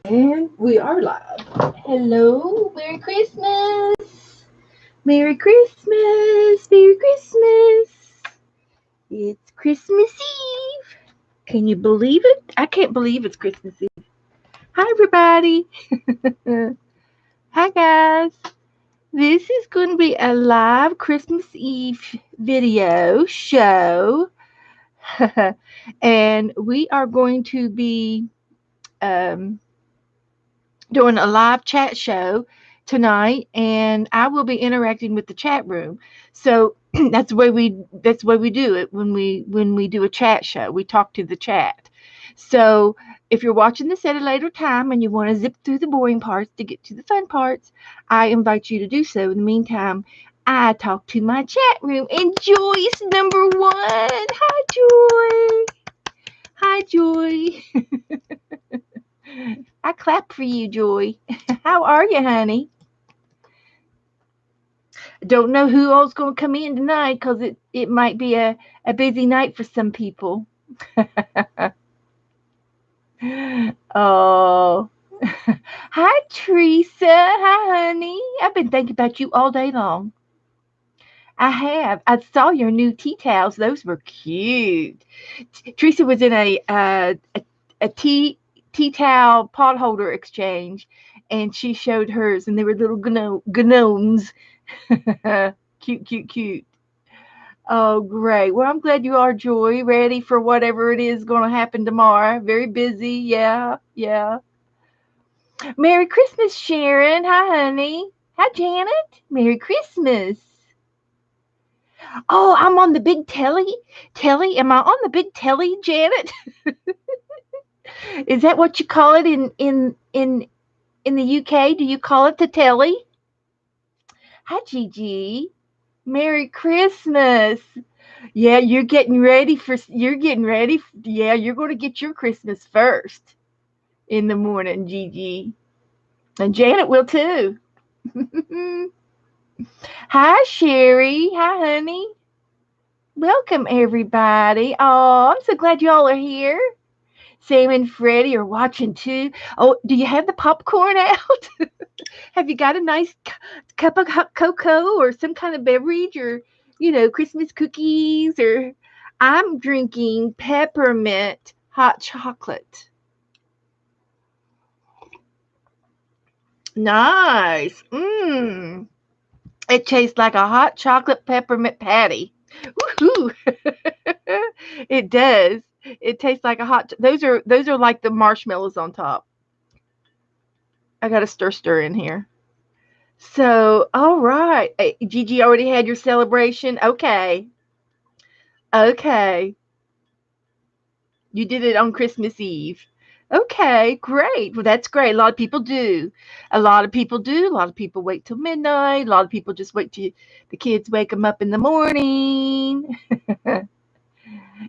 And we are live. Hello, Merry Christmas! Merry Christmas! Merry Christmas! It's Christmas Eve. Can you believe it? I can't believe it's Christmas Eve. Hi, everybody. Hi, guys. This is going to be a live Christmas Eve video show. And we are going to be um, doing a live chat show tonight, and I will be interacting with the chat room. So that's the way we do it when we do a chat show. We talk to the chat. So if you're watching this at a later time and you want to zip through the boring parts to get to the fun parts, I invite you to do so. In the meantime, I talk to my chat room, and Joy's number one. Hi, Joy. Hi, Joy. I clap for you, Joy. How are you, honey? Don't know who all's going to come in tonight because it might be a busy night for some people. Oh. Hi, Teresa. Hi, honey. I've been thinking about you all day long. I have. I saw your new tea towels. Those were cute. Teresa was in a tea towel pot holder exchange, and she showed hers, and they were little gnomes. Cute, cute, cute. Oh, great. Well, I'm glad you are, Joy, ready for whatever it is going to happen tomorrow. Very busy. Yeah, yeah. Merry Christmas, Sharon. Hi, honey. Hi, Janet. Merry Christmas. Oh, I'm on the big telly. Telly? Am I on the big telly, Janet? Is that what you call it in the UK? Do you call it the telly? Hi, Gigi. Merry Christmas. Yeah, you're getting ready. Yeah, you're going to get your Christmas first in the morning, Gigi. And Janet will too. Hi, Sherry. Hi, honey. Welcome, everybody. Oh, I'm so glad y'all are here. Sam and Freddie are watching too. Oh, do you have the popcorn out? Have you got a nice cup of hot cocoa or some kind of beverage or, Christmas cookies? Or I'm drinking peppermint hot chocolate. Nice. Mmm. It tastes like a hot chocolate peppermint patty. Woohoo! It does. It tastes like a those are like the marshmallows on top. I got a stir in here. So, all right. Hey, Gigi already had your celebration. Okay. Okay. You did it on Christmas Eve. Okay, great. Well, that's great. A lot of people do. A lot of people do. A lot of people wait till midnight. A lot of people just wait till the kids wake them up in the morning.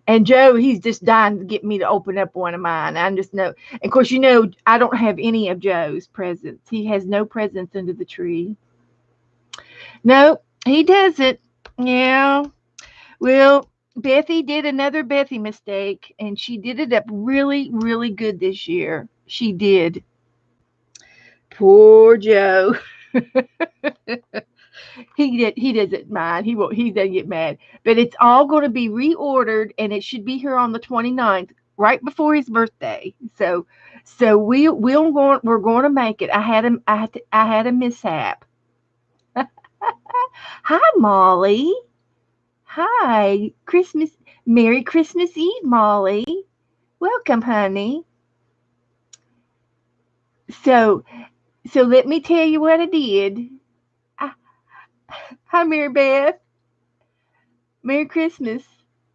And Joe, he's just dying to get me to open up one of mine. I just know. And of course, I don't have any of Joe's presents. He has no presents under the tree. No, he doesn't. Yeah. Well, Bethy did another Bethy mistake, and she did it up really, really good this year. She did. Poor Joe. He doesn't mind. He doesn't get mad. But it's all going to be reordered, and it should be here on the 29th, right before his birthday. We're going to make it. I had a mishap. Hi, Molly. Hi, Merry Christmas Eve, Molly. Welcome, honey. So, so let me tell you what I did. Ah, Hi, Mary Beth. Merry Christmas.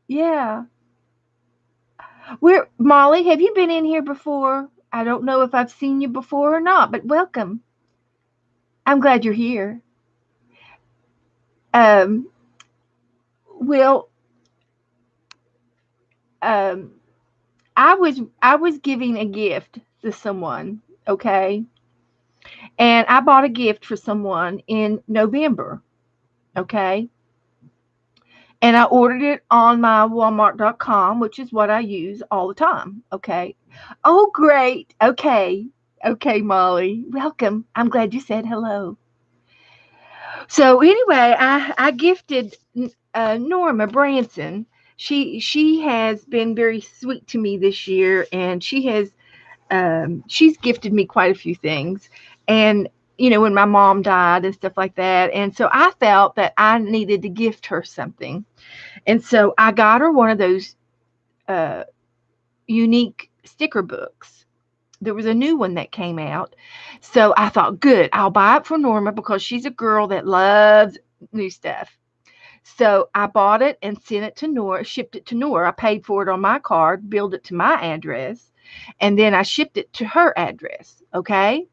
Yeah. Molly, have you been in here before? I don't know if I've seen you before or not, but welcome. I'm glad you're here. Um, well, um, I was giving a gift to someone, okay? And I bought a gift for someone in November, okay? And I ordered it on my Walmart.com, which is what I use all the time. Okay. Oh, great. Okay. Okay, Molly. Welcome. I'm glad you said hello. So anyway, I gifted Norma Branson. She has been very sweet to me this year, and she's gifted me quite a few things. And when my mom died and stuff like that, and so I felt that I needed to gift her something, and so I got her one of those uh, unique sticker books. There was a new one that came out. So I thought, good, I'll buy it for Norma because she's a girl that loves new stuff. So I bought it and sent it to Nora, shipped it to Nora. I paid for it on my card, billed it to my address, and then I shipped it to her address. Okay?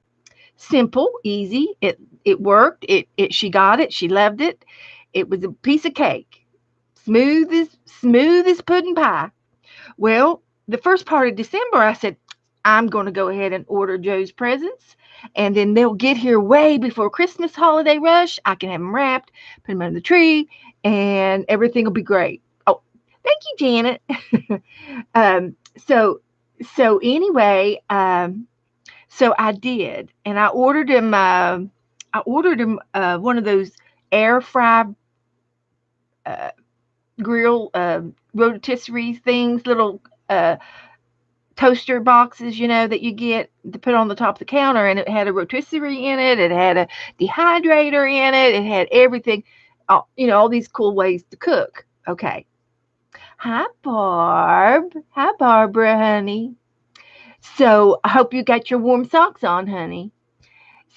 Simple, easy. It worked. It she got it. She loved it. It was a piece of cake. Smooth as pudding pie. Well, the first part of December, I said, I'm going to go ahead and order Joe's presents, and then they'll get here way before Christmas holiday rush. I can have them wrapped, put them under the tree, and everything will be great. Oh, thank you, Janet. um, so, so anyway, so I did, and I ordered him. One of those air fry uh, grill rotisserie things, little uh, toaster boxes, that you get to put on the top of the counter, and it had a rotisserie in it, it had a dehydrator in it, it had everything, all these cool ways to cook. Okay. Hi, Barb. Hi, Barbara, honey. So I hope you got your warm socks on, honey.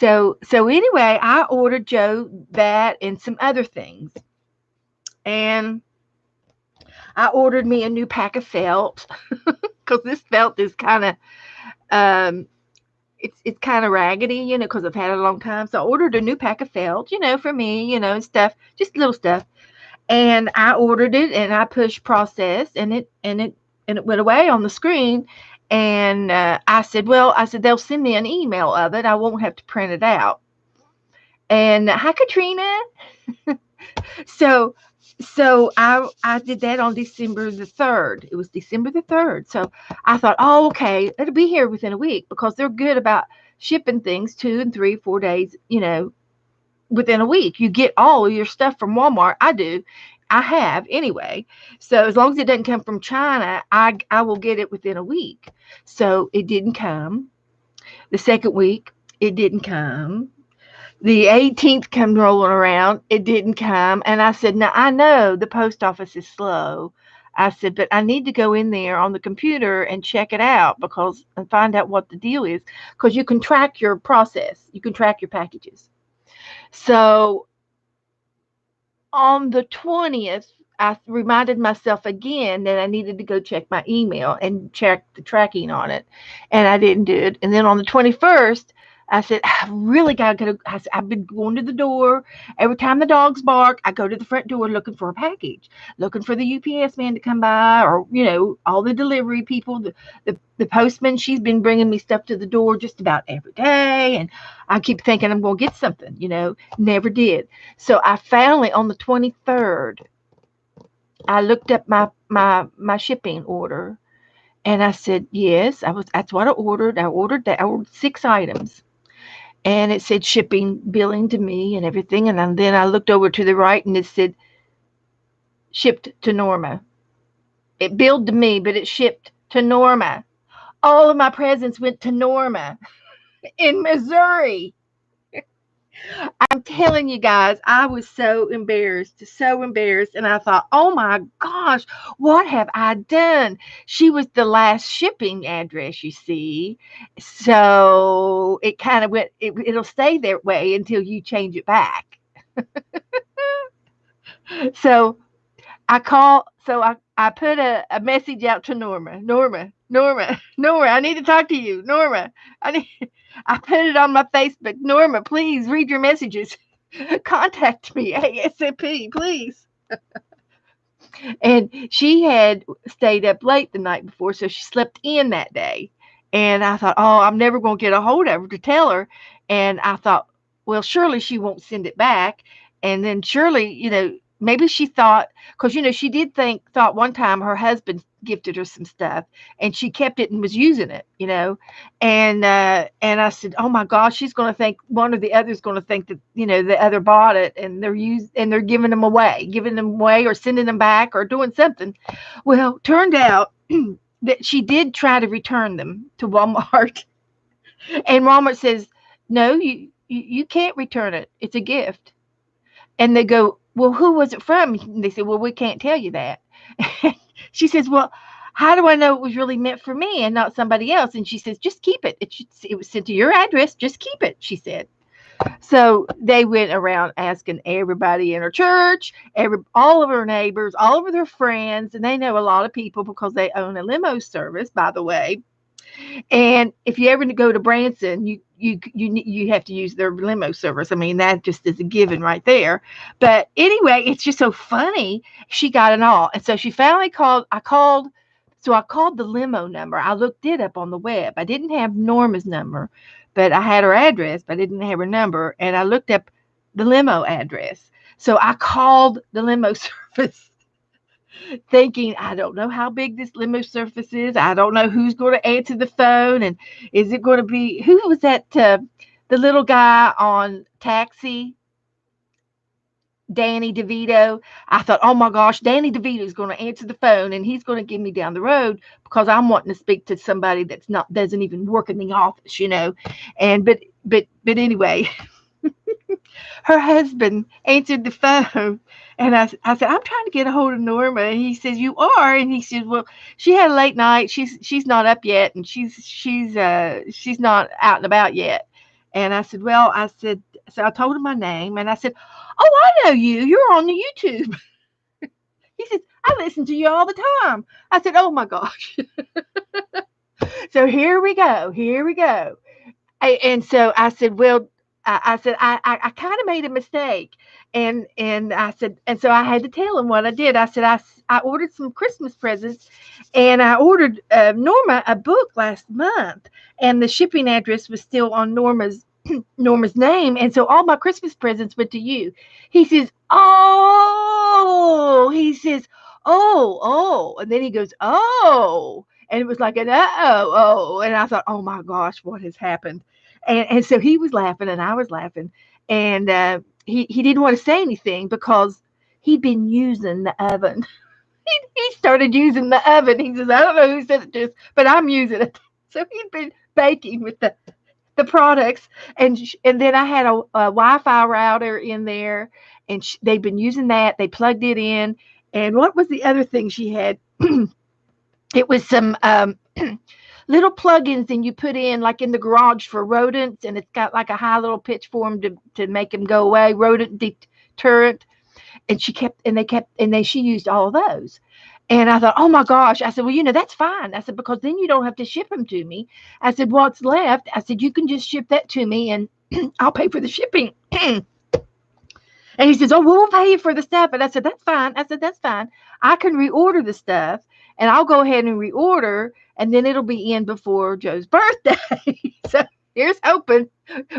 So anyway, I ordered Joe that and some other things, and I ordered me a new pack of felt because this felt is kind of um it's kind of raggedy, because I've had it a long time. So I ordered a new pack of felt, for me, and stuff, just little stuff. And I ordered it, and I pushed process, and it went away on the screen. And I said they'll send me an email of it. I won't have to print it out. And hi, Katrina. So so I did that on December the 3rd. It was December the 3rd. So I thought, oh, okay, it'll be here within a week because they're good about shipping things 2 and 3, 4 days, within a week. You get all of your stuff from Walmart. I do. I have anyway. So as long as it doesn't come from China, I will get it within a week. So it didn't come. The second week, it didn't come. The 18th come rolling around. It didn't come. And I said, now I know the post office is slow. I said, but I need to go in there on the computer and check it out and find out what the deal is. Because you can track your process. You can track your packages. So on the 20th, I reminded myself again that I needed to go check my email and check the tracking on it. And I didn't do it. And then on the 21st, I said, I really got to go. I've been going to the door. Every time the dogs bark, I go to the front door looking for a package, looking for the UPS man to come by, or, all the delivery people, the postman. She's been bringing me stuff to the door just about every day. And I keep thinking I'm going to get something, never did. So I finally, on the 23rd, I looked up my shipping order, and I said, yes, that's what I ordered. I ordered 6 items, and it said shipping, billing to me and everything. And then I looked over to the right, and it said shipped to Norma. It billed to me, but it shipped to Norma. All of my presents went to Norma in Missouri. I'm telling you guys, I was so embarrassed. And I thought, oh my gosh, what have I done? She was the last shipping address, you see. So it kind of it'll stay that way until you change it back. So I put a message out to Norma. Norma, I need to talk to you. Norma, I need, I put it on my Facebook. Norma, please read your messages. Contact me ASAP, please. And she had stayed up late the night before, so she slept in that day. And I thought, oh, I'm never going to get a hold of her to tell her. And I thought, well, surely she won't send it back. And then surely, maybe she thought, because, she thought one time her husband gifted her some stuff, and she kept it and was using it, and I said, oh my gosh, she's going to think one of the others going to think that the other bought it, and they're giving them away or sending them back or doing something. Well, turned out that she did try to return them to Walmart, and Walmart says, no, you can't return it, it's a gift. And they go, well, who was it from? And they say, well, we can't tell you that. She says, well, how do I know it was really meant for me and not somebody else? And she says, just keep it. It was sent to your address. Just keep it, she said. So they went around asking everybody in her church, all of her neighbors, all of their friends, and they know a lot of people because they own a limo service, by the way. And if you ever go to Branson, you have to use their limo service. I mean, that just is a given right there. But anyway, it's just so funny. She got it all, and so she finally called. So I called the limo number. I looked it up on the web. I didn't have Norma's number, but I had her address, but I didn't have her number. And I looked up the limo address. So I called the limo service, thinking, I don't know how big this limo service is. I don't know who's going to answer the phone. And is it going to be, who was that, the little guy on Taxi, Danny DeVito? I thought, oh my gosh, Danny DeVito is going to answer the phone and he's going to give me down the road because I'm wanting to speak to somebody doesn't even work in the office, And, but anyway, her husband answered the phone, and I said, I'm trying to get a hold of Norma. And he says, you are? And he says, well, she had a late night. She's not up yet, and she's not out and about yet. And I said, so I told him my name, and I said, oh, I know you. You're on the YouTube. He says, I listen to you all the time. I said, oh my gosh. So here we go. And so I said, well, I said, I kind of made a mistake. And I said, and so I had to tell him what I did. I said, I ordered some Christmas presents, and I ordered Norma a book last month, and the shipping address was still on Norma's name. And so all my Christmas presents went to you. He says, oh. And then he goes, oh. And it was like an oh. And I thought, oh my gosh, what has happened? And so he was laughing and I was laughing. And he didn't want to say anything because he'd been using the oven. He started using the oven. He says, I don't know who said it to us, but I'm using it. So he'd been baking with the products. And then I had a Wi-Fi router in there, and they'd been using that. They plugged it in. And what was the other thing she had? It was some little plugins, and you put in like in the garage for rodents, and it's got like a high little pitch for them to make them go away, rodent deterrent. And she used all of those. And I thought, oh my gosh. I said, well, that's fine. I said, because then you don't have to ship them to me. I said, what's left? I said, you can just ship that to me and I'll pay for the shipping. And he says, oh, we'll pay you for the stuff. And I said, that's fine. I can reorder the stuff, and I'll go ahead and reorder, and then it'll be in before Joe's birthday. So here's hoping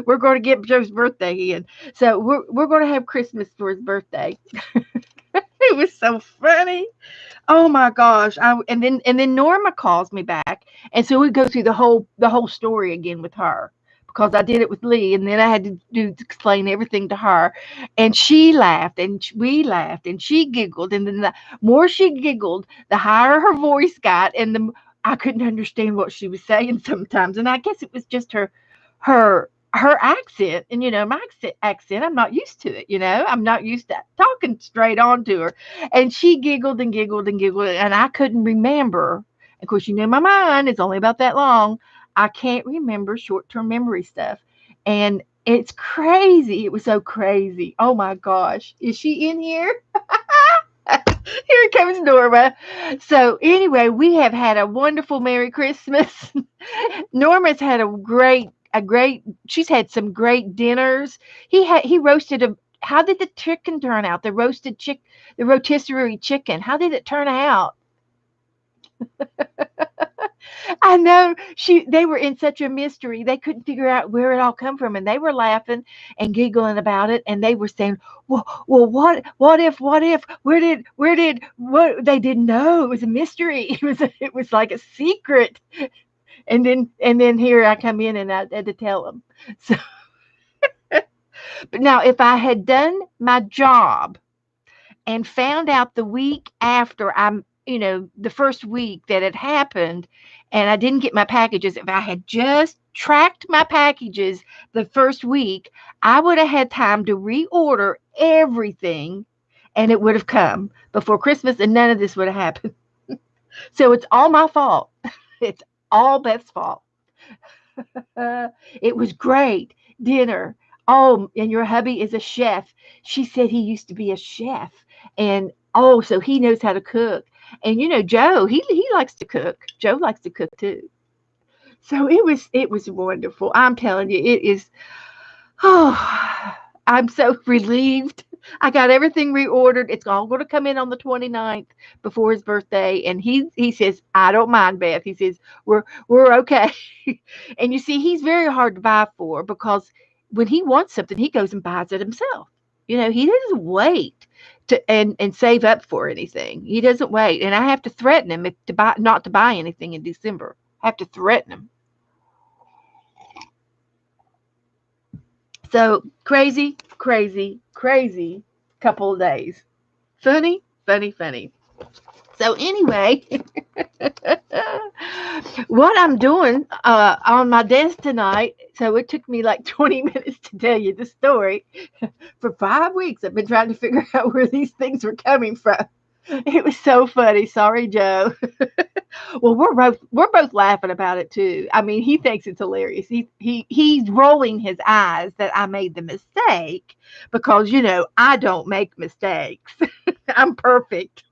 we're going to get Joe's birthday in. So we're going to have Christmas for his birthday. It was so funny. Oh my gosh. And then Norma calls me back. And so we go through the whole story again with her, because I did it with Lee, and then I had to explain everything to her. And she laughed, and we laughed, and she giggled. And then the more she giggled, the higher her voice got, and I couldn't understand what she was saying sometimes. And I guess it was just her accent. And my accent, I'm not used to it. I'm not used to talking straight on to her. And she giggled and giggled and giggled, and I couldn't remember. Of course, my mind is only about that long. I can't remember short-term memory stuff. And it's crazy. It was so crazy. Oh my gosh. Is she in here? Here comes Norma. So anyway, we have had a wonderful Merry Christmas. Norma's had she's had some great dinners. He roasted how did the chicken turn out? The rotisserie chicken. How did it turn out? I know they were in such a mystery. They couldn't figure out where it all come from, and they were laughing and giggling about it, and they were saying, well, what if, what? They didn't know. It was a mystery. It was like a secret. And then here I come in and I had to tell them. So, but now if I had done my job and found out the week after the first week that it happened and I didn't get my packages, if I had just tracked my packages the first week, I would have had time to reorder everything and it would have come before Christmas and none of this would have happened. So it's all my fault. It's all Beth's fault. It was great dinner. Oh, and your hubby is a chef. She said he used to be a chef, and oh, so he knows how to cook. And Joe, he likes to cook. Joe likes to cook too. So it was wonderful. I'm telling you, it is. Oh, I'm so relieved. I got everything reordered. It's all going to come in on the 29th before his birthday. And he says, I don't mind, Beth. He says, we're okay. And you see, he's very hard to buy for because when he wants something, he goes and buys it himself. He doesn't wait and save up for anything. He doesn't wait. And I have to threaten him to buy not to buy anything in December. I have to threaten him. So crazy, crazy, crazy couple of days. Funny, funny, funny. So anyway, what I'm doing on my desk tonight, so it took me like 20 minutes to tell you the story. For 5 weeks, I've been trying to figure out where these things were coming from. It was so funny. Sorry, Joe. Well, we're both laughing about it too. I mean, he thinks it's hilarious. He's rolling his eyes that I made the mistake because I don't make mistakes. I'm perfect.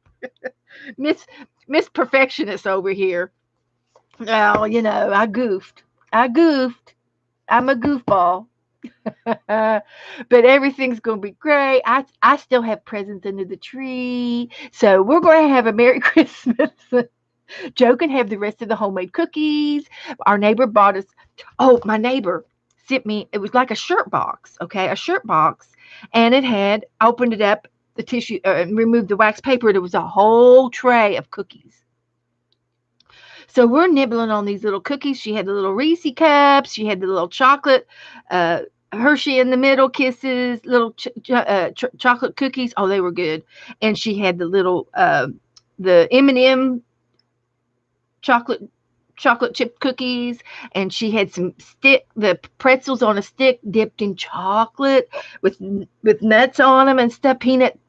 Miss Miss Perfectionist over here. Oh, I goofed. I goofed. I'm a goofball. But everything's gonna be great. I still have presents under the tree, so we're going to have a Merry Christmas. Joe can have the rest of the homemade cookies. Our neighbor bought us. Oh, my neighbor sent me. It was like a shirt box. Okay, a shirt box, and it had opened it up, the tissue, and removed the wax paper. There was a whole tray of cookies. So we're nibbling on these little cookies. She had the little Reese cups. She had the little chocolate uh, Hershey in the middle kisses, little chocolate cookies. Oh, they were good. And she had the little the M&M chocolate chip cookies, and she had the pretzels on a stick dipped in chocolate with nuts on them and stuff, peanut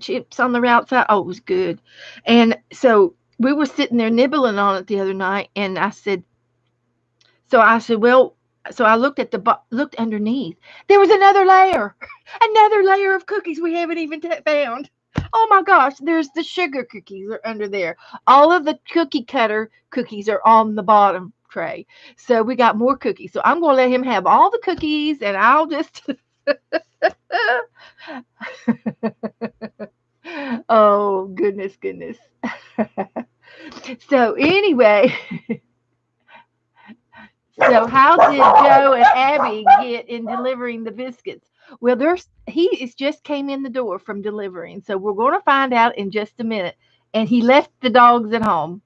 chips on the outside. Oh, it was good. And so we were sitting there nibbling on it the other night, and I said, well, so I looked underneath. There was another layer of cookies we haven't even found. Oh my gosh, there's the sugar cookies are under there. All of the cookie cutter cookies are on the bottom tray. So we got more cookies. So I'm going to let him have all the cookies and I'll just. Oh, goodness, goodness. So anyway, so how did Joe and Abby get in delivering the biscuits? Well, he is just came in the door from delivering, so we're going to find out in just a minute. And he left the dogs at home.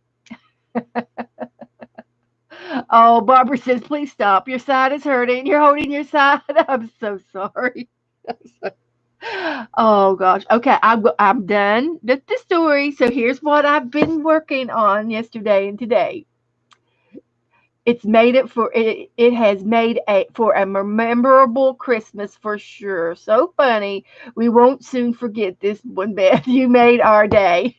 Oh, Barbara says, please stop. Your side is hurting. You're holding your side. I'm so sorry. Oh gosh. Okay, I'm done with the story. So here's what I've been working on yesterday and today. It has made a memorable Christmas for sure. So funny. We won't soon forget this one, Beth. You made our day.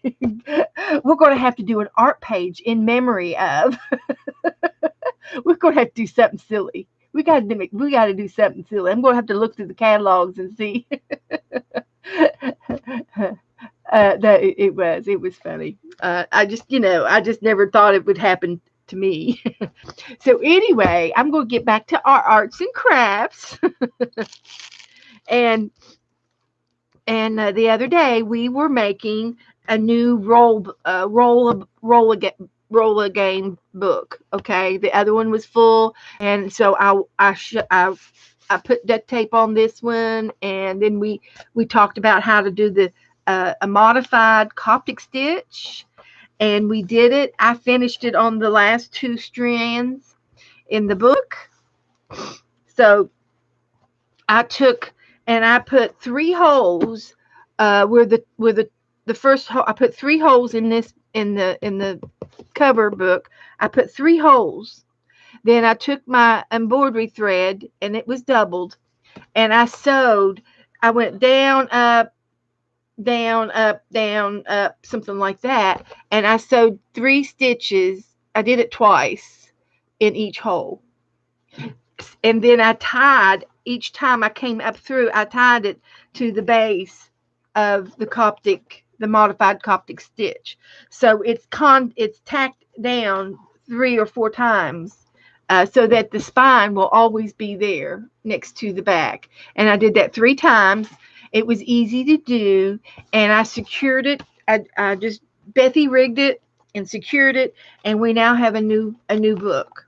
We're going to have to do an art page in memory of. We're going to have to do something silly. We got to do something silly. I'm going to have to look through the catalogs and see. That it was funny. I just never thought it would happen to me. So anyway, I'm going to get back to our arts and crafts. and the other day we were making a new roll roller game book. Okay, the other one was full, and so I put duct tape on this one, and then we talked about how to do the a modified Coptic stitch, and we did it. I finished it on the last two strands in the book. So I took and I put three holes where the first hole. I put three holes in this in the cover book. I put three holes. Then I took my embroidery thread and it was doubled, and I sewed. I went down, up, down, up, down, up, something like that, and I sewed three stitches. I did it twice in each hole, and then I tied each time I came up through. I tied it to the base of the modified Coptic stitch. So it's tacked down three or four times, so that the spine will always be there next to the back. And I did that three times. It was easy to do, and I secured it. I just Bethy rigged it and secured it, and we now have a new book.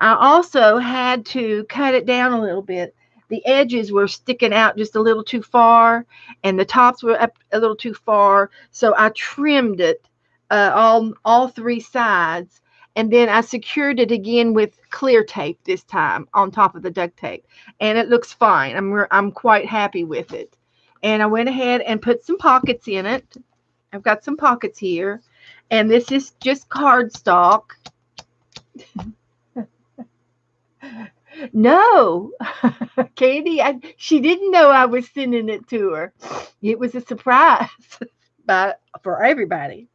I also had to cut it down a little bit. The edges were sticking out just a little too far, and the tops were up a little too far. So I trimmed it, all three sides, and then I secured it again with clear tape this time on top of the duct tape, and it looks fine. I'm quite happy with it. And I went ahead and put some pockets in it. I've got some pockets here, and this is just cardstock. No, Candy, she didn't know I was sending it to her. It was a surprise for everybody.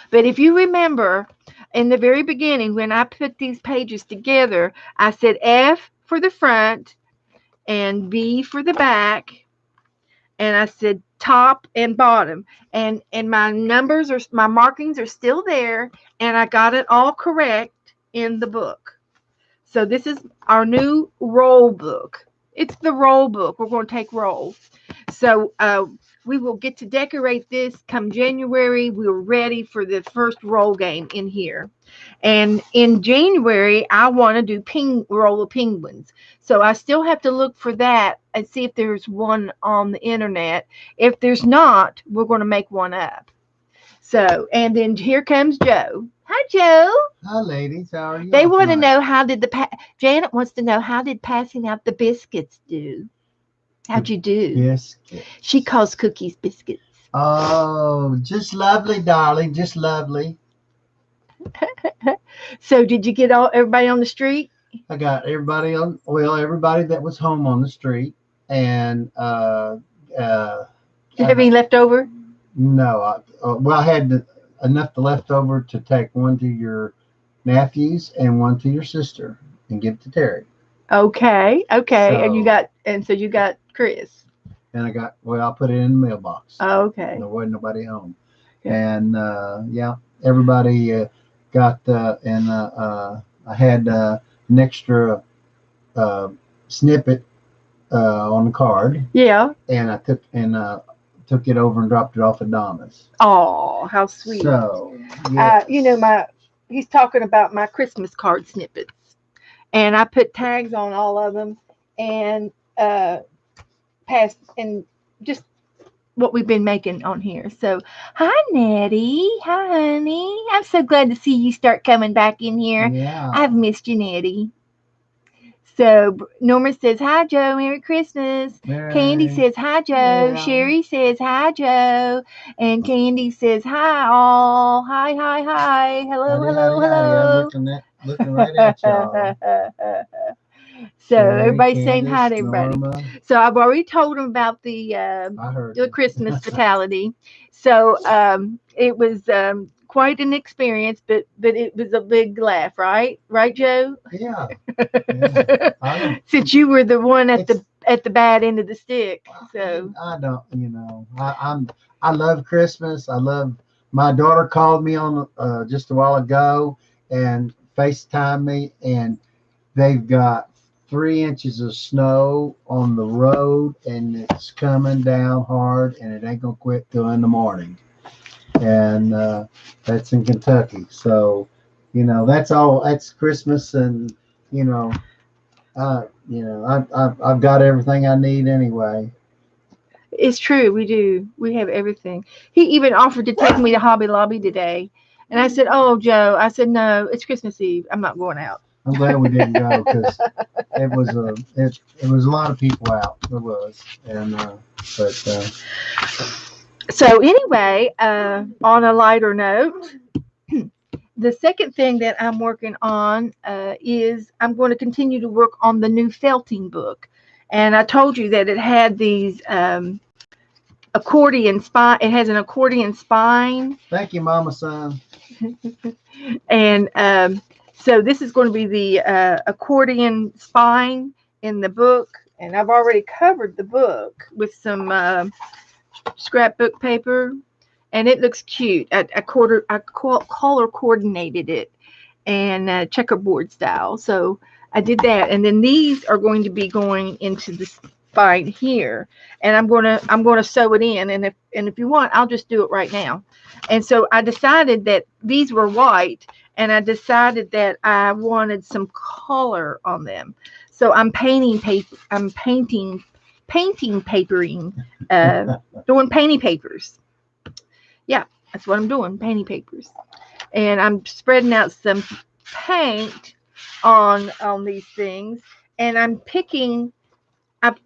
But if you remember, in the very beginning, when I put these pages together, I said F for the front and B for the back, and I said top and bottom, and my markings are still there, and I got it all correct in the book. So this is our new roll book. It's the roll book. We're going to take roll. So we will get to decorate this come January. We're ready for the first roll game in here. And in January, I want to do roll of penguins. So I still have to look for that and see if there's one on the internet. If there's not, we're going to make one up. So, and then here comes Joe. Hi, Joe. Hi, ladies. How are you They all want to tonight? know Janet wants to know how did passing out the biscuits do? The How'd you do? biscuit. She calls cookies biscuits. Oh, just lovely, darling. Just lovely. So did you get everybody on the street? I got everybody that was home on the street, and uh, Did you I have any got, left over? no, I had enough left over to take one to your nephews and one to your sister and give to Terry. Okay, okay. So, And so you got Chris. and I put it in the mailbox. Okay. There wasn't nobody home. Okay. And yeah, everybody got and I had an extra uh, snippet on the card, Yeah. and I took it over and dropped it off at Donna's. Oh, how sweet. So yes, My he's talking about my Christmas card snippets, and I put tags on all of them, and passed and just what we've been making on here. So, hi, Nettie. Hi, honey. I'm so glad to see you start coming back in here. yeah, I've missed you, Nettie. So, Norma says, hi, Joe. Merry Christmas. Candy Mary, says, hi, Joe. yeah, Sherry says, hi, Joe. And Candy says, hi, all. Hi, hi, hi. Hello, howdy, howdy, hello, howdy. I'm hello. looking right at y'all. So Sherry, everybody's saying hi Candace, to everybody. Norma. So I've already told them about I heard the you. Christmas fatality. So it was quite an experience, but it was a big laugh, right? Right, Joe? Yeah, yeah. I Since you were the one it's at the bad end of the stick. So I don't, I love Christmas. I love, my daughter called me on just a while ago and FaceTime me, and they've got 3 inches of snow on the road, and it's coming down hard, and it ain't gonna quit till in the morning. and that's in Kentucky. So, that's all. That's Christmas, and you know, I've got everything I need anyway. It's true. We do. We have everything. He even offered to take me to Hobby Lobby today. And I said, "Oh, Joe," I said, "No, it's Christmas Eve. I'm not going out." I'm glad we didn't go because it was a lot of people out. It was, and but So, anyway, on a lighter note, the second thing that I'm working on is I'm going to continue to work on the new felting book. And I told you that it had these accordion spine. It has an accordion spine, thank you, Mama Son. and so this is going to be the accordion spine in the book. And I've already covered the book with some scrapbook paper, and it looks cute. Color coordinated it and checkerboard style. So I did that, and then these are going to be going into the spine here, and I'm gonna sew it in, and if you want, I'll just do it right now. And so I decided that these were white, and I decided that I wanted some color on them. So I'm painting paper. I'm painting papering, doing painting papers. Yeah, that's what I'm doing, painting papers. And I'm spreading out some paint on these things, and I've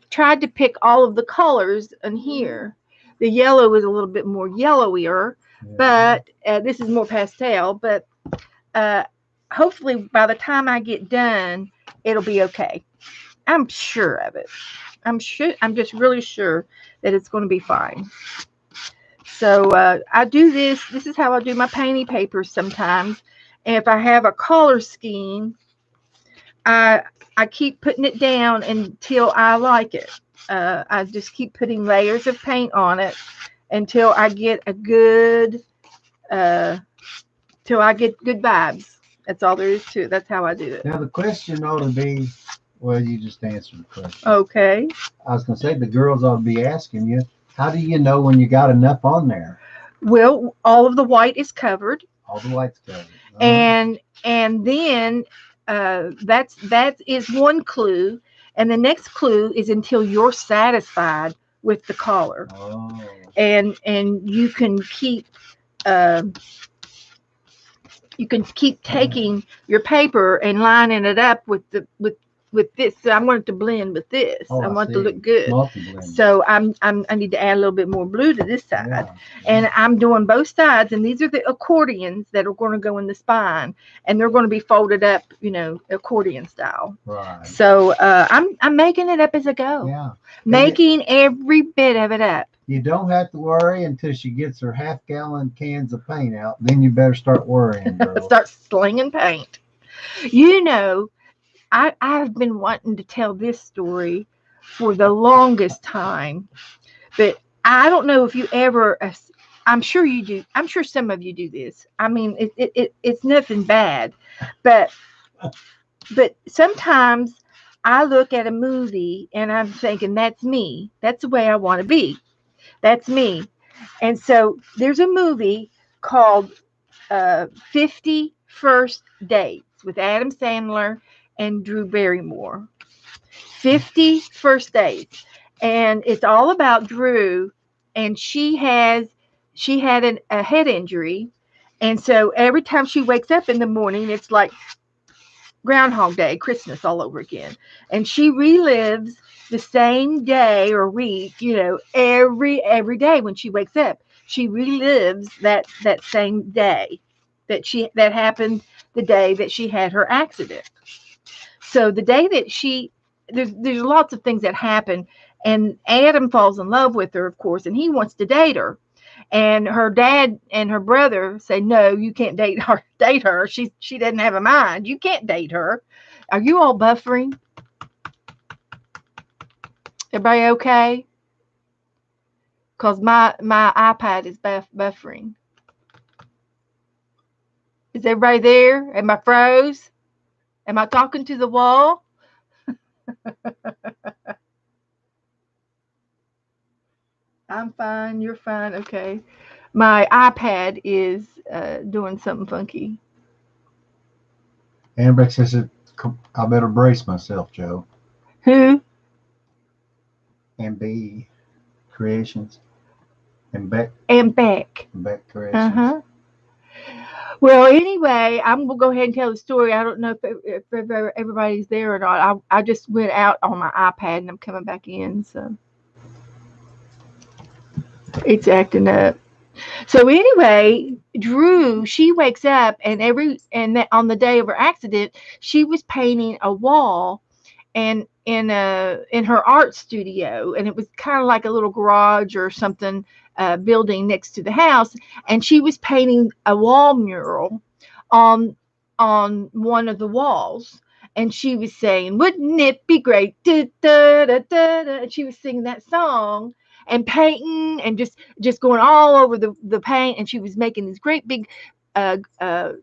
tried to pick all of the colors in here. The yellow is a little bit more yellowier, but this is more pastel, but uh, hopefully by the time I get done, it'll be okay. I'm sure of it. I'm just really sure that it's going to be fine. So I do this. This is how I do my painting papers sometimes. And if I have a color scheme, I I keep putting it down until I like it. I just keep putting layers of paint on it until I get a good uh, till I get good vibes. That's all there is to it. That's how I do it. Now the question ought to be, well, you just answered the question. Okay. I was going to say the girls ought to be asking you, how do you know when you got enough on there? Well, all of the white is covered, All the white's covered. and then that is one clue, and the next clue is until you're satisfied with the color, Oh. and uh, you can keep taking your paper and lining it up with this. So I want it to blend with this. Oh, I want it see. to look good. Multi-blend. So I need to add a little bit more blue to this side. Yeah. And I'm doing both sides, and these are the accordions that are going to go in the spine, and they're going to be folded up, accordion style. Right. So I'm making it up as I go. Yeah. Making every bit of it up. You don't have to worry until she gets her half-gallon cans of paint out. Then you better start worrying, girl. Start slinging paint. You know, I've been wanting to tell this story for the longest time, but I don't know if you ever. I'm sure you do. I'm sure some of you do this. I mean, it's nothing bad, but sometimes I look at a movie and I'm thinking that's me. That's the way I want to be. That's me. And so there's a movie called 50 First Dates with Adam Sandler and Drew Barrymore. 50 First Dates. And it's all about Drew, and she had a head injury. And so every time she wakes up in the morning, it's like Groundhog Day, Christmas all over again. And she relives the same day or week, every day when she wakes up. She relives that same day that happened the day that she had her accident. So the day that there's lots of things that happen, and Adam falls in love with her, of course, and he wants to date her. And her dad and her brother say, "No, you can't date her. Date her. She doesn't have a mind. You can't date her." Are you all buffering? Everybody okay? Cause my iPad is buffering. Is everybody there? Am I froze? Am I talking to the wall? I'm fine. You're fine. Okay. My iPad is doing something funky. Amber says, I better brace myself, Joe. Who? And B Creations. And Beck. And Beck. Beck Uh Creations. huh. Well, anyway, I'm gonna go ahead and tell the story. I don't know if everybody's there or not. I just went out on my iPad and I'm coming back in, so it's acting up. So anyway, Drew, she wakes up and that on the day of her accident, she was painting a wall and in her art studio, and it was kind of like a little garage or something building next to the house, and she was painting a wall mural on on one of the walls. And she was saying, "Wouldn't it be great?" Da, da, da, da, da. And she was singing that song and painting and just going all over the paint. And she was making these great big uh, uh,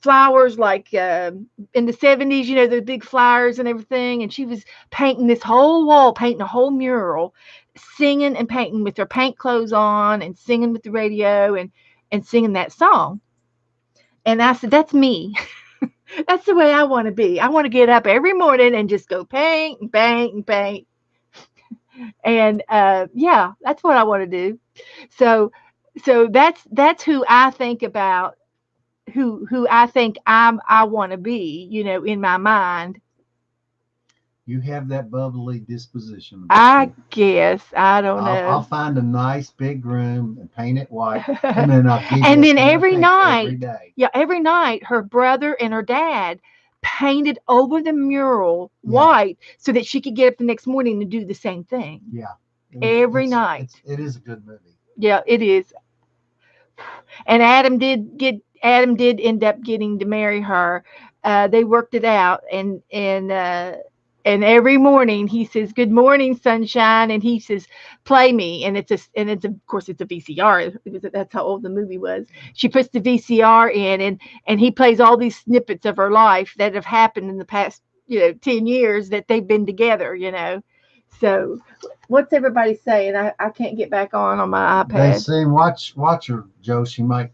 flowers like in the 70s, the big flowers and everything. And she was painting this whole wall, painting a whole mural, singing and painting with her paint clothes on and singing with the radio and singing that song. And I said, that's me. That's the way I want to be. I want to get up every morning and just go paint and paint and paint. And yeah, that's what I want to do. So that's who I think about, who I think I want to be, in my mind. You have that bubbly disposition about I you. guess I don't I'll know. find a nice big room and paint it white, and then I'll give And you a then can of every paint every night, day. yeah, every night her brother and her dad painted over the mural Yeah, white so that she could get up the next morning and do the same thing yeah. every night. It is a good movie. Yeah, it is. And Adam did end up getting to marry her. They worked it out, and every morning he says, "Good morning, sunshine," and he says, "Play me," and it's of course it's a VCR. That's how old the movie was. She puts the VCR in, and he plays all these snippets of her life that have happened in the past 10 years that they've been together. So what's everybody saying? I can't get back on my They iPad. say watch her, Joe. She might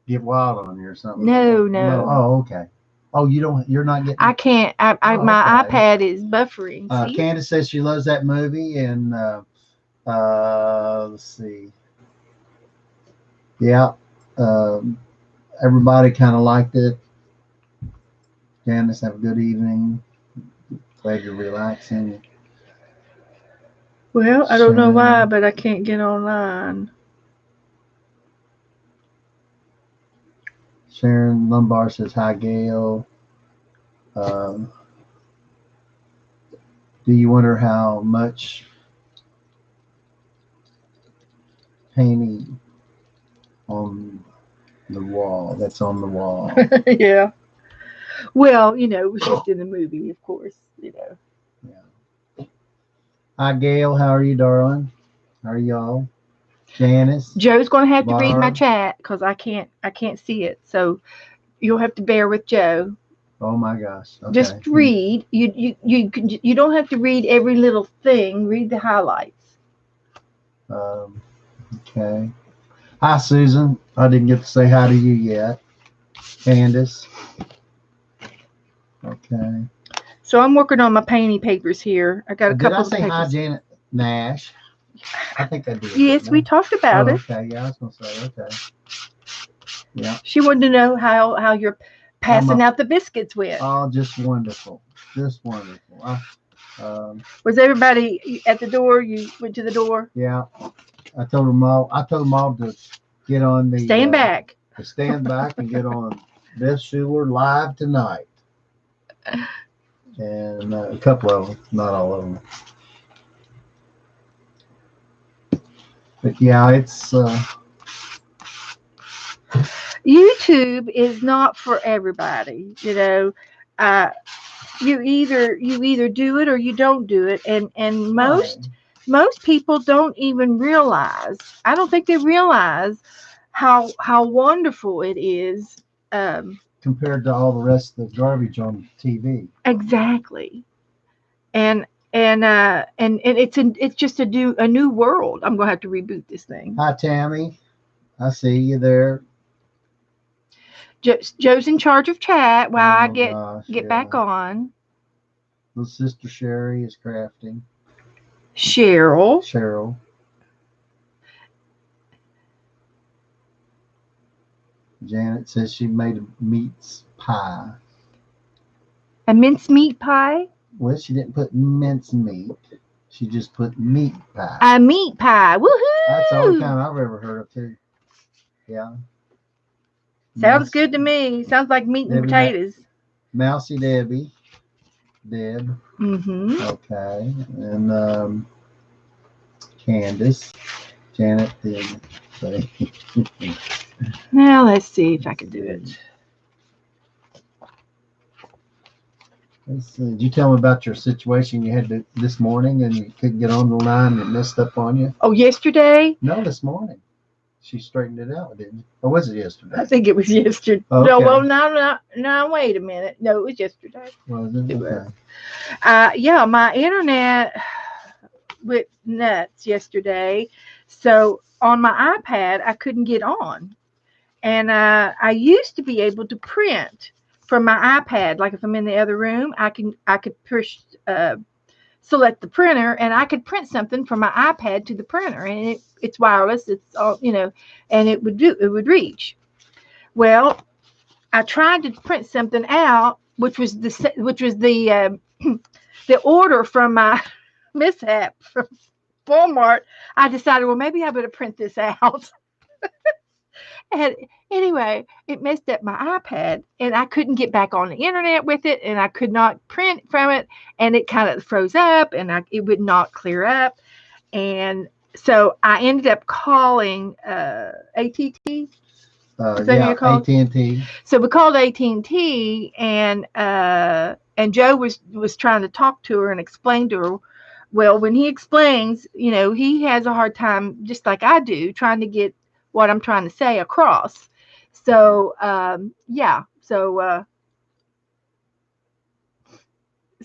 get wild on you or something. No, No. no. Oh, okay. Oh, you don't. You're not I getting. can't. Oh, My okay. iPad is buffering. See? Candace says she loves that movie, and let's see. Yeah, um, everybody kind of liked it. Candace, have a good evening. Glad you're relaxing. Well, I don't know why, Sharon, but I can't get online. Sharon Lumbar says hi, Gail. Um, do you wonder how much painting on the wall? That's on the wall. Yeah. Well, it was just in the movie, of course. Yeah. Hi, Gail. How are you, darling? How are y'all? Janice, Joe's going to have to read my Barb. chat because I can't see it. So you'll have to bear with Joe. Oh my gosh. Okay. Just read. You don't have to read every little thing. Read the highlights. Um, okay. Hi, Susan. I didn't get to say hi to you yet. Candace. Okay. So I'm working on my painting papers here. I got a Did I couple of say hi, papers. Janet Nash? I think I did. Yes, Didn't we I? talked Oh, about it. okay. Yeah, I was gonna say okay. Yeah. She wanted to know how you're I'm passing a, out the biscuits went. oh, just wonderful. Just wonderful. Was everybody at the door? You went to the door? Yeah. I told them all to get on Stand back. to stand back and get on Beth Schuler live tonight. And a couple of them, not all of them. But yeah, it's YouTube is not for everybody. Uh, you either do it or you don't do it, and right most people don't even realize. I don't think they realize how wonderful it is. compared to all the rest of the garbage on TV. Exactly. And it's just a new world. I'm gonna have to reboot this thing. Hi, Tammy. I see you there. Joe's in charge of chat while I Oh get gosh, get back yeah. on. Little sister Sherry is crafting. Cheryl. Cheryl. Janet says she made a meat pie. A mincemeat pie. Well, she didn't put mince meat. She just put meat pie. A meat pie. That's the only Woohoo! kind I've ever heard of too. Yeah. Sounds Mouse, good to me. Sounds like meat and Debbie, potatoes. Mousy Debbie. Deb. Mm-hmm. Okay. And Candace. Janet did say. Now let's see if I can do it. Let's see. Did you tell me about your situation you had this morning and you couldn't get on the line and it messed up on you? Oh, yesterday? No, this morning. She straightened it out, didn't you? Or was it yesterday? I think it was yesterday. Oh, No, okay. well, no, wait a minute. No, it was yesterday. Was it? It Okay. was. Yeah, my internet went nuts yesterday. So on my iPad, I couldn't get on. And I used to be able to print from my iPad. Like if I'm in the other room, I could push select the printer, and I could print something from my iPad to the printer, and it's wireless. It's all and it would reach. Well, I tried to print something out, which was the the order from my mishap from Walmart. I decided, well, maybe I better print this out. And anyway, it messed up my iPad, and I couldn't get back on the internet with it, and I could not print from it, and it kind of froze up, and it would not clear up. And so I ended up calling ATT. Is that who you called? AT&T. So we called AT&T, and Joe was trying to talk to her and explain to her. Well, when he explains, he has a hard time, just like I do, trying to get what I'm trying to say across. So yeah. So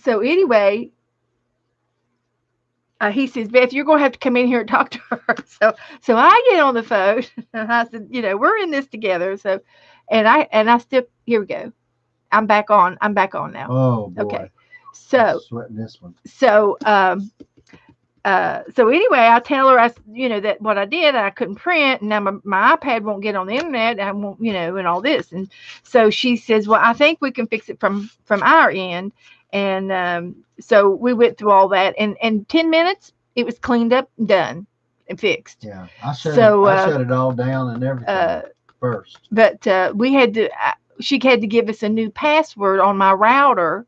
anyway, he says, Beth, you're going to have to come in here and talk to her. So I get on the phone and I said, we're in this together. So, and I still, here we go. I'm back on now. Oh boy. Okay. So I'm sweating this one. So so anyway, I tell her, that what I did, I couldn't print, and now my iPad won't get on the internet, and I won't, and all this. And so she says, well, I think we can fix it from our end. And so we went through all that, and in 10 minutes, it was cleaned up, done, and fixed. Yeah, I shut it all down and everything first. But we had to. She had to give us a new password on my router,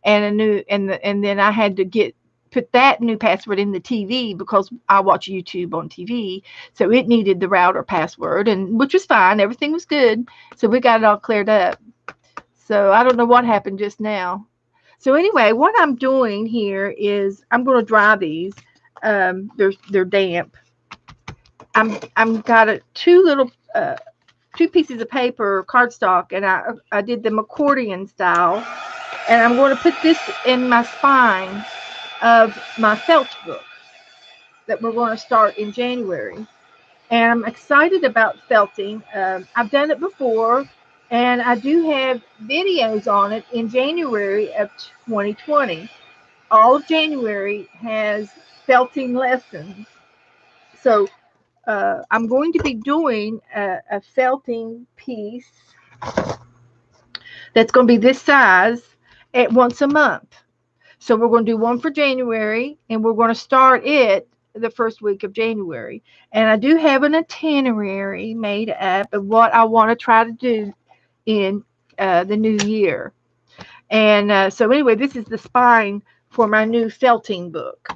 and then I had to put that new password in the TV because I watch YouTube on TV. So it needed the router password, and which was fine. Everything was good. So we got it all cleared up. So I don't know what happened just now. So anyway, what I'm doing here is I'm going to dry these. They're damp. I'm got two pieces of paper, cardstock, and I did them accordion style. And I'm going to put this in my spine of my felt book that we're going to start in January. And I'm excited about felting. I've done it before, and I do have videos on it in January of 2020. All of January has felting lessons. So I'm going to be doing a felting piece that's going to be this size at once a month. So we're going to do one for January, and we're going to start it the first week of January. And I do have an itinerary made up of what I want to try to do in the new year. And so anyway, this is the spine for my new felting book.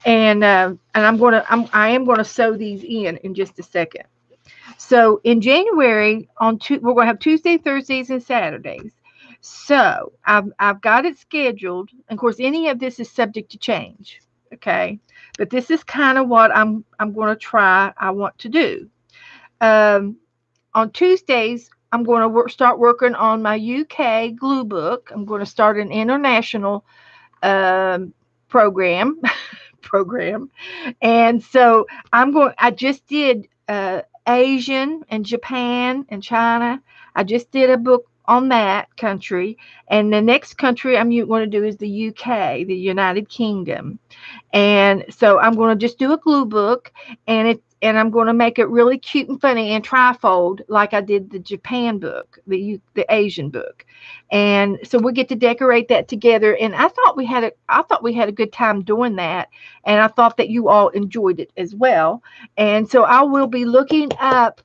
And I am going to sew these in just a second. So in January, we're going to have Tuesday, Thursdays, and Saturdays. So I've got it scheduled. Of course, any of this is subject to change. Okay, but this is kind of what I'm going to try. I want to do. On Tuesdays, I'm going to start working on my UK glue book. I'm going to start an international program. And so I just did Asian and Japan and China. I just did a book on that country. And the next country I'm going to do is the UK, the United Kingdom. And so I'm going to just do a glue book, and I'm going to make it really cute and funny and trifold like I did the Japan book, the Asian book. And so we get to decorate that together, and I thought we had a good time doing that, and I thought that you all enjoyed it as well. And so I will be looking up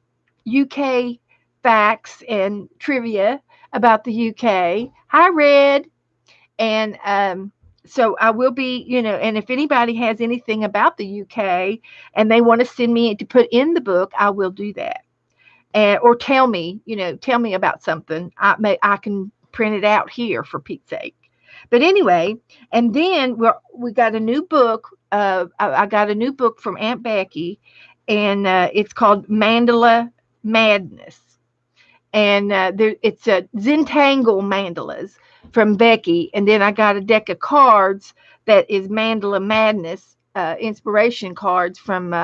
UK facts and trivia about the UK. Hi, Red. And so I will be, and if anybody has anything about the UK and they want to send me to put in the book, I will do that. And or tell me about something. I can print it out here for Pete's sake. But anyway, and then we got a new book. I got a new book from Aunt Becky, and it's called Mandala Madness, and it's a Zentangle Mandalas from Becky, and then I got a deck of cards that is Mandala Madness inspiration cards from.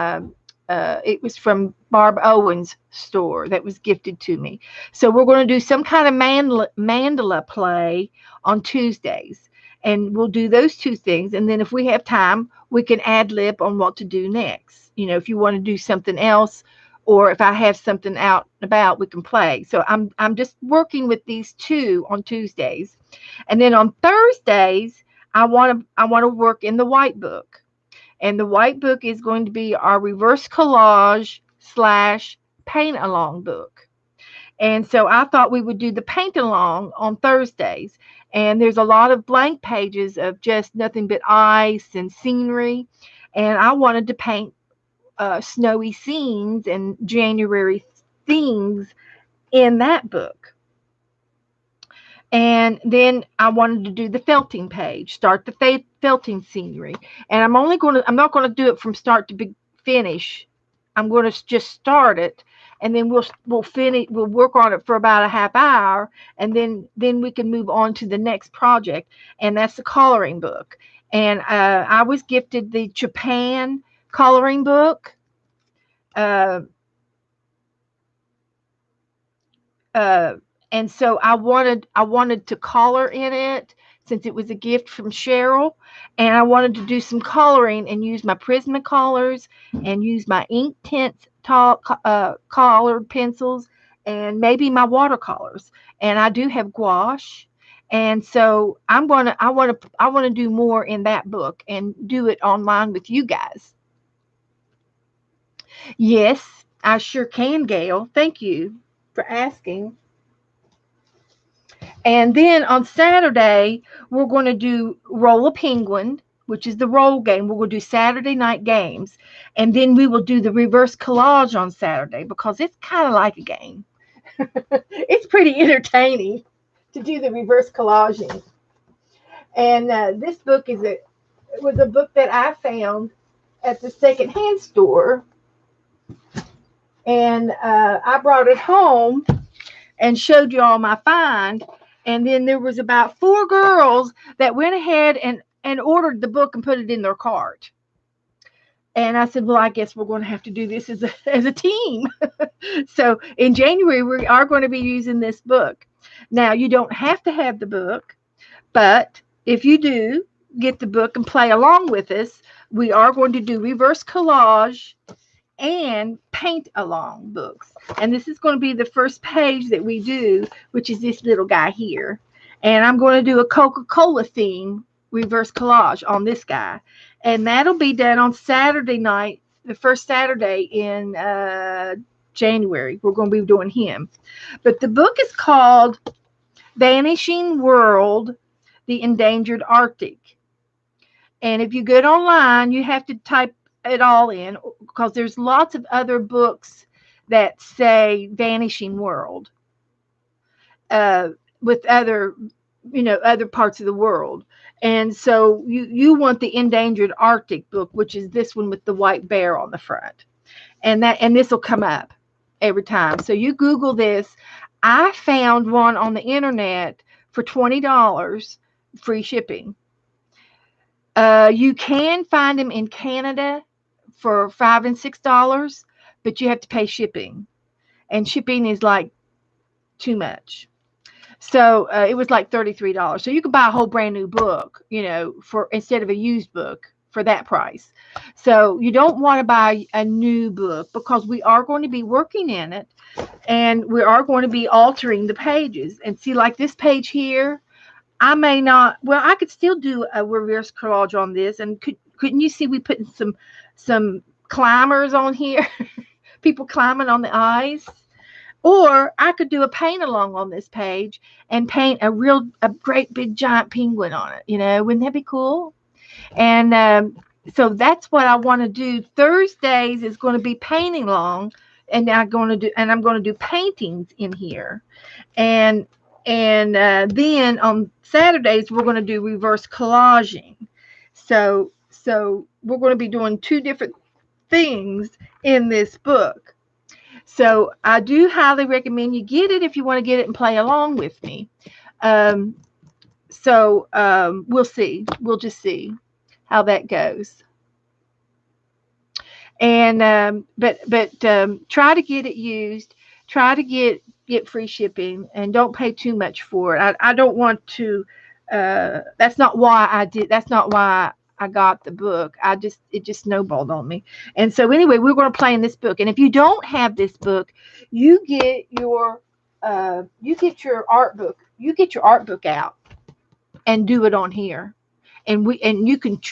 It was from Barb Owen's store that was gifted to me. So we're going to do some kind of mandala play on Tuesdays, and we'll do those two things. And then if we have time, we can ad lib on what to do next. If you want to do something else, or if I have something out and about, we can play. So I'm just working with these two on Tuesdays, and then on Thursdays I want to work in the white book, and the white book is going to be our reverse collage / paint along book. And so I thought we would do the paint along on Thursdays. And there's a lot of blank pages of just nothing but ice and scenery. And I wanted to paint snowy scenes and January things in that book. And then I wanted to do the felting page, start the felting scenery. And I'm not going to do it from start to finish. I'm going to just start it, and then we'll work on it for about a half hour, and then we can move on to the next project, and that's the coloring book. And I was gifted the Japan coloring book. Uh, uh, and so I wanted to color in it since it was a gift from Cheryl, and I wanted to do some coloring and use my Prismacolors and use my ink tints colored pencils and maybe my watercolors. And I do have gouache. And so I want to do more in that book and do it online with you guys. Yes, I sure can, Gail. Thank you for asking. And then on Saturday, we're going to do Roll a Penguin, which is the roll game. We're going to do Saturday night games. And then we will do the reverse collage on Saturday because it's kind of like a game. It's pretty entertaining to do the reverse collaging. And this book was a book that I found at the secondhand store. And I brought it home and showed you all my find. And then there was about 4 girls that went ahead and ordered the book and put it in their cart. And I said, well, I guess we're going to have to do this as a team. So in January, we are going to be using this book. Now, you don't have to have the book, but if you do get the book and play along with us, we are going to do reverse collage and paint along books. And this is going to be the first page that we do, which is this little guy here. And I'm going to do a Coca-Cola theme reverse collage on this guy. And that'll be done on Saturday night, the first Saturday in January. We're going to be doing him. But the book is called Vanishing World, the Endangered Arctic. And if you get online, you have to type it all in because there's lots of other books that say Vanishing World with other parts of the world. And so you want the Endangered Arctic book, which is this one with the white bear on the front. And this will come up every time. So you Google this. I found one on the internet for $20, free shipping. You can find them in Canada for $5 and $6, but you have to pay shipping, and shipping is like too much. So it was like $33. So you could buy a whole brand new book, for instead of a used book for that price. So you don't want to buy a new book because we are going to be working in it, and we are going to be altering the pages. And see, like this page here, I may not. Well, I could still do a reverse collage on this. And couldn't you see we putting some climbers on here? People climbing on the ice. Or I could do a paint along on this page and paint a great big giant penguin on it. Wouldn't that be cool? And so that's what I want to do. Thursdays is going to be painting along, and I'm going to do paintings in here, and then on Saturdays we're going to do reverse collaging. So we're going to be doing two different things in this book. So I do highly recommend you get it if you want to get it and play along with me. We'll see. We'll just see how that goes. And but try to get it used. Try to get free shipping, and don't pay too much for it. I don't want to. That's not why I did. That's not why I got the book. It just snowballed on me. And so anyway, we're going to play in this book. And if you don't have this book, you get your art book. You get your art book out and do it on here. And you can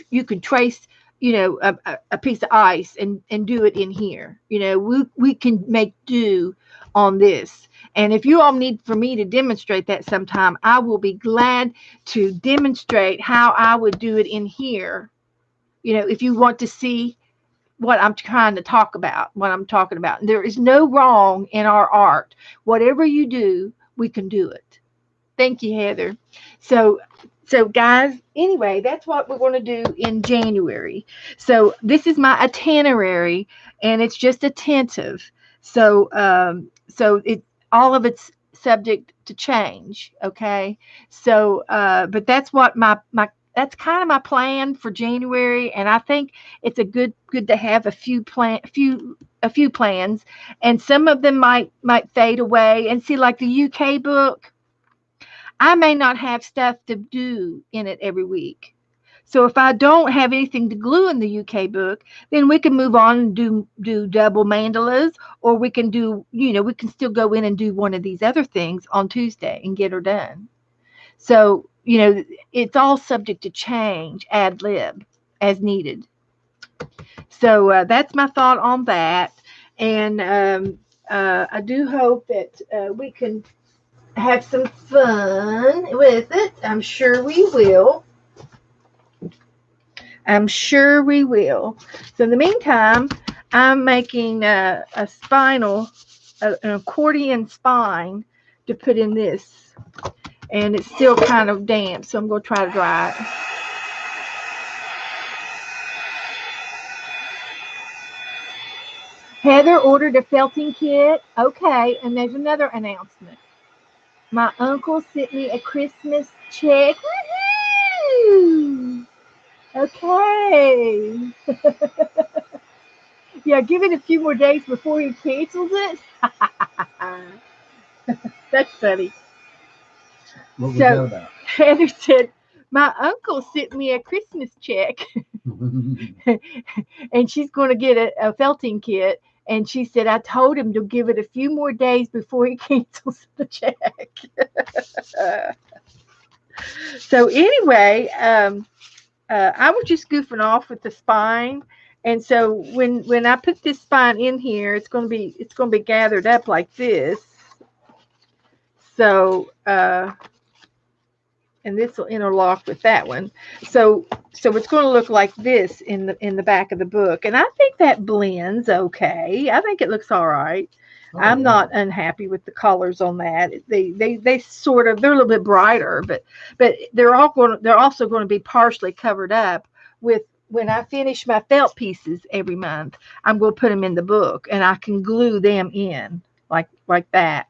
trace a piece of ice and do it in here. We can make do on this. And if you all need for me to demonstrate that sometime, I will be glad to demonstrate how I would do it in here. If you want to see what I'm trying to talk about, what I'm talking about. There is no wrong in our art. Whatever you do, we can do it. Thank you, Heather. So guys, anyway, that's what we're going to do in January. So this is my itinerary, and it's just attentive. So it all of it's subject to change. Okay. So but that's what my that's kind of my plan for January, and I think it's good to have a few plans, and some of them might fade away. And see, like the UK book, I may not have stuff to do in it every week. So if I don't have anything to glue in the UK book, then we can move on and do double mandalas, or we can we can still go in and do one of these other things on Tuesday and get her done. So, it's all subject to change, ad lib, as needed. So that's my thought on that. And I do hope that we can have some fun with it. I'm sure we will. I'm sure we will. So in the meantime, I'm making an accordion spine to put in this. And it's still kind of damp, so I'm going to try to dry it. Heather ordered a felting kit. Okay, and there's another announcement. My uncle sent me a Christmas check. Woo-hoo! Okay. Yeah, give it a few more days before he cancels it. That's funny. What was that about? Heather said, my uncle sent me a Christmas check. And she's going to get a felting kit. And she said, I told him to give it a few more days before he cancels the check. So anyway, I was just goofing off with the spine. And so when I put this spine in here, it's going to be gathered up like this. So and this will interlock with that one. So it's going to look like this in the back of the book. And I think that blends okay. I think it looks all right. Oh, I'm not unhappy with the colors on that. They sort of, they're a little bit brighter, but they're also going to be partially covered up with, when I finish my felt pieces every month, I'm going to put them in the book, and I can glue them in like that.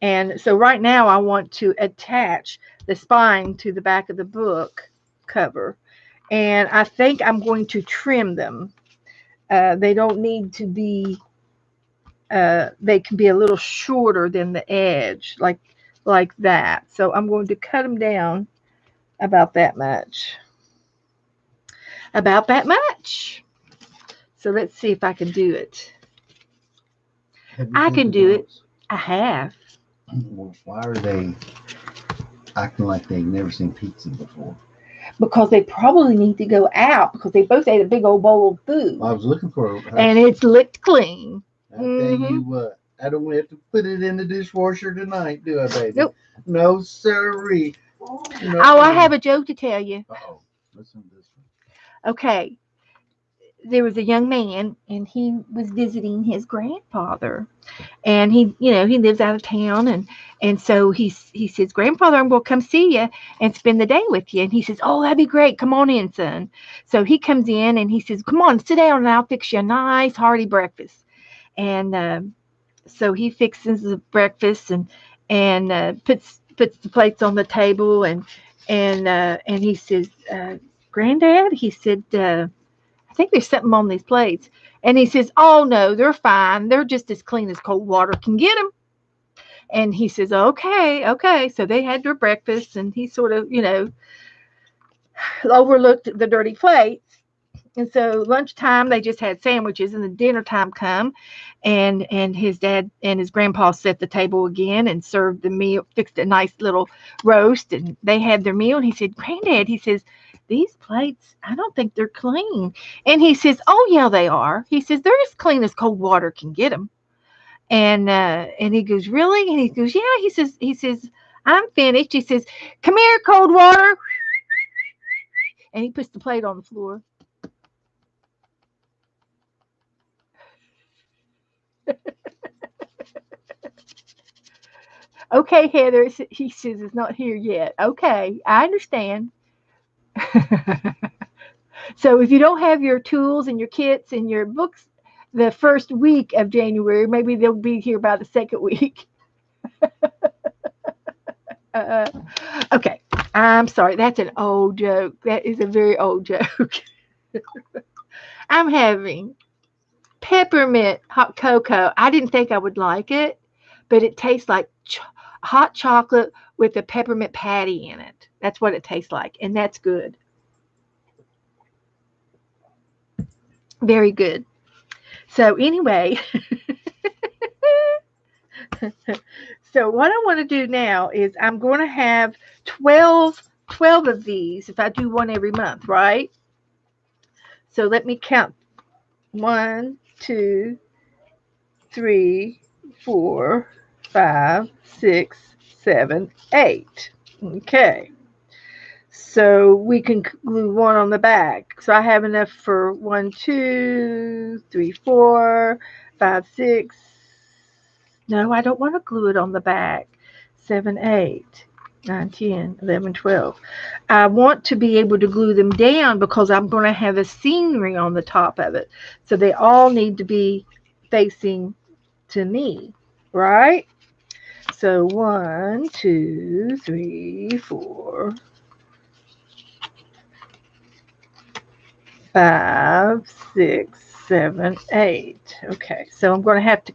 And so right now I want to attach the spine to the back of the book cover. And I think I'm going to trim them. They don't need to be they can be a little shorter than the edge, like that. So I'm going to cut them down about that much. About that much. So let's see if I can do it. Have you I fed can the do it. dogs? I have. Well, why are they acting like they've never seen pizza before? Because they probably need to go out because they both ate a big old bowl of food. Well, I was looking for her. And it's licked clean. I tell you what, I don't have to put it in the dishwasher tonight, do I, baby? Nope. No, sirree. No. Oh, I have a joke to tell you. Uh-oh. Listen to this one. Okay. There was a young man and he was visiting his grandfather. And he lives out of town and so he says, "Grandfather, I'm going to come see you and spend the day with you." And he says, "Oh, that'd be great. Come on in, son." So he comes in and he says, "Come on, sit down and I'll fix you a nice hearty breakfast." And so he fixes the breakfast and puts the plates on the table and he says, "Granddad," he said, "I think there's something on these plates." And he says, "Oh no, they're fine. They're just as clean as cold water can get them." And he says, "Okay, okay." So they had their breakfast, and he sort of, overlooked the dirty plates. And so lunchtime they just had sandwiches, and the dinner time come, and his dad and his grandpa set the table again and served the meal, fixed a nice little roast, and they had their meal. And he said, "Granddad," he says, "these plates, I don't think they're clean." And he says, "Oh yeah, they are." He says, "They're as clean as cold water can get them." And he goes, "Really?" And he goes, "Yeah." He says, "I'm finished." He says, "Come here, cold water." And he puts the plate on the floor. "Okay, Heather," he says, "it's not here yet." "Okay, I understand." So if you don't have your tools and your kits and your books the first week of January, maybe they'll be here by the second week. Uh, okay, I'm sorry. That's an old joke. That is a very old joke. I'm having peppermint hot cocoa. I didn't think I would like it, but it tastes like hot chocolate with a peppermint patty in it. That's what it tastes like, and that's good. Very good. So anyway, so what I want to do now is I'm going to have 12 of these if I do one every month, right? So let me count. 1, 2, 3, 4, 5, 6, 7, 8. Okay. So we can glue one on the back. So I have enough for 1, 2, 3, 4, 5, 6. No, I don't want to glue it on the back. 7, 8, 9, 10, 11, 12. I want to be able to glue them down because I'm going to have a scenery on the top of it. So they all need to be facing to me, right? So 1, 2, 3, 4, 5, 6, 7, 8. Okay, so I'm going to have to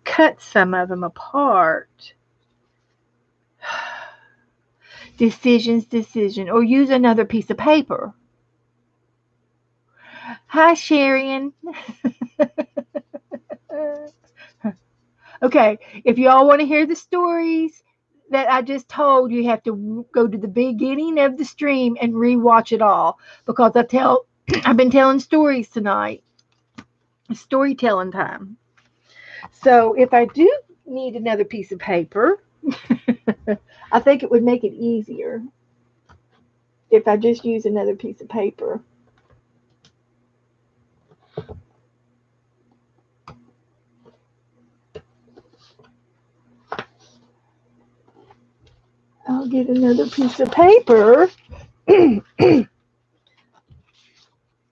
cut some of them apart. Decision, or use another piece of paper. Hi, Sharon. Okay, if y'all want to hear the stories that I just told, you have to go to the beginning of the stream and rewatch it all because I've been telling stories tonight. Storytelling time. So if I do need another piece of paper, I think it would make it easier if I just use another piece of paper. I'll get another piece of paper and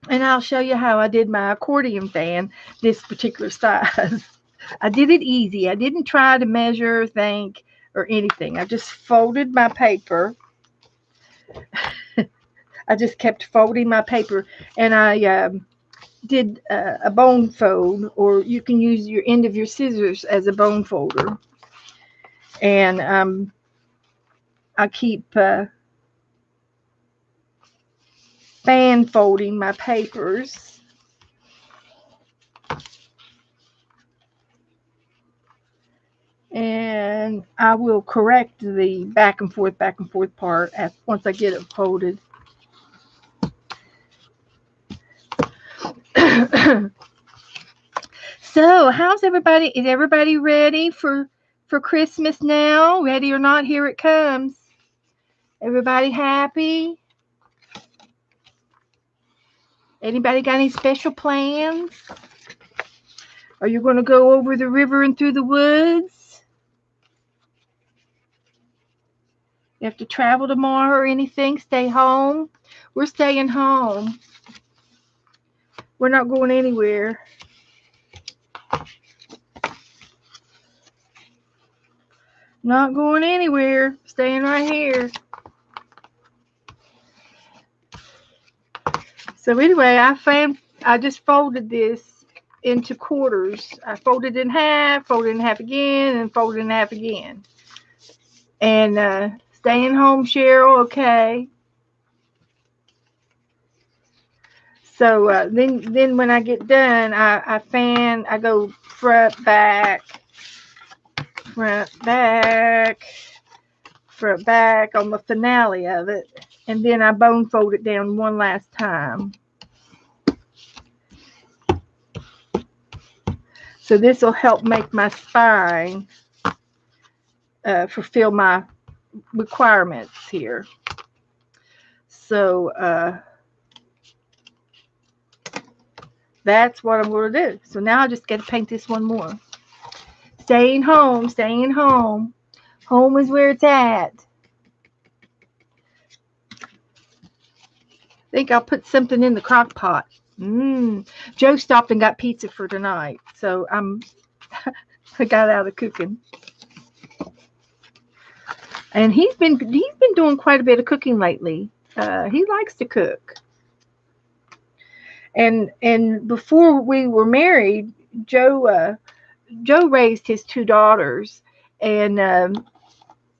I'll show you how I did my accordion fan this particular size. I did it easy. I didn't try to measure, think, or anything. I just folded my paper. I just kept folding my paper and I did a bone fold, or you can use your end of your scissors as a bone folder. And I keep fan folding my papers. And I will correct the back and forth part once I get it folded. So, how's everybody? Is everybody ready for Christmas now? Ready or not, here it comes. Everybody happy? Anybody got any special plans? Are you going to go over the river and through the woods? You have to travel tomorrow or anything? Stay home? We're staying home. We're not going anywhere. Not going anywhere. Staying right here. So anyway, I just folded this into quarters. I folded in half again, and folded in half again. And staying home, Cheryl, okay. So then when I get done, I go front, back, on the finale of it. And then I bone fold it down one last time. So this will help make my spine fulfill my requirements here. So that's what I'm going to do. So now I just got to paint this one more. Staying home, staying home. Home is where it's at. I think I'll put something in the crock pot. Joe stopped and got pizza for tonight. So I got out of cooking. And he's been doing quite a bit of cooking lately. He likes to cook. And before we were married, Joe raised his two daughters, and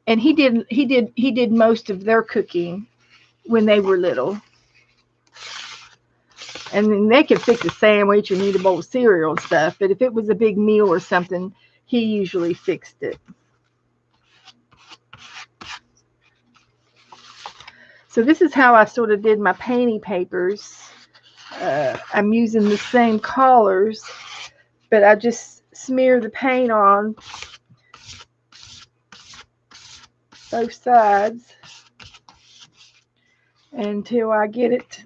he did most of their cooking when they were little. And then they could fix a sandwich and eat a bowl of cereal and stuff, but if it was a big meal or something, he usually fixed it. So this is how I sort of did my painting papers. I'm using the same colors, but I just smear the paint on both sides until I get it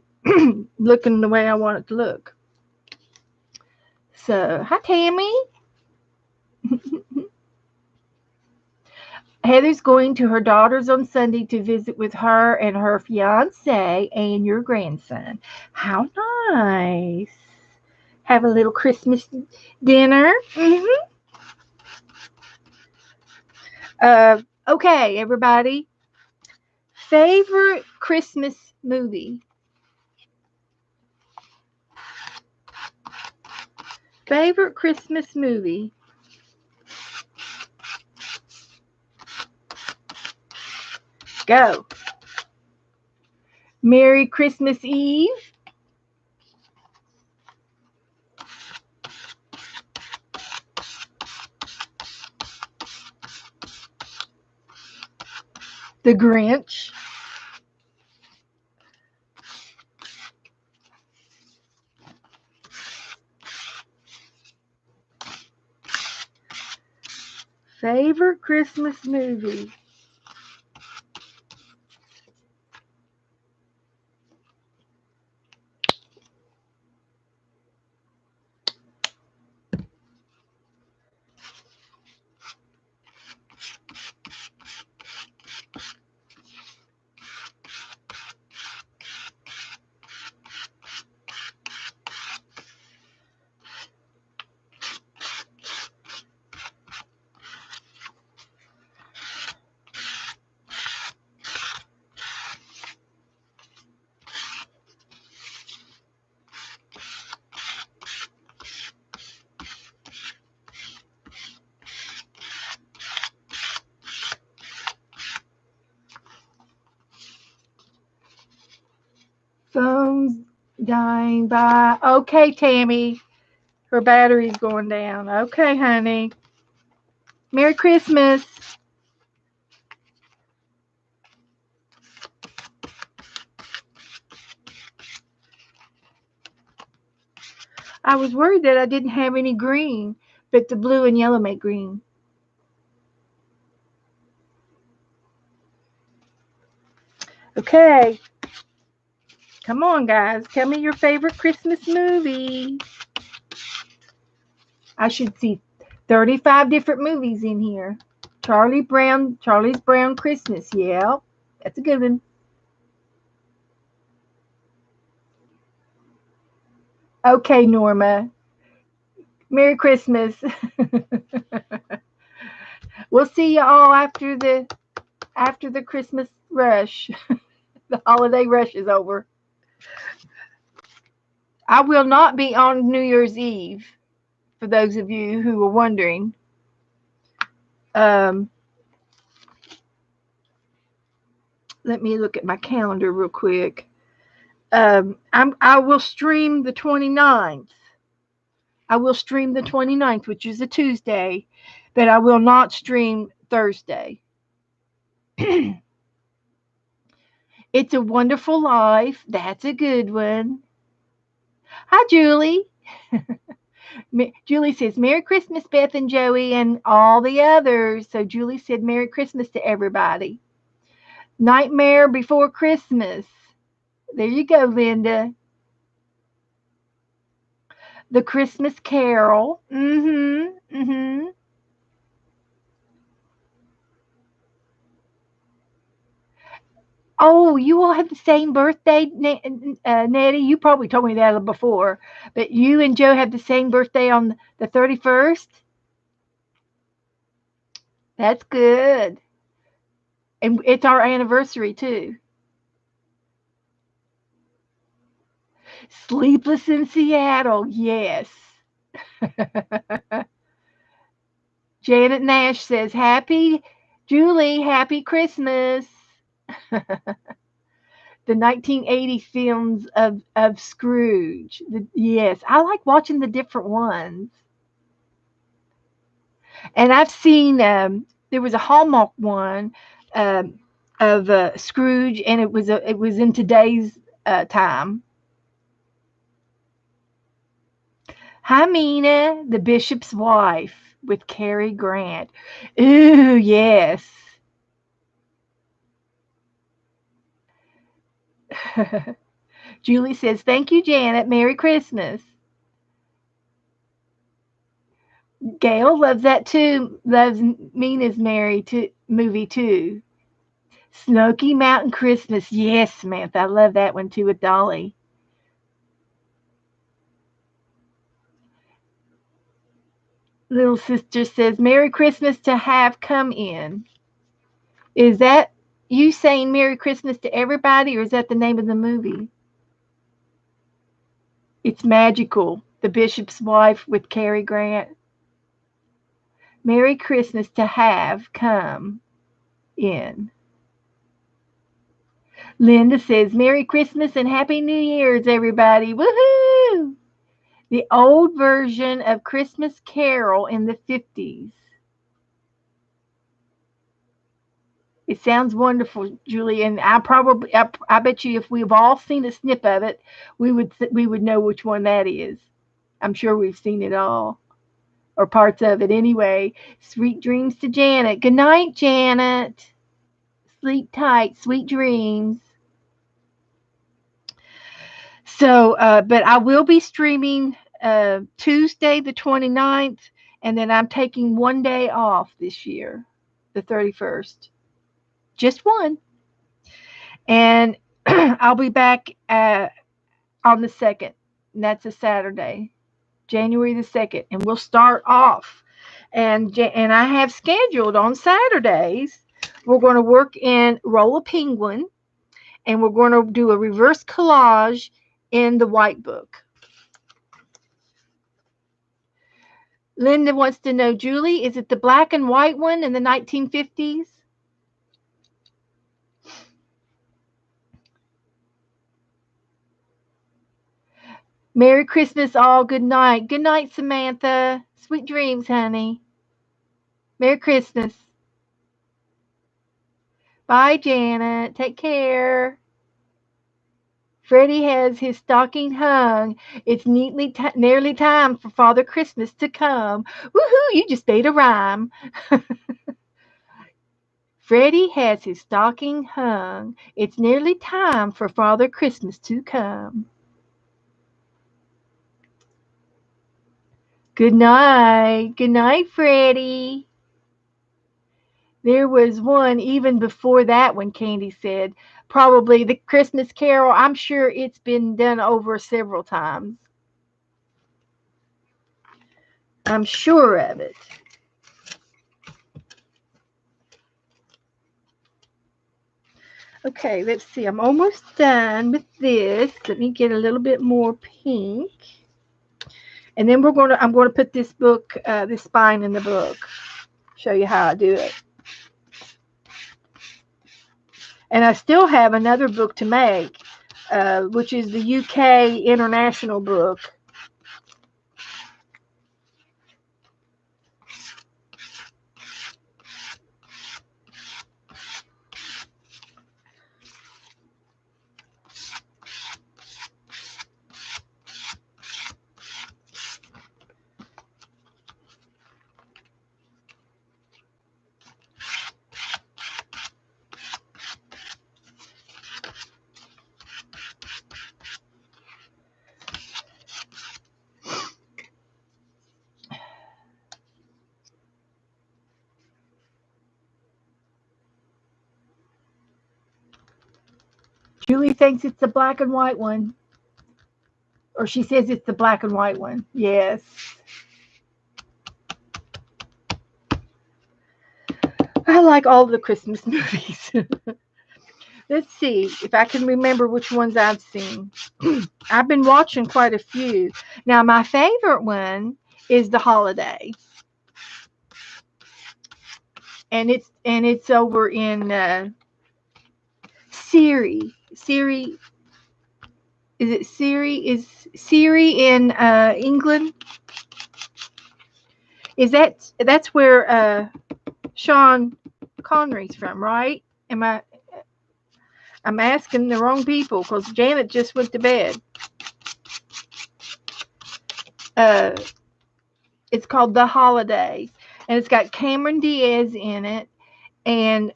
looking the way I want it to look. So, hi Tammy. Heather's going to her daughter's on Sunday to visit with her and her fiance and your grandson. How nice. Have a little Christmas dinner. Okay, everybody. Favorite Christmas movie? Favorite Christmas movie? Go. Merry Christmas Eve. The Grinch. Favorite Christmas movie? Phone's dying by. Okay, Tammy. Her battery's going down. Okay, honey. Merry Christmas. I was worried that I didn't have any green, but the blue and yellow make green. Okay. Come on, guys. Tell me your favorite Christmas movie. I should see 35 different movies in here. Charlie's Brown Christmas. Yeah, that's a good one. Okay, Norma. Merry Christmas. We'll see you all after the Christmas rush. The holiday rush is over. I will not be on New Year's Eve, for those of you who were wondering. Um, Let me look at my calendar real quick. I will stream the 29th. I will stream the 29th, which is a Tuesday, but I will not stream Thursday. It's a Wonderful Life. That's a good one. Hi, Julie. Julie says, Merry Christmas, Beth and Joey, and all the others. So Julie said, Merry Christmas to everybody. Nightmare Before Christmas. There you go, Linda. The Christmas Carol. Mm-hmm. Mm-hmm. Oh, you all have the same birthday, Nettie. You probably told me that before, but you and Joe have the same birthday on the 31st. That's good. And it's our anniversary, too. Sleepless in Seattle. Yes. Janet Nash says, Julie, happy Christmas. The 1980 films of Scrooge. Yes, I like watching the different ones. And I've seen there was a Hallmark one um, of Scrooge, and it was in today's time. Hi, Mina, the bishop's wife with Cary Grant. Ooh, yes. Julie says, "Thank you, Janet. Merry Christmas." Gail loves that too. Loves Mina's movie too. Smoky Mountain Christmas. Yes, Samantha. I love that one too with Dolly. Little sister says, Merry Christmas to have come in. Is that you saying Merry Christmas to everybody, or is that the name of the movie? It's magical. The Bishop's Wife with Cary Grant. Merry Christmas to have come in. Linda says, Merry Christmas and Happy New Year's, everybody. Woohoo! The old version of Christmas Carol in the 50s. It sounds wonderful, Julie, and I bet you if we've all seen a snip of it, we would know which one that is. I'm sure we've seen it all, or parts of it anyway. Sweet dreams to Janet. Good night, Janet. Sleep tight. Sweet dreams. So, but I will be streaming Tuesday the 29th, and then I'm taking one day off this year, the 31st. Just one. And I'll be back on the 2nd, and that's a Saturday, January the 2nd, and we'll start off. And I have scheduled on Saturdays, we're going to work in Roll a Penguin, and we're going to do a reverse collage in the White Book. Linda wants to know, Julie, is it the black and white one in the 1950s? Merry Christmas, all. Good night. Good night, Samantha. Sweet dreams, honey. Merry Christmas. Bye, Janet. Take care. Freddie has his stocking hung. It's nearly time for Father Christmas to come. Woohoo! You just made a rhyme. Freddie has his stocking hung. It's nearly time for Father Christmas to come. Good night. Good night, Freddie. There was one even before that one, Candy said. Probably the Christmas Carol. I'm sure it's been done over several times. I'm sure of it. Okay, let's see. I'm almost done with this. Let me get a little bit more pink. And then I'm gonna put this book, this spine in the book. Show you how I do it. And I still have another book to make, which is the UK international book. Julie thinks it's the black and white one. Or she says it's the black and white one. Yes. I like all the Christmas movies. Let's see if I can remember which ones I've seen. I've been watching quite a few. Now, my favorite one is The Holiday. And it's over in Siri. Siri, is it Siri? Is Siri in England? That's where Sean Connery's from, right? I'm asking the wrong people because Janet just went to bed. Uh, it's called The Holiday, and it's got Cameron Diaz in it, and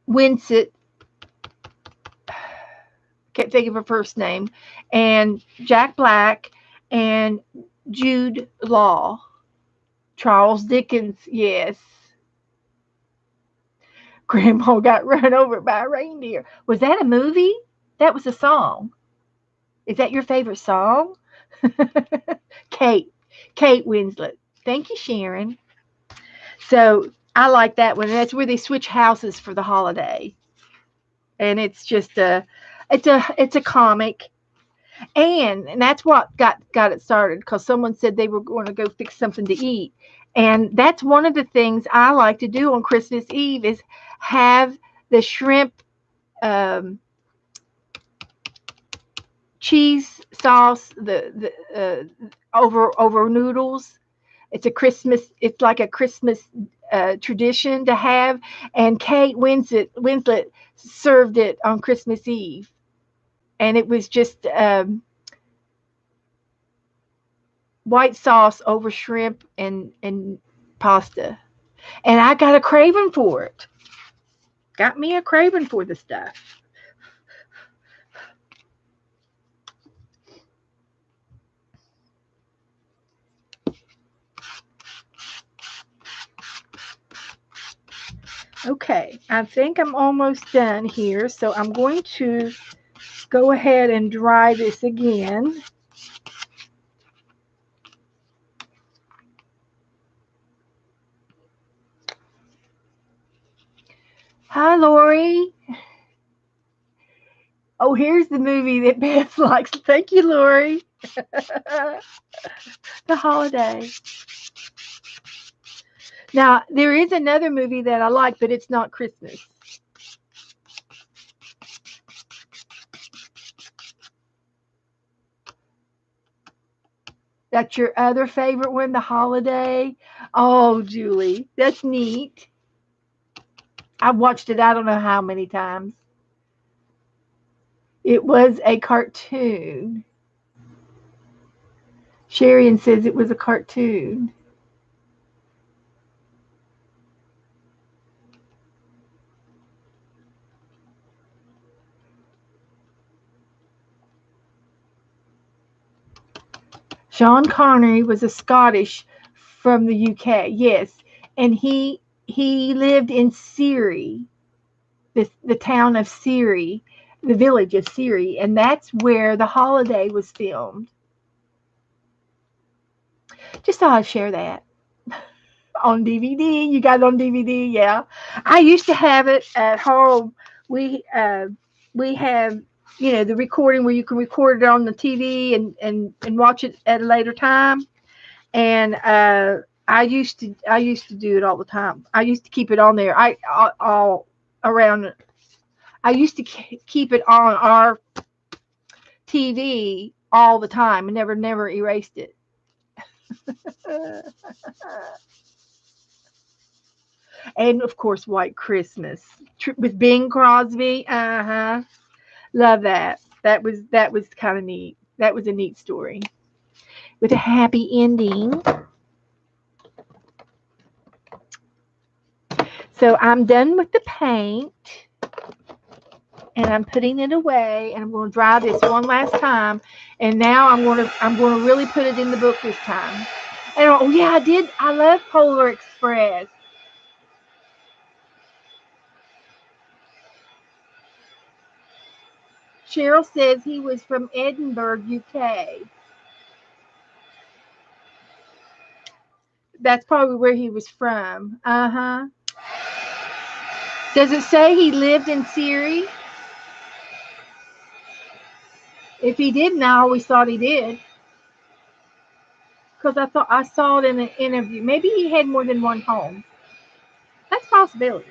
Winsett, can't think of her first name, and Jack Black, and Jude Law. Charles Dickens, yes. Grandma got run over by a reindeer. Was that a movie? That was a song. Is that your favorite song? Kate. Kate Winslet. Thank you, Sharon. So I like that one. That's where they switch houses for the holiday. And it's just it's a comic. And that's what got it started because someone said they were going to go fix something to eat. And that's one of the things I like to do on Christmas Eve is have the shrimp cheese sauce over noodles. It's like a Christmas tradition to have. And Kate Winslet served it on Christmas Eve, and it was just white sauce over shrimp and pasta. And I got a craving for it. Got me a craving for the stuff. Okay, I think I'm almost done here, so I'm going to go ahead and dry this again. Hi, Lori. Oh, here's the movie that Beth likes. Thank you, Lori. The Holiday. Now, there is another movie that I like, but it's not Christmas. That's your other favorite one, the holiday? Oh, Julie, that's neat. I've watched it I don't know how many times. It was a cartoon. Sharian says it was a cartoon. Sean Connery was a Scottish from the UK. Yes, and he lived in Surrey, the town of Surrey, the village of Surrey, and that's where the holiday was filmed. Just thought I'd share that on DVD. You got it on DVD, yeah. I used to have it at home. We uh, we have the recording where you can record it on the TV and watch it at a later time. And I used to do it all the time. I used to keep it on there. All around. I used to keep it on our TV all the time and never erased it. And of course, White Christmas with Bing Crosby. Uh huh. Love that. That was kind of neat. That was a neat story with a happy ending. So I'm done with the paint and I'm putting it away and I'm going to dry this one last time and now I'm going to really put it in the book this time. And oh yeah, I did. I love Polar Express. Cheryl says he was from Edinburgh, UK. That's probably where he was from. Uh huh. Does it say he lived in Siri? If he didn't, I always thought he did because I thought I saw it in an interview. Maybe he had more than one home. That's a possibility.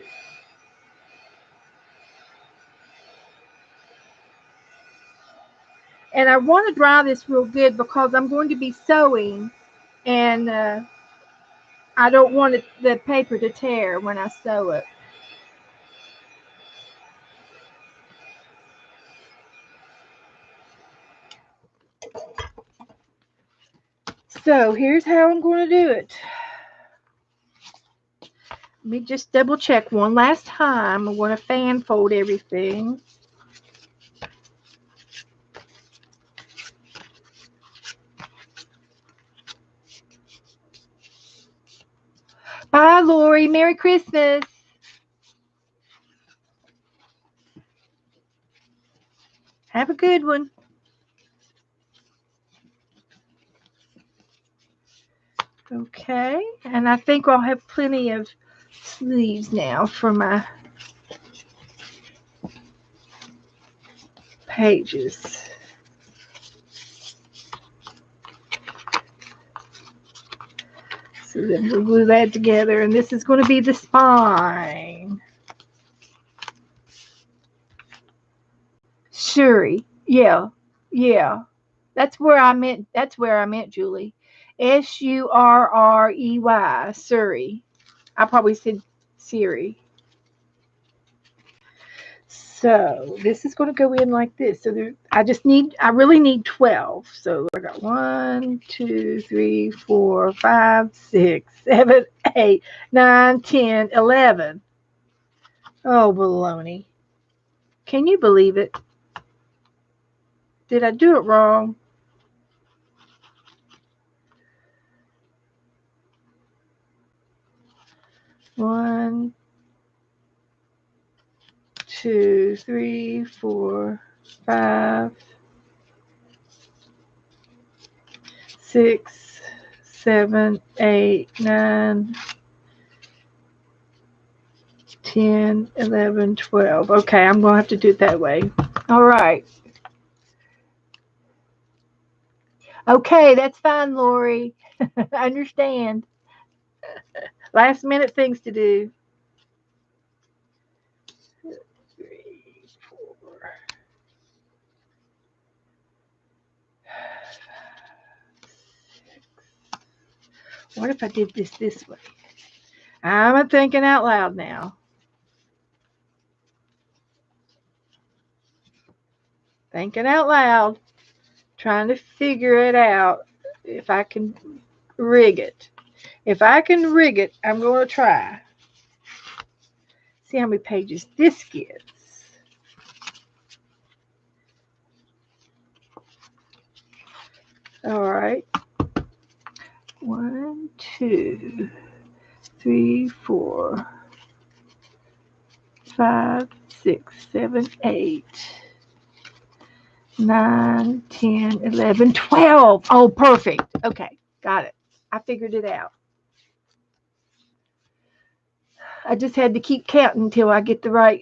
And I want to dry this real good because I'm going to be sewing, and I don't want the paper to tear when I sew it. So here's how I'm going to do it. Let me just double check one last time. I'm going to fan fold everything. Bye, Lori. Merry Christmas. Have a good one. Okay, and I think I'll have plenty of sleeves now for my pages. So then we'll glue that together, and this is going to be the spine. Surrey, yeah, yeah. That's where I meant. That's where I meant, Julie. Surrey, Surrey. I probably said Siri. So this is going to go in like this. So there, I really need 12. So I got 1, 2, 3, 4, 5, 6, 7, 8, 9, 10, 11. Oh, baloney. Can you believe it? Did I do it wrong? One, 2, 3, 4, 5, 6, 7, 8, 9, 10, 11, 12. Okay, I'm going to have to do it that way. All right. Okay, that's fine, Lori. I understand. Last minute things to do. 3, 4, What if I did this way? I'm thinking out loud now. Thinking out loud. Trying to figure it out if I can rig it. If I can rig it, I'm going to try. See how many pages this gives. All right. 1, 2, 3, 4, 5, 6, 7, 8, 9, 10, 11, 12. Oh, perfect. Okay, got it. I figured it out. I just had to keep counting until I get the right.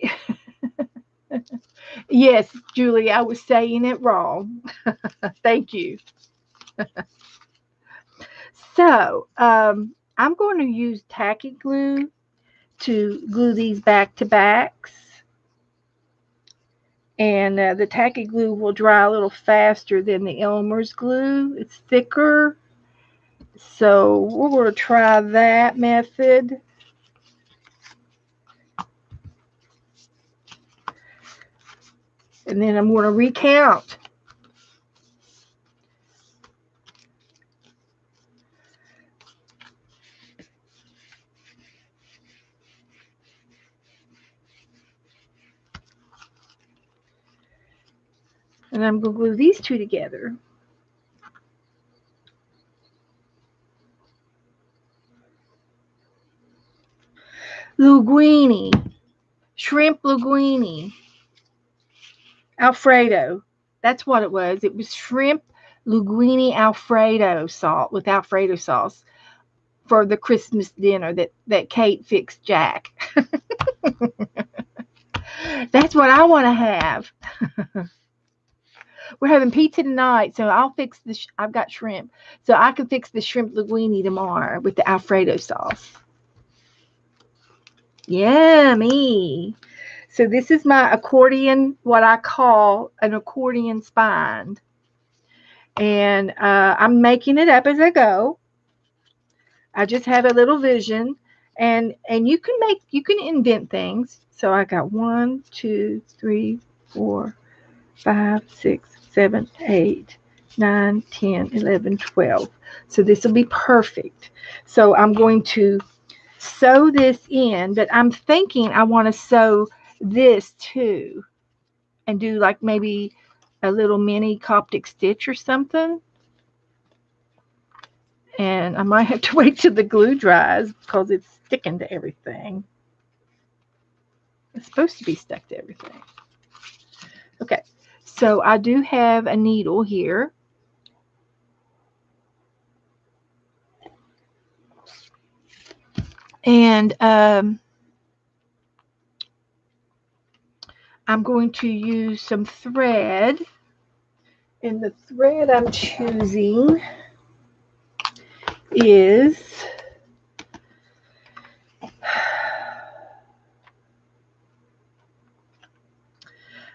Yes, Julie, I was saying it wrong. Thank you. So, I'm going to use tacky glue to glue these back to backs. And the tacky glue will dry a little faster than the Elmer's glue. It's thicker. So we're going to try that method. And then I'm going to recount. And I'm going to glue these two together. Linguine. Shrimp linguine. Alfredo. That's what it was. It was shrimp linguine Alfredo salt with Alfredo sauce for the Christmas dinner that Kate fixed Jack. That's what I want to have. We're having pizza tonight, so I'll fix the. I've got shrimp, so I can fix the shrimp linguine tomorrow with the Alfredo sauce. Yummy. So this is my accordion, what I call an accordion spine, and I'm making it up as I go. I just have a little vision, and you can invent things. So I got 1, 2, 3, 4, 5, 6, 7, 8, 9, 10, 11, 12. So this will be perfect. So I'm going to sew this in, but I'm thinking I want to sew this too and do like maybe a little mini Coptic stitch or something. And I might have to wait till the glue dries because it's sticking to everything. It's supposed to be stuck to everything. Okay, so I do have a needle here. And I'm going to use some thread. And the thread I'm choosing is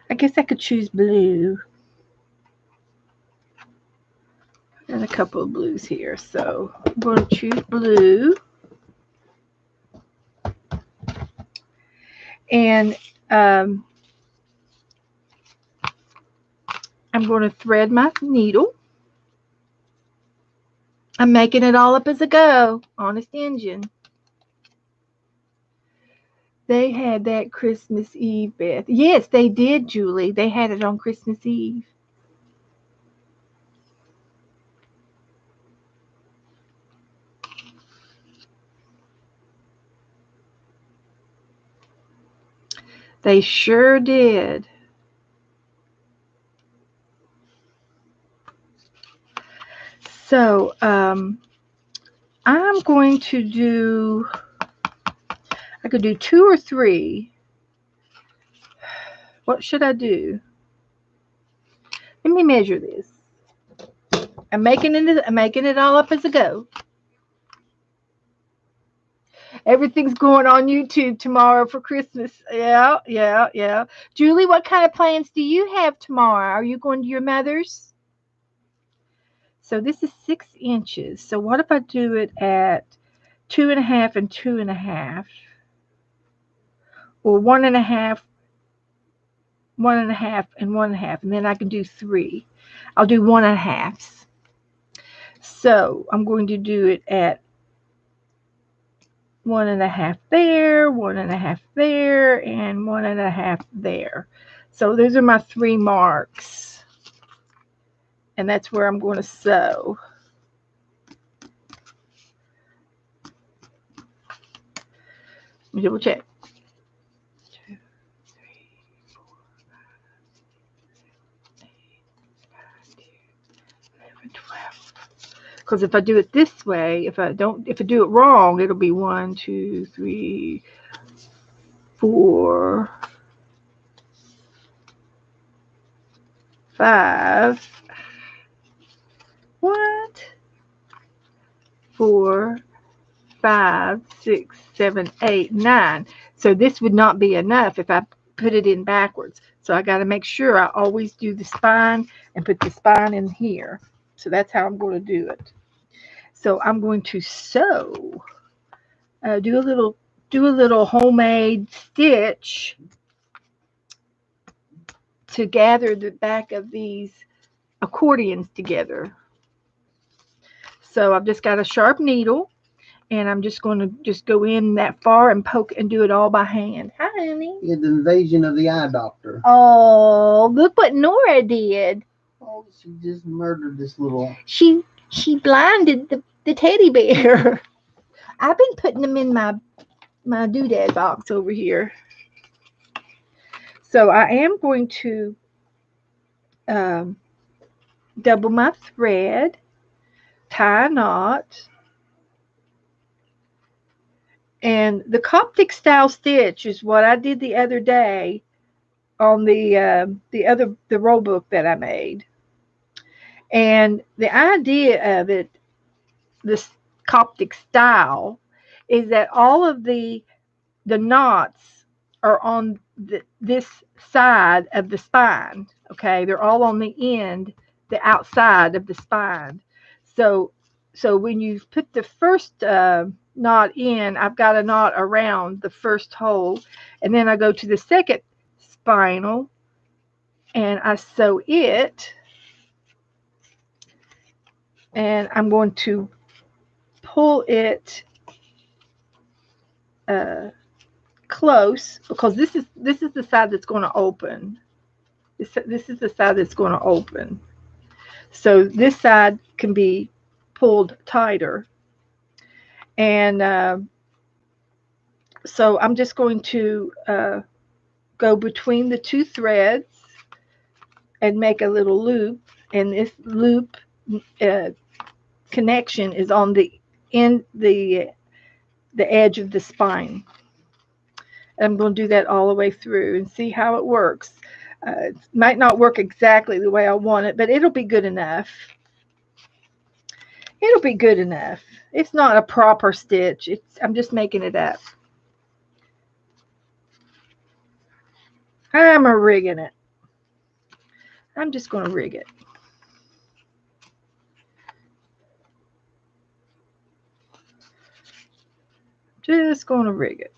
I guess I could choose blue. And a couple of blues here. So I'm going to choose blue. And I'm going to thread my needle. I'm making it all up as I go. Honest engine. They had that Christmas Eve, Beth. Yes, they did, Julie. They had it on Christmas Eve. They sure did. So, I'm going to do, I could do 2 or 3. What should I do? Let me measure this. I'm making it all up as I go. Everything's going on YouTube tomorrow for Christmas. Yeah, yeah, yeah. Julie, what kind of plans do you have tomorrow? Are you going to your mother's? So this is 6 inches. So what if I do it at 2.5 and 2.5, or 1.5, 1.5, and 1.5, and then I can do 3. I'll do 1.5s. So I'm going to do it at 1.5 there, 1.5 there, and 1.5 there. So those are my 3 marks, and that's where I'm going to sew. Let me double check. 2, 3, 4, 5, 6, 7, 8, 9, 10, 11, 12. Because if I do it this way, if I do it wrong, it'll be 1, 2, 3, 4, 5. What? 4, 5, 6, 7, 8, 9. So this would not be enough if I put it in backwards. So I got to make sure I always do the spine and put the spine in here. So that's how I'm going to do it. So I'm going to sew, do a little homemade stitch to gather the back of these accordions together. So I've just got a sharp needle, and I'm just going to just go in that far and poke and do it all by hand. Hi, honey. Yeah, the invasion of the eye doctor. Oh, look what Nora did. Oh, she just murdered this little. She blinded the teddy bear. I've been putting them in my doodad box over here. So I am going to um, double my thread, tie a knot, and the Coptic style stitch is what I did the other day on the roll book that I made. And the idea of it, this Coptic style, is that all of the knots are on this side of the spine. Okay, they're all on the end, the outside of the spine. So so when you put the first knot in, I've got a knot around the first hole, and then I go to the second spinal and I sew it, and I'm going to pull it uh, close, because this is the side that's going to open. This is the side that's going to open. So this side can be pulled tighter, and so I'm just going to go between the 2 threads and make a little loop, and this loop uh, connection is on the edge of the spine. I'm going to do that all the way through and see how it works. It might not work exactly the way I want it, but it'll be good enough. It'll be good enough. It's not a proper stitch. I'm just making it up. I'm a rigging it. I'm just going to rig it. Just going to rig it.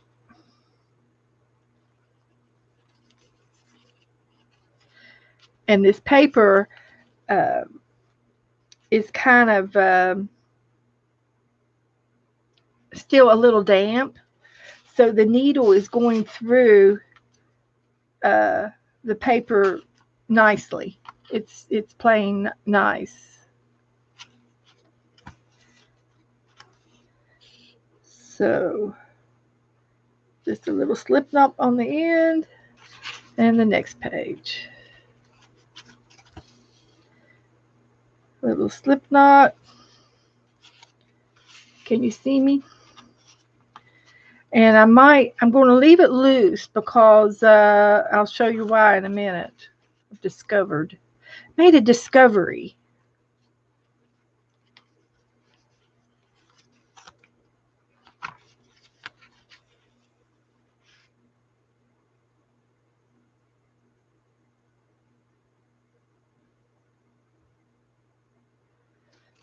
And this paper uh, is kind of still a little damp, so the needle is going through uh, the paper nicely. It's playing nice. So just a little slip knot on the end, and the next page. Little slip knot. Can you see me? And I'm going to leave it loose because I'll show you why in a minute. I've made a discovery.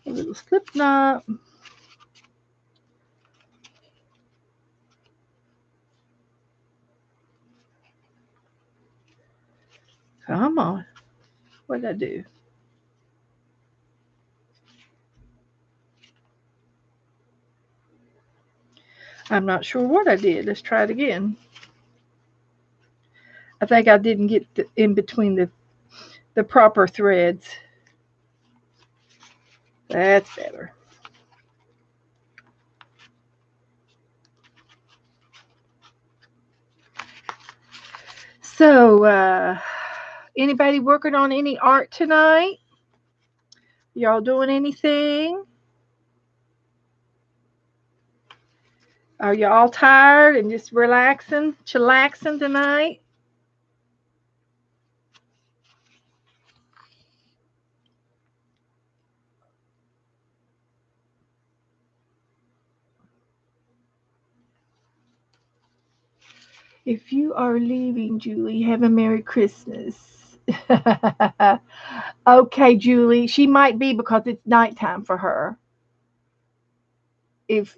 A little slip knot. Come on. What did I do? I'm not sure what I did. Let's try it again. I think I didn't get in between the proper threads. That's better. So, anybody working on any art tonight? Y'all doing anything? Are y'all tired and just relaxing, chillaxing tonight? If you are leaving, Julie, have a Merry Christmas. Okay, Julie, she might be because it's nighttime for her. If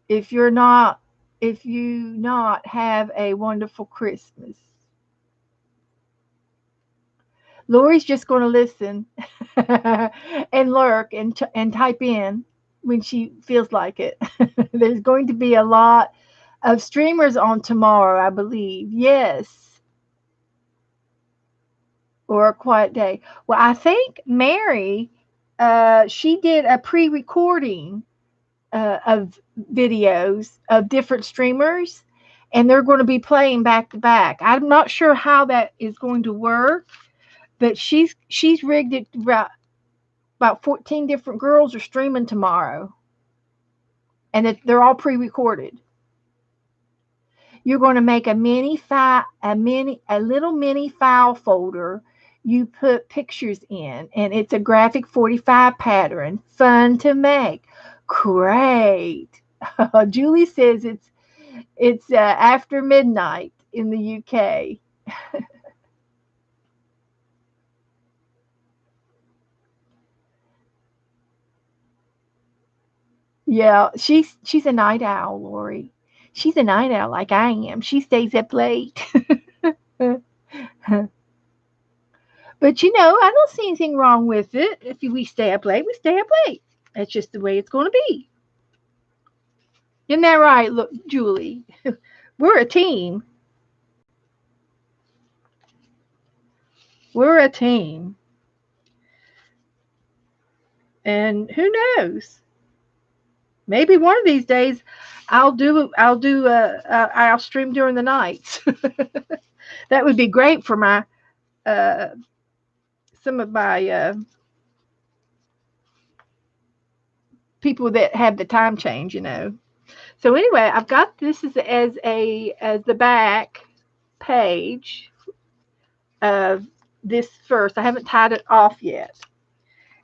if you're not, if you not have a wonderful Christmas. Lori's just going to listen and lurk and type in when she feels like it. There's going to be a lot of streamers on tomorrow, I believe. Yes, or a quiet day. Well, I think Mary, she did a pre-recording of videos of different streamers, and they're going to be playing back to back. I'm not sure how that is going to work, but she's rigged it right. About 14 different girls are streaming tomorrow, and they're all pre-recorded. You're going to make a little mini file folder. You put pictures in, and it's a graphic 45 pattern. Fun to make. Great. Julie says it's after midnight in the UK. Yeah, she's a night owl, Lori. She's a night owl like I am. She stays up late. But I don't see anything wrong with it. If we stay up late, we stay up late. That's just the way it's going to be. Isn't that right, look, Julie? We're a team. We're a team. And who knows? Maybe one of these days I'll stream during the nights. That would be great for my uh some of my people that have the time change. So anyway, I've got this as the back page of this first. I haven't tied it off yet,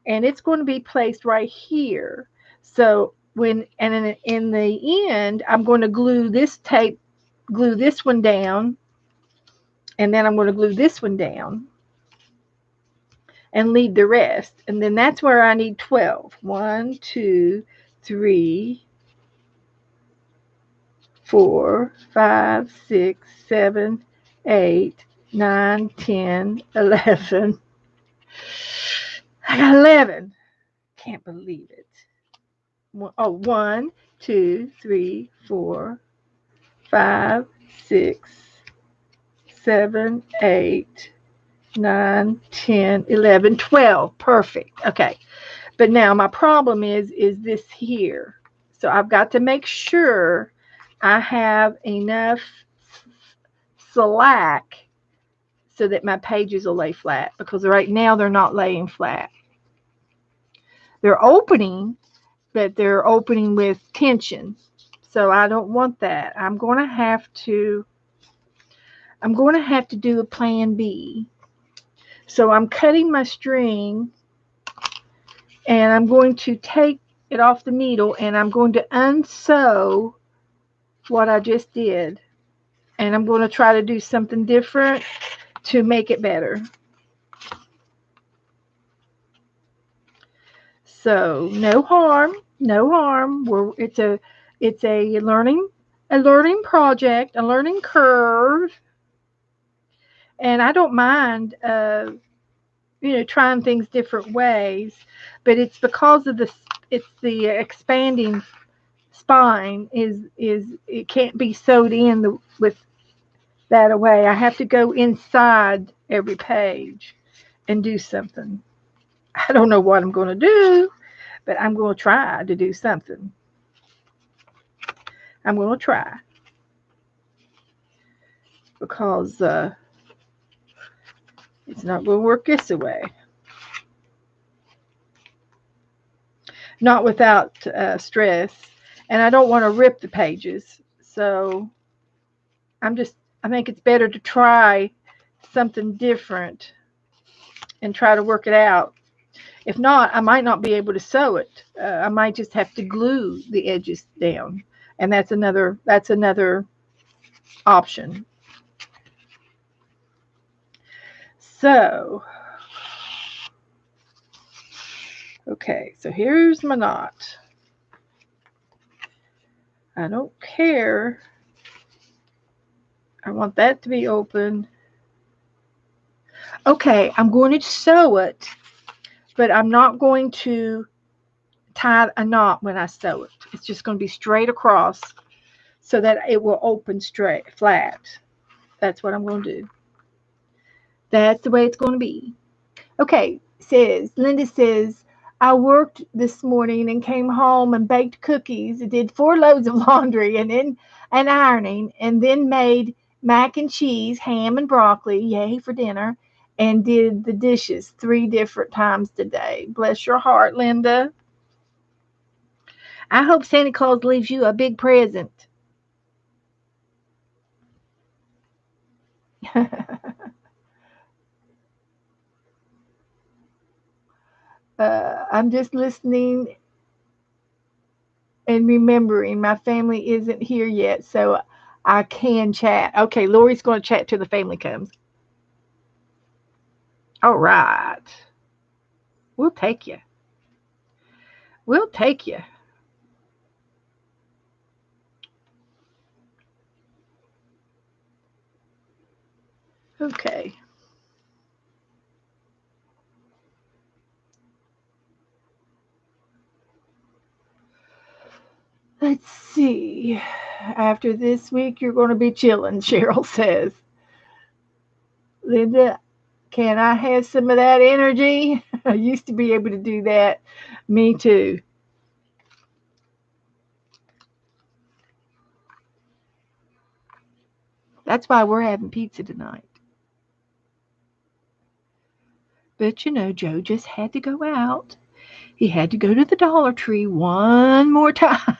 and it's going to be placed right here. So in the end, I'm going to glue this one down, and then I'm going to glue this one down, and leave the rest. And then that's where I need 12. 1, 2, 3, 4, 5, 6, 7, 8, 9, 10, 11. I got 11. Can't believe it. Oh, 1, 2, 3, 4, 5, 6, 7, 8, 9, 10, 11, 12. Perfect. Okay. But now my problem is this here. So I've got to make sure I have enough slack so that my pages will lay flat, because right now they're not laying flat. They're opening, but they're opening with tension. So I don't want that. I'm going to have to do a plan B. So I'm cutting my string, and I'm going to take it off the needle, and I'm going to unsew what I just did. And I'm going to try to do something different to make it better. So no harm, no harm. It's a learning project, a learning curve, and I don't mind trying things different ways, but it's because of it's the expanding spine is it can't be sewed in with that away. I have to go inside every page and do something. I don't know what I'm going to do, but I'm going to try to do something. I'm going to try because it's not going to work this way. Not without stress, and I don't want to rip the pages. So I'm just I think it's better to try something different and try to work it out. If not, I might not be able to sew it. I might just have to glue the edges down, and that's another option. So, okay, so here's my knot. I don't care. I want that to be open. Okay, I'm going to sew it, but I'm not going to tie a knot when I sew it. It's just going to be straight across so that it will open straight, flat. That's what I'm going to do. That's the way it's going to be. Okay, Linda says, I worked this morning and came home and baked cookies, did 4 loads of laundry and ironing, and then made mac and cheese, ham and broccoli, yay for dinner, and did the dishes 3 different times today. Bless your heart, Linda. I hope Santa Claus leaves you a big present. I'm just listening and remembering my family isn't here yet, so I can chat. Okay, Lori's going to chat till the family comes. All right. We'll take you. We'll take you. Okay. Let's see. After this week, you're going to be chilling, Cheryl says. Linda, can I have some of that energy? I used to be able to do that. Me too. That's why we're having pizza tonight. But Joe just had to go out. He had to go to the Dollar Tree one more time.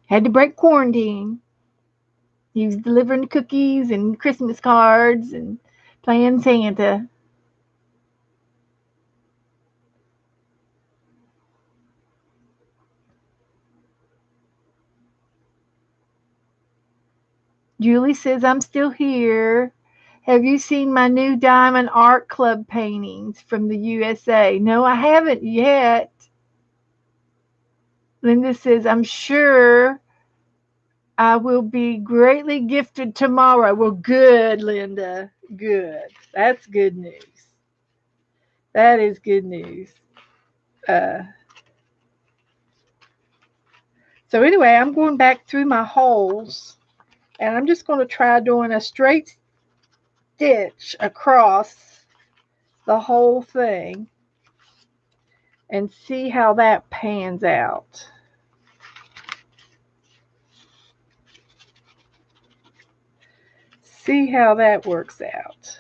Had to break quarantine. He was delivering cookies and Christmas cards and playing Santa. Julie says, I'm still here. Have you seen my new Diamond Art Club paintings from the USA? No, I haven't yet. Linda says, I'm sure I will be greatly gifted tomorrow. Well, good, Linda. Good. That's good news. That is good news. Uh, so, anyway, I'm going back through my holes and I'm just going to try doing a straight stitch across the whole thing and see how that pans out. See how that works out.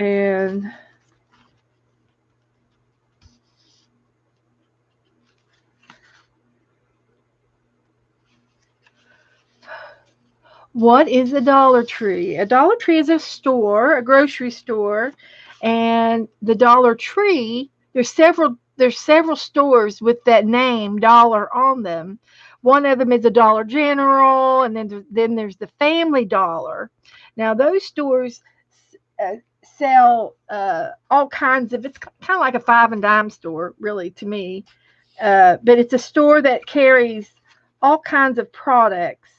And what is a Dollar Tree? A Dollar Tree is a store, a grocery store, and the Dollar Tree, there's there's several stores with that name Dollar on them. One of them is a Dollar General, and then there's the Family Dollar. Now those stores uh, sell all kinds of. It's kind of like a five and dime store, really, to me. But it's a store that carries all kinds of products,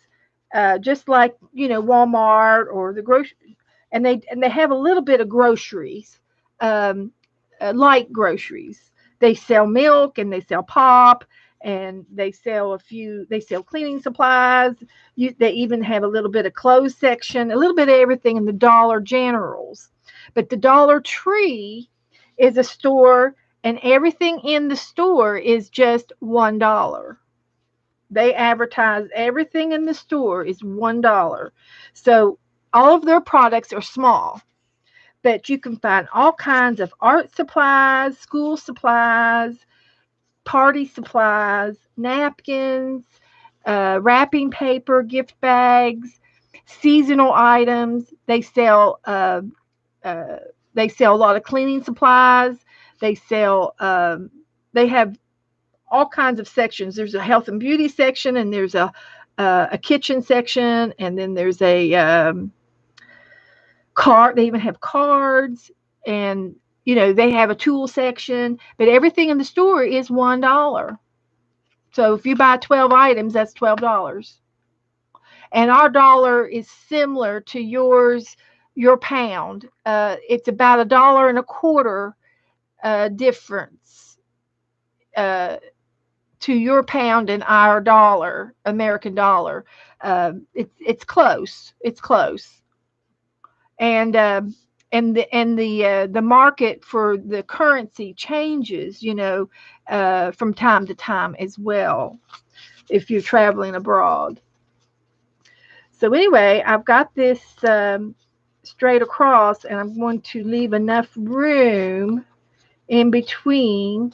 just like Walmart or the grocery, and they have a little bit of groceries, um, light groceries. They sell milk and they sell pop and they sell a few. They sell cleaning supplies. They even have a little bit of clothes section, a little bit of everything in the Dollar Generals. But the Dollar Tree is a store, and everything in the store is just $1. They advertise everything in the store is $1. So all of their products are small, but you can find all kinds of art supplies, school supplies, party supplies, napkins, wrapping paper, gift bags, seasonal items. Uh, they sell a lot of cleaning supplies. They sell. They have all kinds of sections. There's a health and beauty section, and there's a kitchen section, and then there's a card. They even have cards, and they have a tool section. But everything in the store is $1. So if you buy 12 items, that's $12. And our dollar is similar to your pound. It's about $1.25 difference uh, to your pound and our dollar, American dollar. It's close. It's close. And the market for the currency changes, from time to time as well, if you're traveling abroad. So anyway, I've got this straight across, and I'm going to leave enough room in between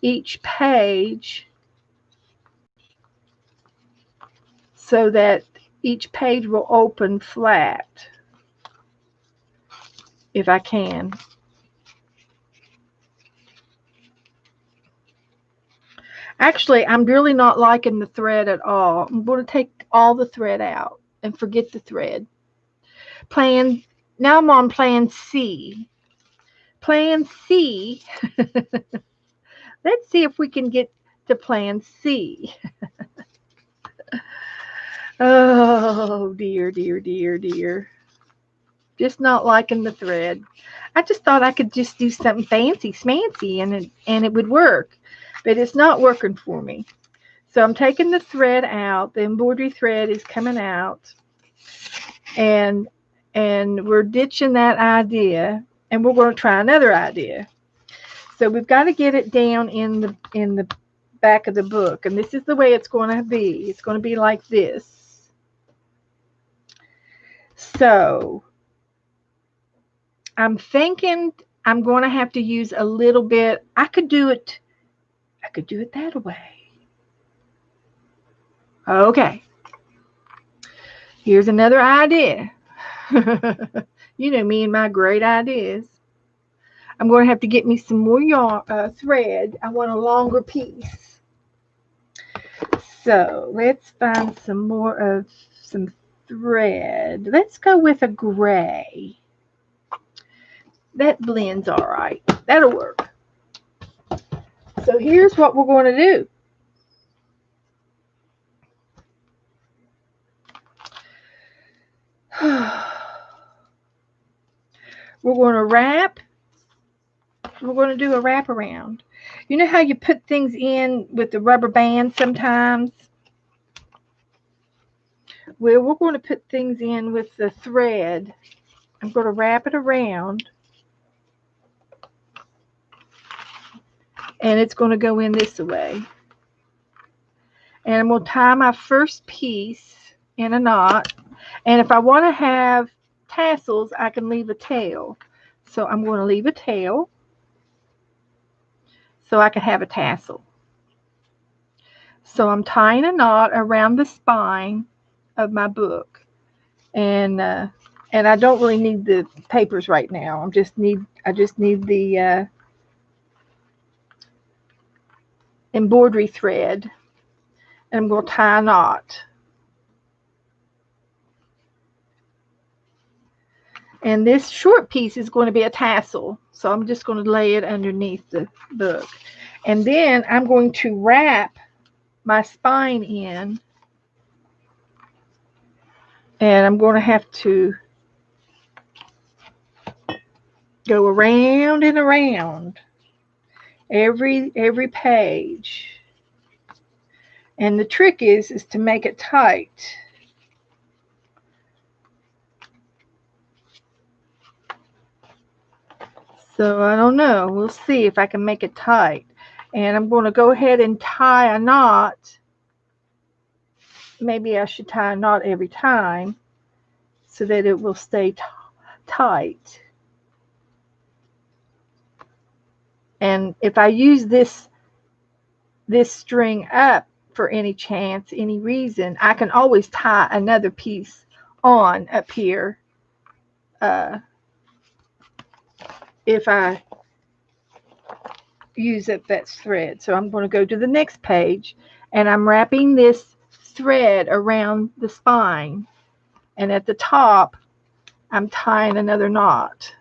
each page so that each page will open flat if I can. Actually, I'm really not liking the thread at all. I'm going to take all the thread out and forget the thread. Plan Now I'm on plan C. Plan C. Let's see if we can get to plan C. Oh dear, dear, dear, dear. Just not liking the thread. I just thought I could just do something fancy smancy and it would work. But it's not working for me. So I'm taking the thread out. The embroidery thread is coming out. And we're ditching that idea, and we're going to try another idea. So we've got to get it down in the back of the book, and this is the way it's going to be. It's going to be like this. So I'm thinking I'm going to have to use a little bit. I could do it that way. Okay. Here's another idea. You know me and my great ideas. I'm going to have to get me some more yarn, thread. I want a longer piece. So let's find some thread. Let's go with a gray. That blends all right. That'll work. So here's what we're going to do. We're going to wrap. We're going to do a wrap around. You know how you put things in with the rubber band sometimes? Well, we're going to put things in with the thread. I'm going to wrap it around. And it's going to go in this way. And I'm going to tie my first piece in a knot. And if I want to have tassels, I can leave a tail. So I'm going to leave a tail so I can have a tassel. So I'm tying a knot around the spine of my book. And I don't really need the papers right now. I just need embroidery thread, and I'm going to tie a knot. And this short piece is going to be a tassel, so I'm just going to lay it underneath the book. And then I'm going to wrap my spine in, and I'm going to have to go around and around every page. And the trick is to make it tight. So I don't know. We'll see if I can make it tight. And I'm going to go ahead and tie a knot. Maybe I should tie a knot every time so that it will stay tight. And if I use this string up for any chance, any reason, I can always tie another piece on up here if I use up that thread. So I'm going to go to the next page, and I'm wrapping this thread around the spine, and at the top I'm tying another knot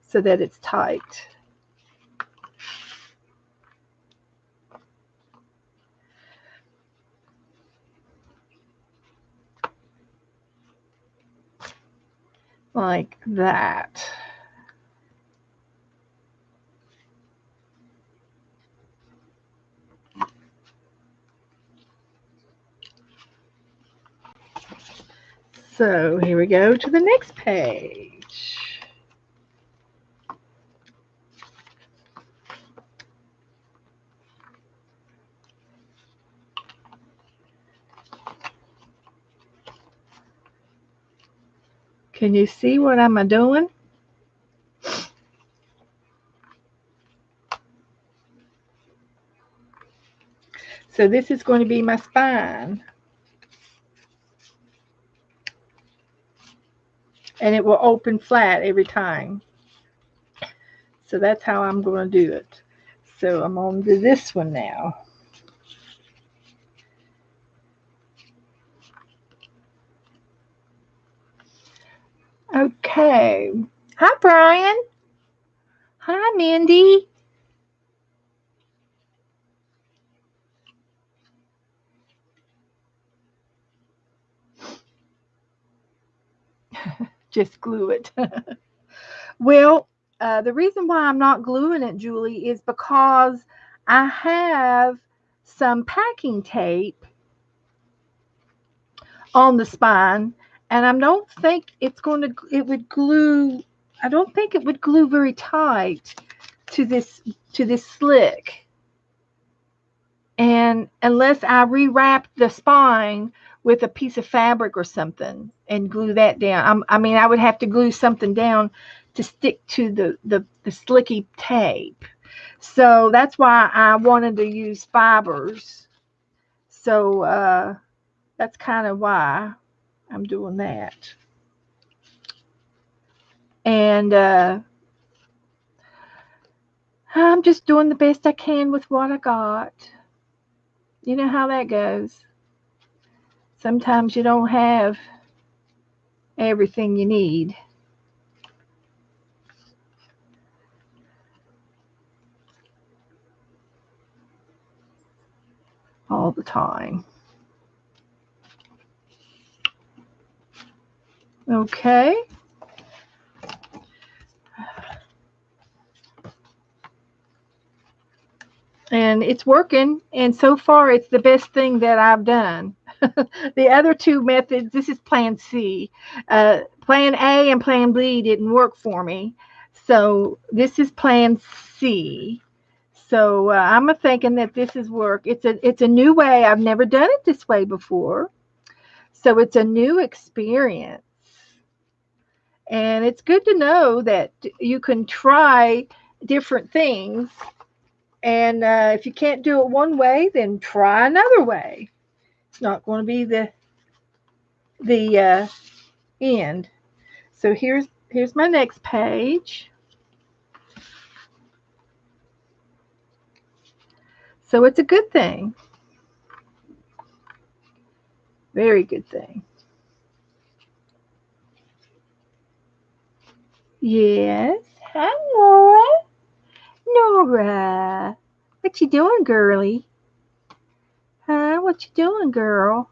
so that it's tight. Like that. So here we go to the next page. Can you see what I'm doing? So this is going to be my spine. And it will open flat every time. So that's how I'm going to do it. So I'm going to do this one now. Okay. Hi, Brian. Hi, Mindy. Just glue it. Well, the reason why I'm not gluing it, Julie, is because I have some packing tape on the spine, and I don't think it would glue. I don't think it would glue very tight to this slick. And unless I rewrap the spine with a piece of fabric or something and glue that down, I mean, I would have to glue something down to stick to the slicky tape. So that's why I wanted to use fibers. So that's kind of why I'm doing that. And I'm just doing the best I can with what I got. You know how that goes. Sometimes you don't have everything you need all the time. Okay. And it's working, and so far it's the best thing that I've done. The other two methods, this is plan C. Plan A and plan B didn't work for me, so this is plan C. So I'm thinking that this is work. It's a new way. I've never done it this way before, so it's a new experience. And it's good to know that you can try different things. And if you can't do it one way, then try another way. It's not going to be the end. So here's my next page. So it's a good thing. Very good thing. Yes. Hi, Nora. Nora. What you doing, girlie? Huh? What you doing, girl?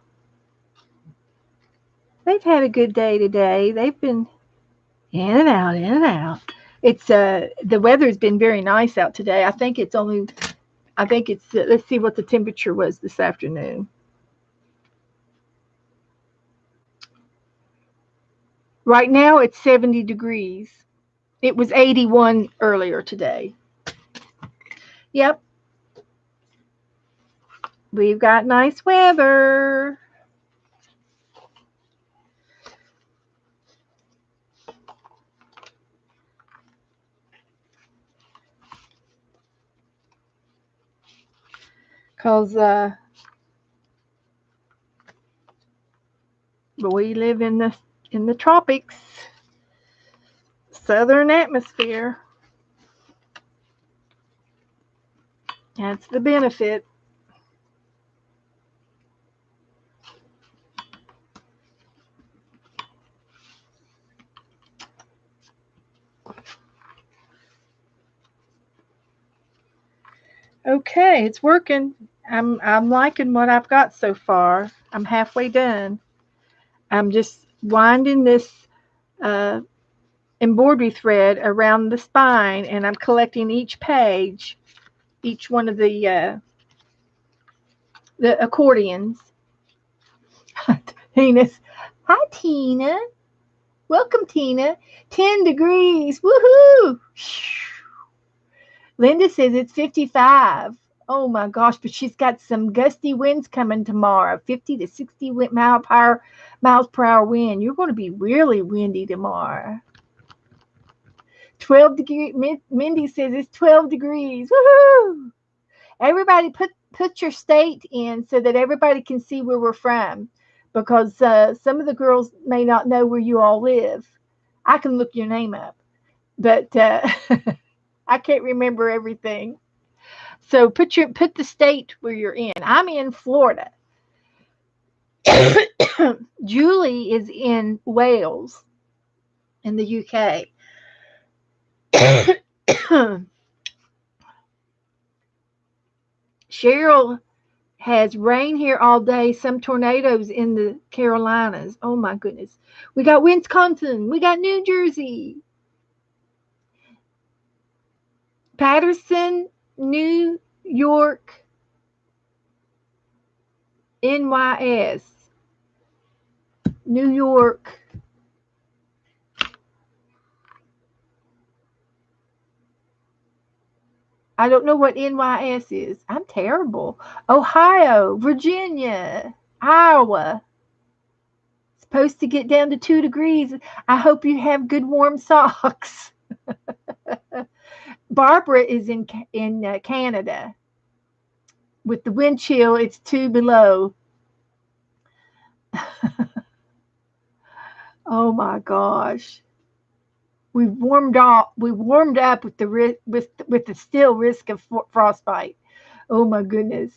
They've had a good day today. They've been in and out, in and out. It's the weather's been very nice out today. I think it's let's see what the temperature was this afternoon. Right now it's 70 degrees. It was 81 earlier today. Yep, we've got nice weather. Cause we live in the tropics, southern atmosphere. That's the benefit. Okay, it's working. I'm liking what I've got so far. I'm halfway done. I'm just winding this uh, embroidery thread around the spine, and I'm collecting each page, each one of the accordions. Tina's, hi Tina, welcome Tina. 10 degrees, woohoo! Linda says it's 55. Oh my gosh, but she's got some gusty winds coming tomorrow. 50 to 60 miles per hour wind. You're going to be really windy tomorrow. 12 degrees. Mindy says it's 12 degrees. Woohoo! Everybody put your state in so that everybody can see where we're from, because some of the girls may not know where you all live. I can look your name up, but I can't remember everything. So put the state where you're in. I'm in Florida. Julie is in Wales, in the UK. Cheryl has rain here all day, some tornadoes in the Carolinas. Oh my goodness. We got Wisconsin, we got New Jersey, Patterson, New York, NYS, New York. I don't know what NYS is. I'm terrible. Ohio, Virginia, Iowa. Supposed to get down to 2 degrees. I hope you have good warm socks. Barbara is in Canada. With the wind chill, it's 2 below. Oh my gosh. We've warmed up. We warmed up with the still risk of frostbite. Oh my goodness.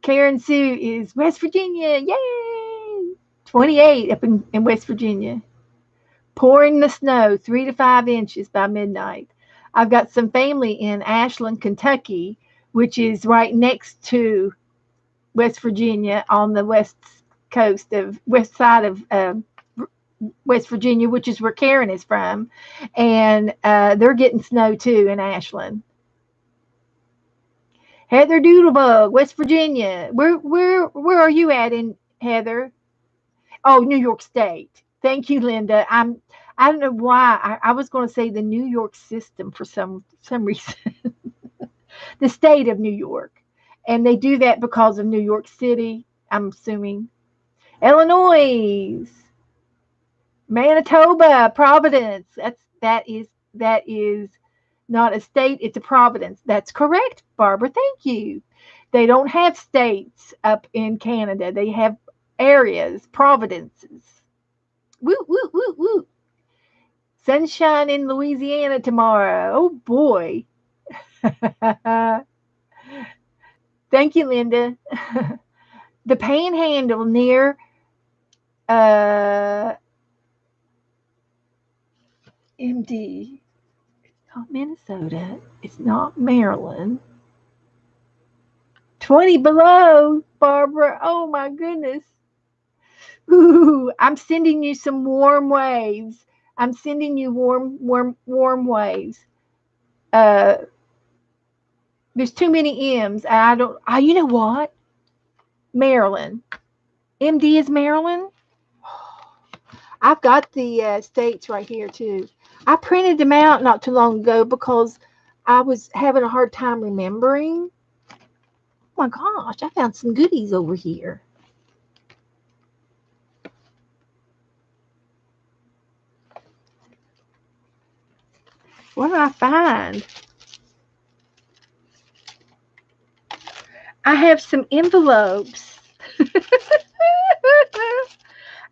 Karen Sue is West Virginia. Yay! 28 up in West Virginia. Pouring the snow, 3 to 5 inches by midnight. I've got some family in Ashland, Kentucky, which is right next to West Virginia on the west side of West Virginia, which is where Karen is from, and they're getting snow too in Ashland. Heather Doodlebug, West Virginia. Where are you at in Heather? Oh, New York State. Thank you, Linda. I don't know why I was going to say the New York system for some reason. The state of New York, and they do that because of New York City. I'm assuming. Illinois, Manitoba, Providence. That is not a state, it's a province. That's correct, Barbara. Thank you. They don't have states up in Canada. They have areas, provinces. Woo, woo, woo, woo. Sunshine in Louisiana tomorrow. Oh boy. Thank you, Linda. The Panhandle near uh, MD. It's not Minnesota. It's not Maryland. 20 below, Barbara. Oh my goodness. Ooh, I'm sending you some warm waves. I'm sending you warm waves. Uh, there's too many M's. I don't. You know what? Maryland. MD is Maryland. I've got the states right here too. I printed them out not too long ago because I was having a hard time remembering. Oh my gosh, I found some goodies over here. What did I find? I have some envelopes.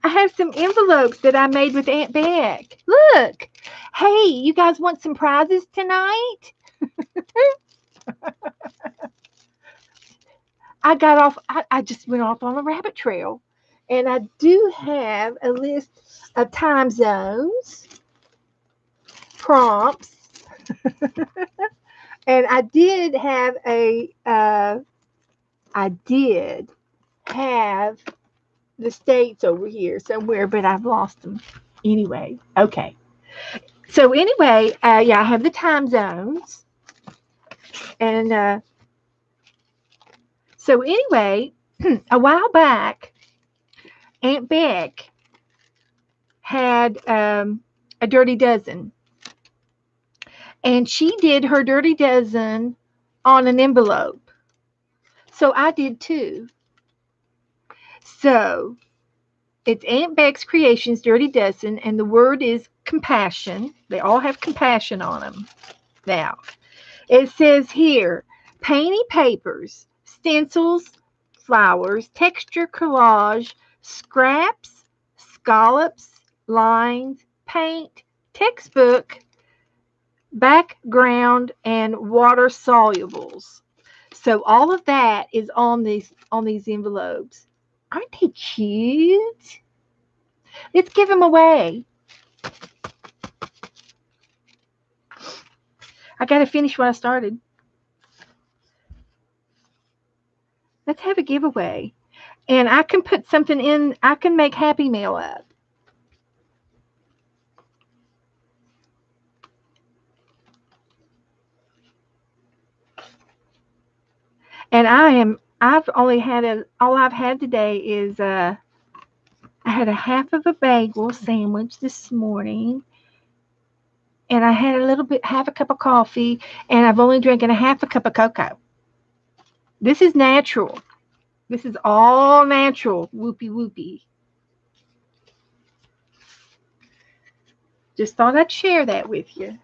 I have some envelopes that I made with Aunt Beck. Look. Hey, you guys want some prizes tonight? I just went off on a rabbit trail. And I do have a list of time zones, prompts, and I did have the states over here somewhere, but I've lost them. Anyway, okay. So anyway, yeah, I have the time zones, and so anyway, a while back, Aunt Beck had a dirty dozen, and she did her dirty dozen on an envelope. So I did too. So it's Aunt Beck's Creations Dirty Dozen, and the word is compassion. They all have compassion on them. Now, it says here painty papers, stencils, flowers, texture collage, scraps, scallops, lines, paint, textbook, background, and water solubles. So all of that is on these envelopes. Aren't they cute? Let's give them away. I got to finish what I started. Let's have a giveaway. And I can put something in, I can make Happy Mail up. And I've only had all I've had today is I had a half of a bagel sandwich this morning, and I had a little bit, half a cup of coffee, and I've only drinking a half a cup of cocoa. This is natural. This is all natural. Whoopee whoopee. Just thought I'd share that with you.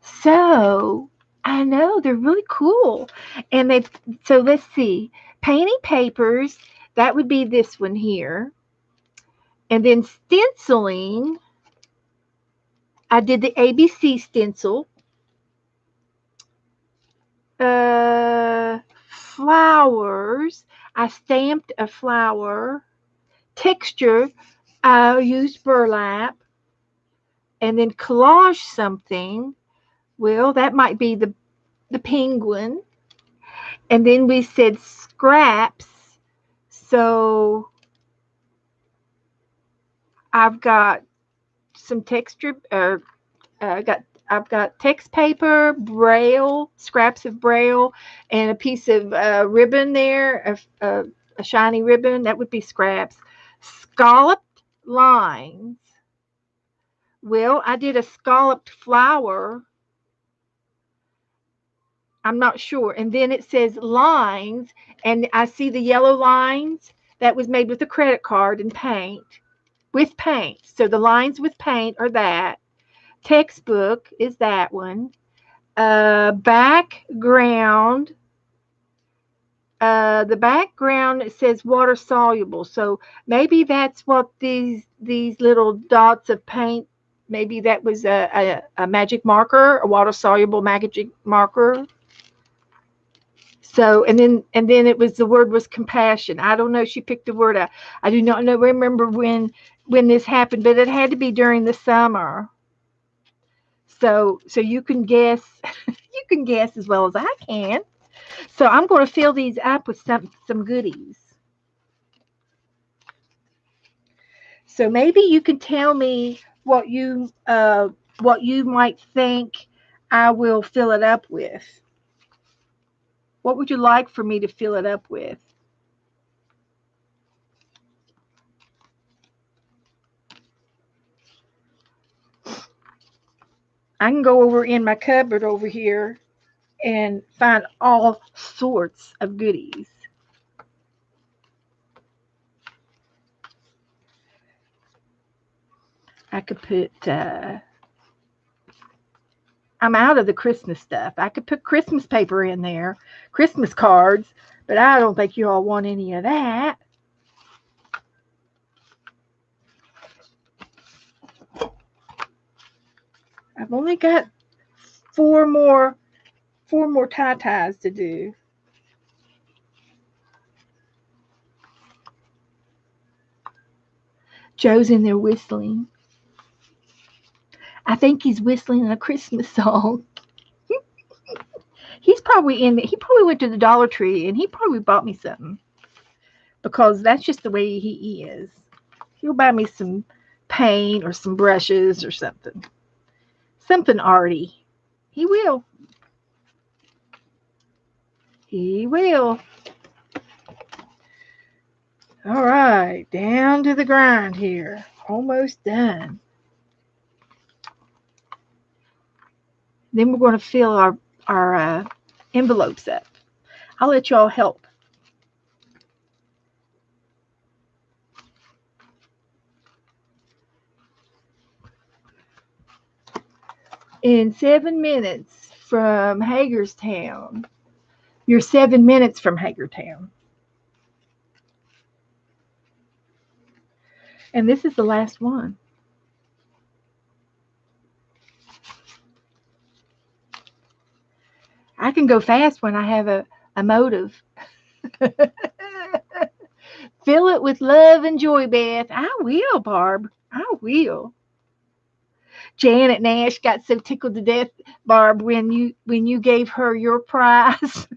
So I know they're really cool. And so let's see. Painting papers, that would be this one here. And then stenciling, I did the ABC stencil. Flowers, I stamped a flower. Texture, I used burlap. And then collage something. Well, that might be the penguin. And then we said scraps. So I've got some texture, I've got text paper, braille, scraps of braille, and a piece of ribbon there, a shiny ribbon. That would be scraps. Scalloped lines. Well, I did a scalloped flower. I'm not sure. And then it says lines, and I see the yellow lines. That was made with a credit card and paint. With paint. So the lines with paint are that. Textbook is that one. Background. The background, it says water soluble. So maybe that's what these little dots of paint Maybe that was a magic marker, a water-soluble magic marker. So, and then it was, the word was compassion. I don't know. She picked the word out. I do not know. Remember when this happened, but it had to be during the summer. So you can guess. You can guess as well as I can. So I'm going to fill these up with some goodies. So maybe you can tell me what you might think I will fill it up with. What would you like for me to fill it up with? I can go over in my cupboard over here and find all sorts of goodies. I could put. I'm out of the Christmas stuff. I could put Christmas paper in there, Christmas cards, but I don't think you all want any of that. I've only got four more four more tie-ties to do. Joe's in there whistling. I think he's whistling a Christmas song. He probably went to the Dollar Tree and he probably bought me something because that's just the way he is. He'll buy me some paint or some brushes or something. Something arty. He will. He will. All right, down to the grind here. Almost done. Then we're going to fill our envelopes up. I'll let y'all help. In 7 minutes from Hagerstown. You're 7 minutes from Hagerstown. And this is the last one. I can go fast when I have a motive. Fill it with love and joy, Beth. I will, Barb. I will. Janet Nash got so tickled to death, Barb, when you gave her your prize.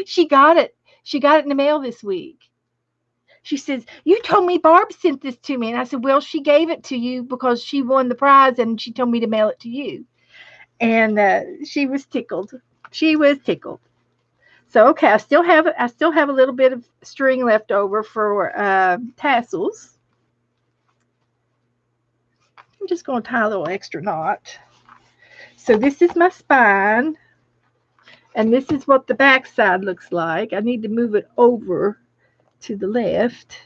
She got it. She got it in the mail this week. She says, "You told me Barb sent this to me." And I said, "Well, she gave it to you because she won the prize and she told me to mail it to you." And she was tickled. She was tickled. So okay, I still have a little bit of string left over for tassels. I'm just going to tie a little extra knot. So this is my spine, and this is what the back side looks like. I need to move it over to the left.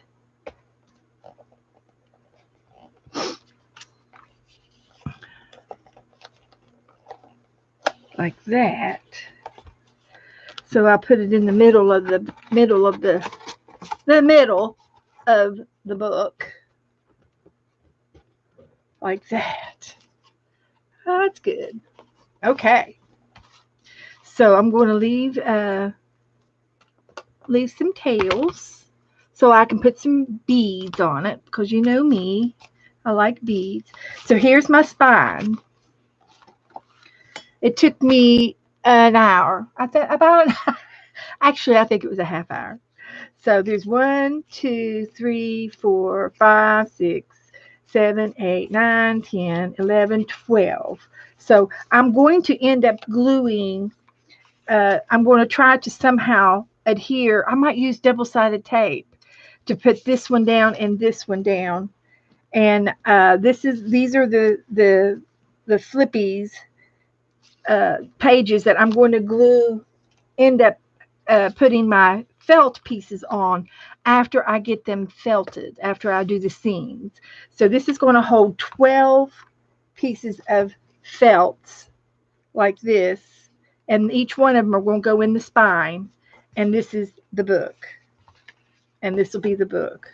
Like that. So I'll put it in the middle of the middle of the middle of the book. Like that. Oh, that's good. Okay. So I'm going to leave some tails so I can put some beads on it because you know me. I like beads. So here's my spine. It took me an hour. I thought about an hour. Actually, I think it was a half hour. So there's 1, 2, 3, 4, 5, 6, 7, 8, 9, 10, 11, 12. So I'm going to end up gluing. I'm going to try to somehow adhere. I might use double-sided tape to put this one down and this one down. And these are the flippies pages that I'm going to end up putting my felt pieces on after I get them felted, after I do the seams. So this is going to hold 12 pieces of felts like this, and each one of them are going to go in the spine, and this is the book, and this will be the book.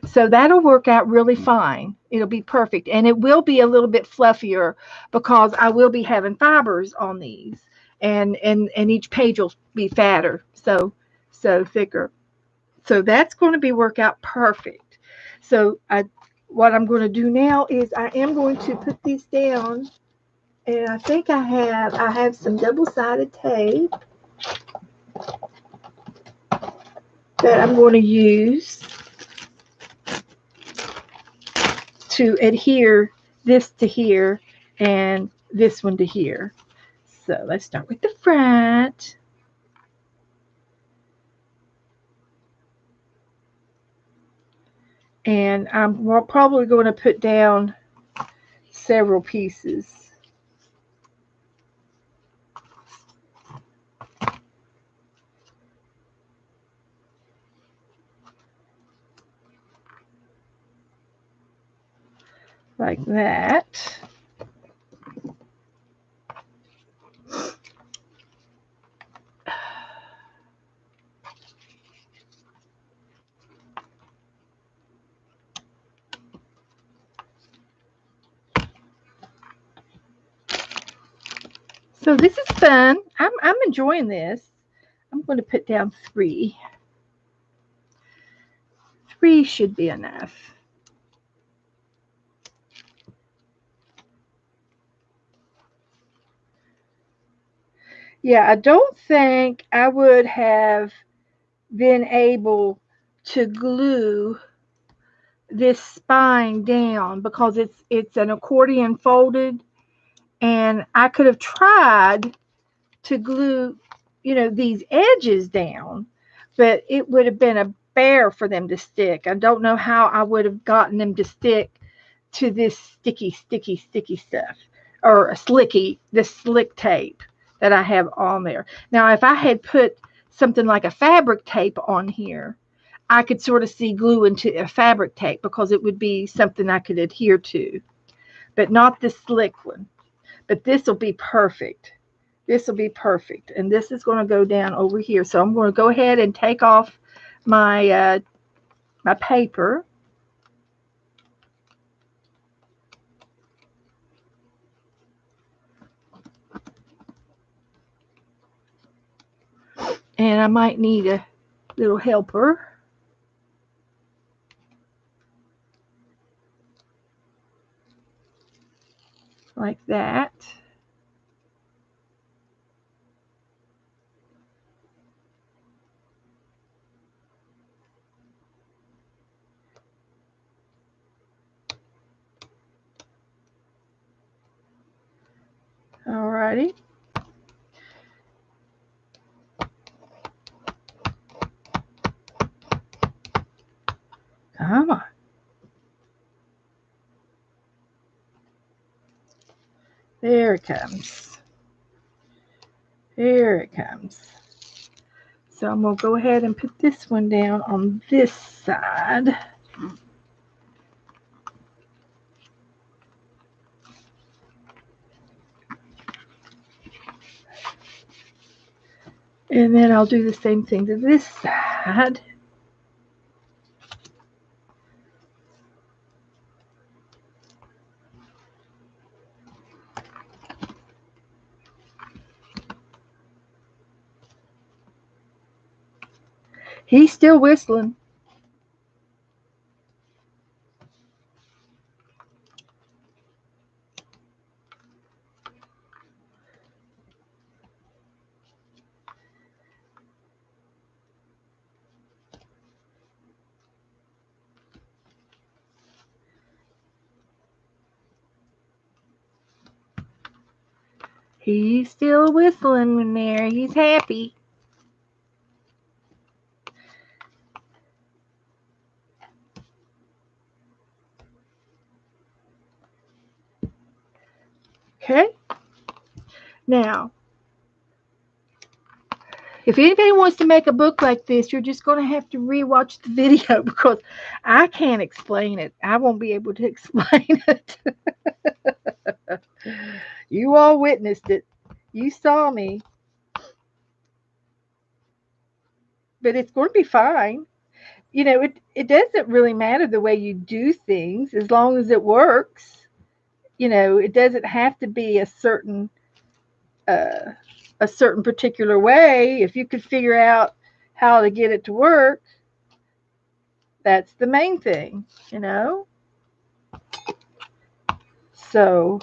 So that'll work out really fine. It'll be perfect. And it will be a little bit fluffier because I will be having fibers on these. And each page will be fatter. So thicker. So that's going to be work out perfect. So what I'm going to do now is I am going to put these down, and I think I have some double-sided tape that I'm going to use to adhere this to here and this one to here. So let's start with the front. And I'm probably going to put down several pieces. Like that. So this is fun. I'm enjoying this. I'm going to put down 3. 3 should be enough. Yeah, I don't think I would have been able to glue this spine down because it's an accordion folded, and I could have tried to glue, these edges down, but it would have been a bear for them to stick. I don't know how I would have gotten them to stick to this sticky stuff, or this slick tape that I have on there. Now, if I had put something like a fabric tape on here, I could sort of see glue into a fabric tape because it would be something I could adhere to, but not the slick one. But this will be perfect. This will be perfect. And this is going to go down over here. So I'm going to go ahead and take off my paper. And I might need a little helper. Like that. Alrighty. Come on. There it comes. There it comes. So I'm going to go ahead and put this one down on this side. And then I'll do the same thing to this side. He's still whistling. He's still whistling in there. He's happy. Okay. Now, if anybody wants to make a book like this, you're just going to have to rewatch the video because I can't explain it. I won't be able to explain it. You all witnessed it. You saw me. But it's going to be fine. it doesn't really matter the way you do things as long as it works. It doesn't have to be uh, a certain particular way. If you could figure out how to get it to work, that's the main thing. So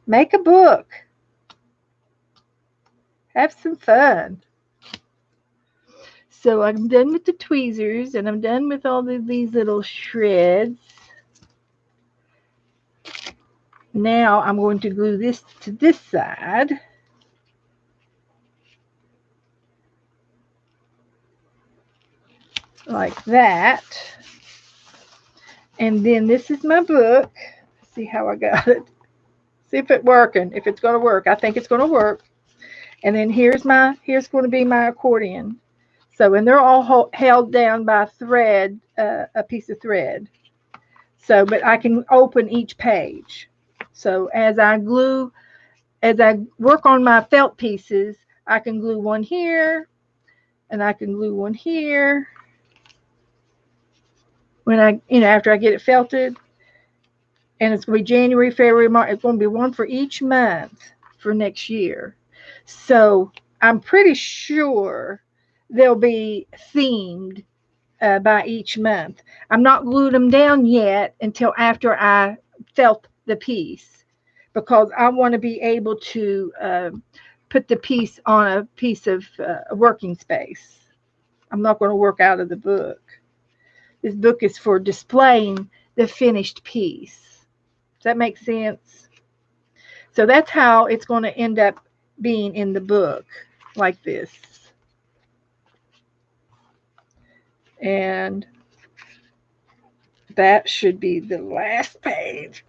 make a book, have some fun. So I'm done with the tweezers and I'm done with all of these little shreds. Now I'm going to glue this to this side. Like that. And then this is my book. See how I got it. See if it's working. If it's going to work. I think it's going to work. And then here's going to be my accordion. So, and they're all held down by thread, a piece of thread. So, but I can open each page. So as I work on my felt pieces, I can glue one here, and I can glue one here. When after I get it felted, and it's going to be January, February, March. It's going to be one for each month for next year. So I'm pretty sure they'll be themed by each month. I'm not glued them down yet until after I felt the piece, because I want to be able to put the piece on a piece of working space. I'm not going to work out of the book. This book is for displaying the finished piece. Does that make sense? So that's how it's going to end up being in the book, like this. And that should be the last page.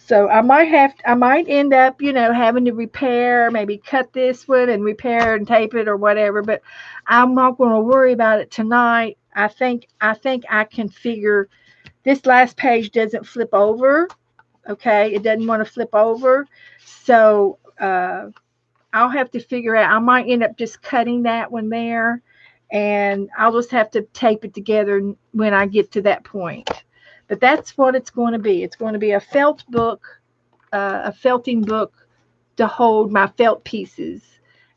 So I might end up, having to repair, maybe cut this one and repair and tape it or whatever, but I'm not going to worry about it tonight. I think I can figure this last page doesn't flip over. Okay, it doesn't want to flip over. So I'll have to figure out. I might end up just cutting that one there, and I'll just have to tape it together when I get to that point. But that's what it's going to be. It's going to be a felt book, a felting book to hold my felt pieces,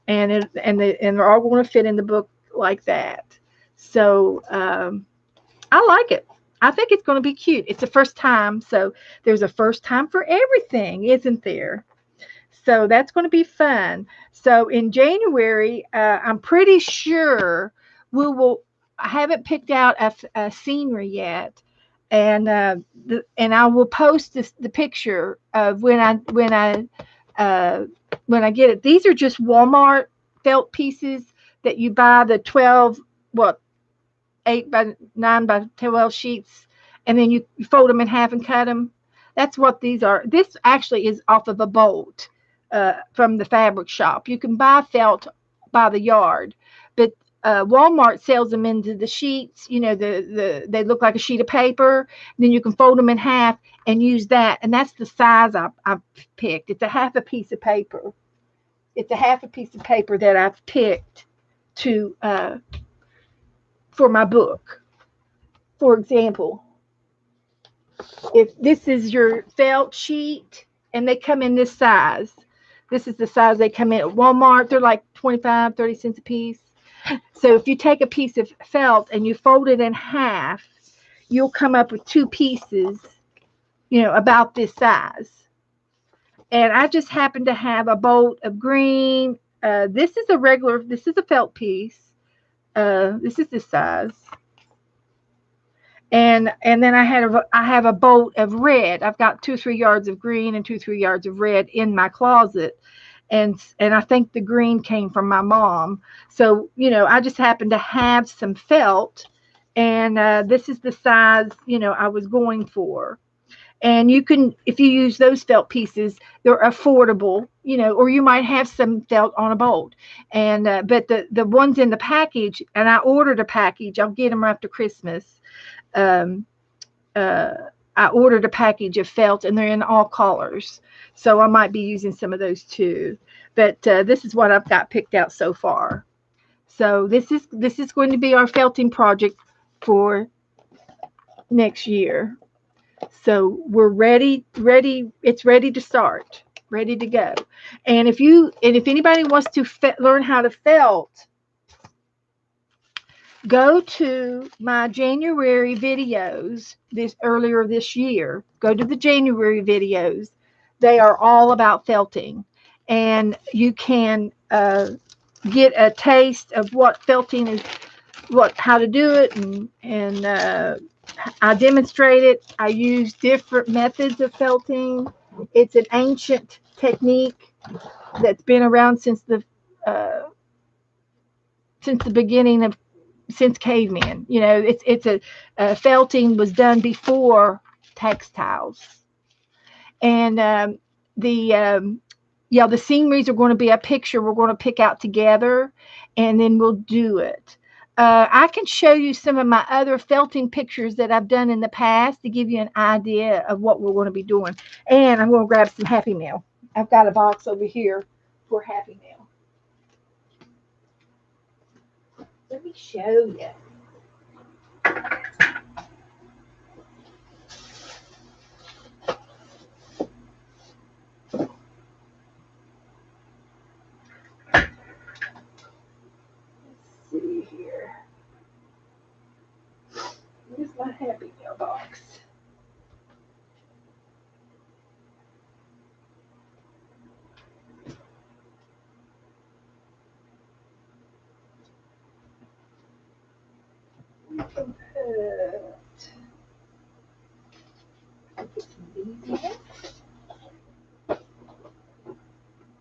and they're all going to fit in the book like that. So I like it. I think it's going to be cute. It's the first time, so there's a first time for everything, isn't there? So that's going to be fun. So in January, I'm pretty sure we will. I haven't picked out a scenery yet, and and I will post the picture of when I get it. These are just Walmart felt pieces that you buy the 12 what 8 by 9 by 12 sheets, and then you fold them in half and cut them. That's what these are. This actually is off of a bolt from the fabric shop. You can buy felt by the yard, but Walmart sells them into the sheets. They look like a sheet of paper. Then you can fold them in half and use that, and that's the size I've picked. It's a half a piece of paper. It's a half a piece of paper that I've picked to for my book. For example, if this is your felt sheet and they come in this size, this is the size they come in at Walmart. They're like 25, 30 cents a piece. So if you take a piece of felt and you fold it in half, you'll come up with two pieces, about this size. And I just happen to have a bolt of green. This is a felt piece. This is this size. And then I have a bolt of red. I've got 2 or 3 yards of green and 2 or 3 yards of red in my closet, and I think the green came from my mom. So I just happen to have some felt, and this is the size I was going for. And you can, if you use those felt pieces, they're affordable, or you might have some felt on a bolt. And but the ones in the package, and I ordered a package. I'll get them after Christmas. um, uh, I ordered a package of felt, and they're in all colors. So I might be using some of those too. But this is what I've got picked out so far. So this is going to be our felting project for next year. So we're ready. It's ready to start, ready to go. And if anybody wants to learn how to felt, go to my January videos this earlier this year. Go to the January videos. They are all about felting, and you can get a taste of what felting is, what how to do it, and I demonstrate it. I use different methods of felting. It's an ancient technique that's been around uh, since the beginning of since cavemen. You know, it's a felting was done before textiles, and the yeah, the sceneries are going to be a picture we're going to pick out together, and then we'll do it. I can show you some of my other felting pictures that I've done in the past to give you an idea of what we're going to be doing. And I'm going to grab some Happy Meal. I've got a box over here for Happy Meal. Let me show you. Let's see here. Where's my Happy Meal box? We can put some of these in.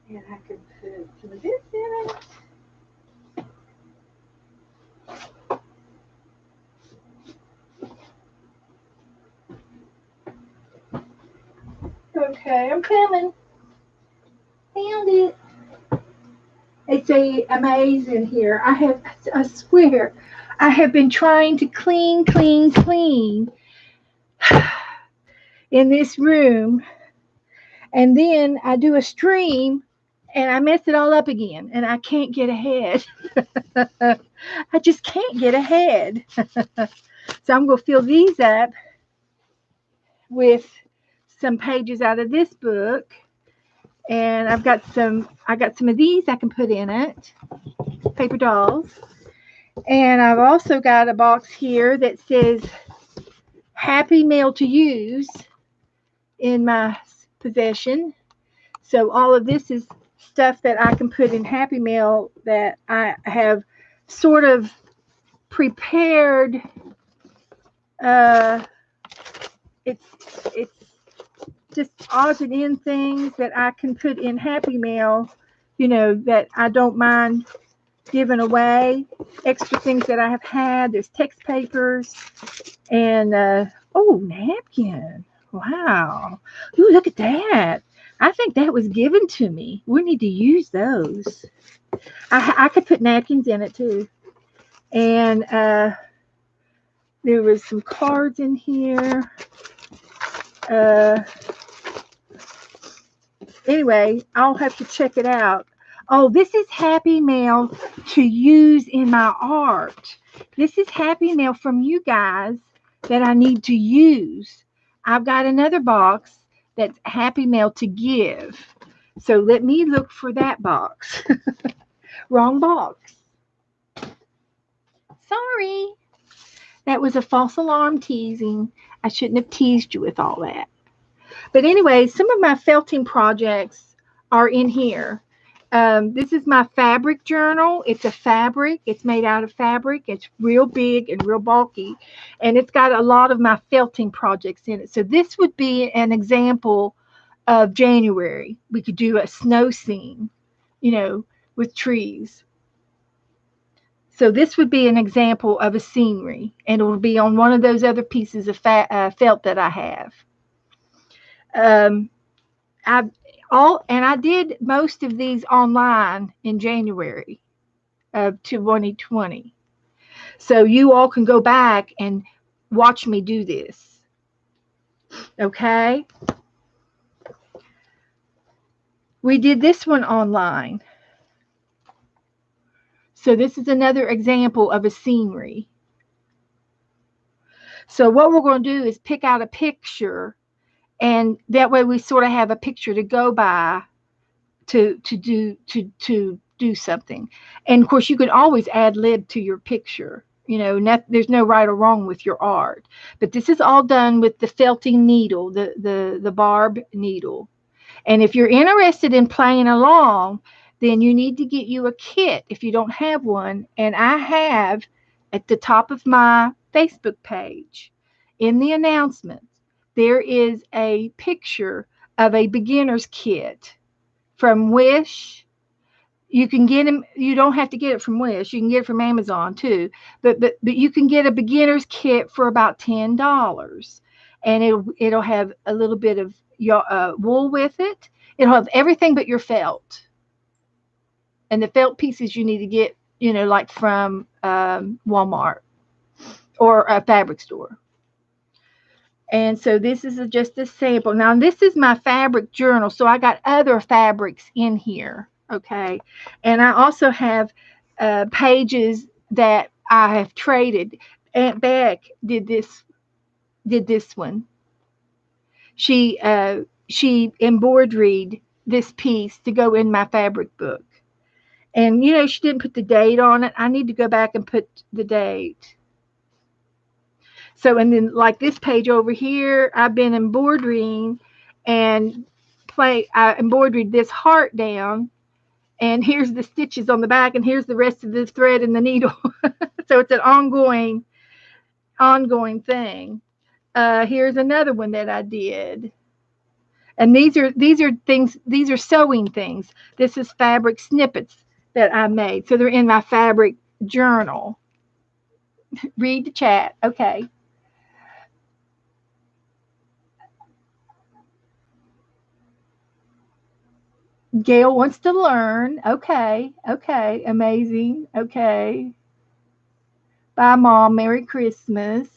And I can put some of this in it. Okay, I'm coming. Found it. It's amazing here. I swear, I have been trying to clean in this room, and then I do a stream, and I mess it all up again, and I can't get ahead. I just can't get ahead. So I'm gonna fill these up with some pages out of this book, and I got some of these I can put in it, paper dolls. And I've also got a box here that says Happy Mail to use in my possession. So all of this is stuff that I can put in Happy Mail that I have sort of prepared. Uh, it's just odds and end things that I can put in Happy Mail, you know, that I don't mind giving away. Extra things that I have had. There's text papers and oh, napkin. Wow. Ooh, look at that. I think that was given to me. We need to use those. I could put napkins in it too. And there was some cards in here. Uh, anyway, I'll have to check it out. Oh, this is Happy Mail to use in my art. This is Happy Mail from you guys that I need to use. I've got another box that's Happy Mail to give. So let me look for that box. Wrong box. Sorry. That was a false alarm teasing. I shouldn't have teased you with all that. But anyway, some of my felting projects are in here. This is my fabric journal. It's a fabric. It's made out of fabric. It's real big and real bulky. And it's got a lot of my felting projects in it. So this would be an example of January. We could do a snow scene, you know, with trees. So this would be an example of a scenery. And it will be on one of those other pieces of felt that I have. Um, I did most of these online in January of 2020. So you all can go back and watch me do this. Okay? We did this one online. So this is another example of a scenery. So what we're going to do is pick out a picture, and that way we sort of have a picture to go by to do something. And of course, you could always add lib to your picture. There's no right or wrong with your art. But this is all done with the felting needle, the barb needle. And if you're interested in playing along, then you need to get you a kit if you don't have one. And I have at the top of my Facebook page in the announcements, there is a picture of a beginner's kit from Wish. You can get them. You don't have to get it from Wish. You can get it from Amazon too. But you can get a beginner's kit for about $10, and it'll have a little bit of your wool with it. It'll have everything but your felt, and the felt pieces you need to get, like from Walmart or a fabric store. And so this is just a sample. Now this is my fabric journal, so I got other fabrics in here. Okay, and I also have pages that I have traded. Aunt Beck did this one. She embroidered this piece to go in my fabric book, and she didn't put the date on it. I need to go back and put the date. So, and then like this page over here, I've been embroidering and I embroidered this heart down, and here's the stitches on the back, and here's the rest of the thread and the needle. So it's an ongoing thing. Here's another one that I did. And these are things, these are sewing things. This is fabric snippets that I made. So they're in my fabric journal. Read the chat. Okay. Gail wants to learn. Okay. Okay. Amazing. Okay. Bye, Mom. Merry Christmas.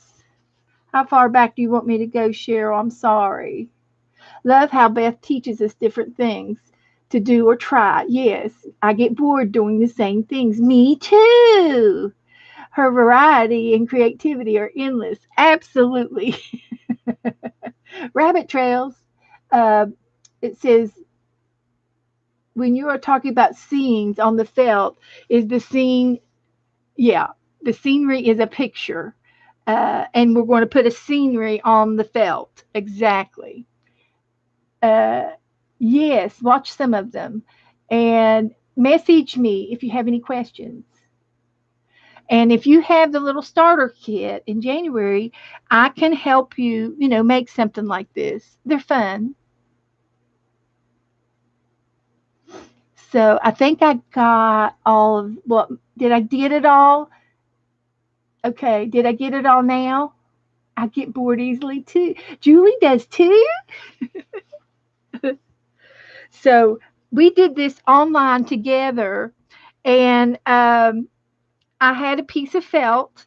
How far back do you want me to go, Cheryl? I'm sorry. Love how Beth teaches us different things to do or try. Yes, I get bored doing the same things. Me too. Her variety and creativity are endless. Absolutely. Rabbit trails. Uh, it says, when you are talking about scenes on the felt, is the scene, yeah, the scenery is a picture. And we're going to put a scenery on the felt. Exactly. Uh, yes, watch some of them and message me if you have any questions. And if you have the little starter kit in January, I can help you, make something like this. They're fun. So I think I got all of what, did I get it all? Okay, did I get it all now? I get bored easily too. Julie does too. So we did this online together, and I had a piece of felt,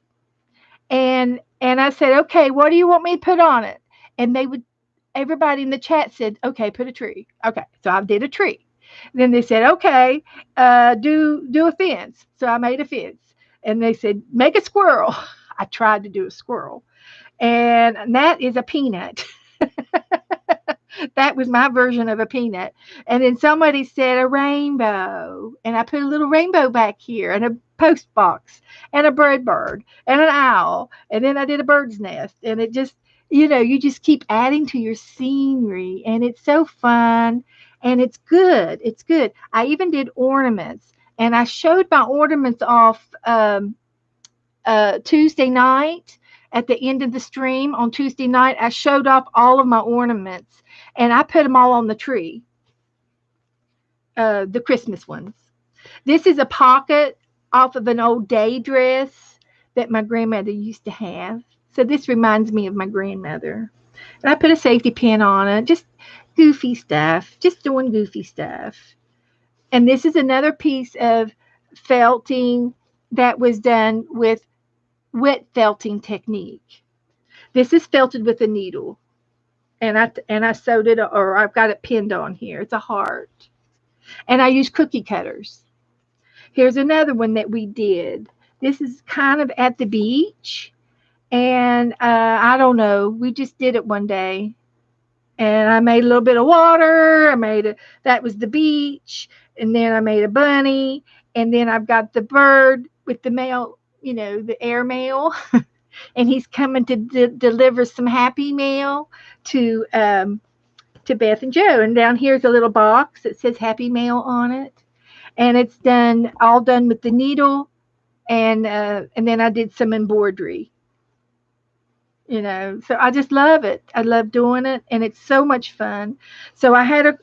and I said, okay, what do you want me to put on it? And everybody in the chat said, okay, put a tree. Okay, so I did a tree. Then they said, okay, do a fence. So I made a fence, and they said, make a squirrel. I tried to do a squirrel, and that is a peanut. That was my version of a peanut. And then somebody said a rainbow. And I put a little rainbow back here and a post box and a bird and an owl. And then I did a bird's nest. And it just, you just keep adding to your scenery. And it's so fun. And it's good. It's good. I even did ornaments. And I showed my ornaments off Tuesday night. At the end of the stream on Tuesday night, I showed off all of my ornaments, and I put them all on the tree, the Christmas ones. This is a pocket off of an old day dress that my grandmother used to have. So this reminds me of my grandmother. And I put a safety pin on it, just goofy stuff, just doing goofy stuff. And this is another piece of felting that was done with wet felting technique. This is felted with a needle, and I sewed it, or I've got it pinned on here. It's a heart, and I use cookie cutters. Here's another one that we did. This is kind of at the beach, and I don't know. We just did it one day, and I made a little bit of water. That was the beach, and then I made a bunny, and then I've got the bird with the mail, the air mail, and he's coming to deliver some happy mail to to Beth and Joe. And down here's a little box that says Happy Mail on it, and it's done with the needle, and then I did some embroidery. So I just love it. I love doing it, and it's so much fun. So I had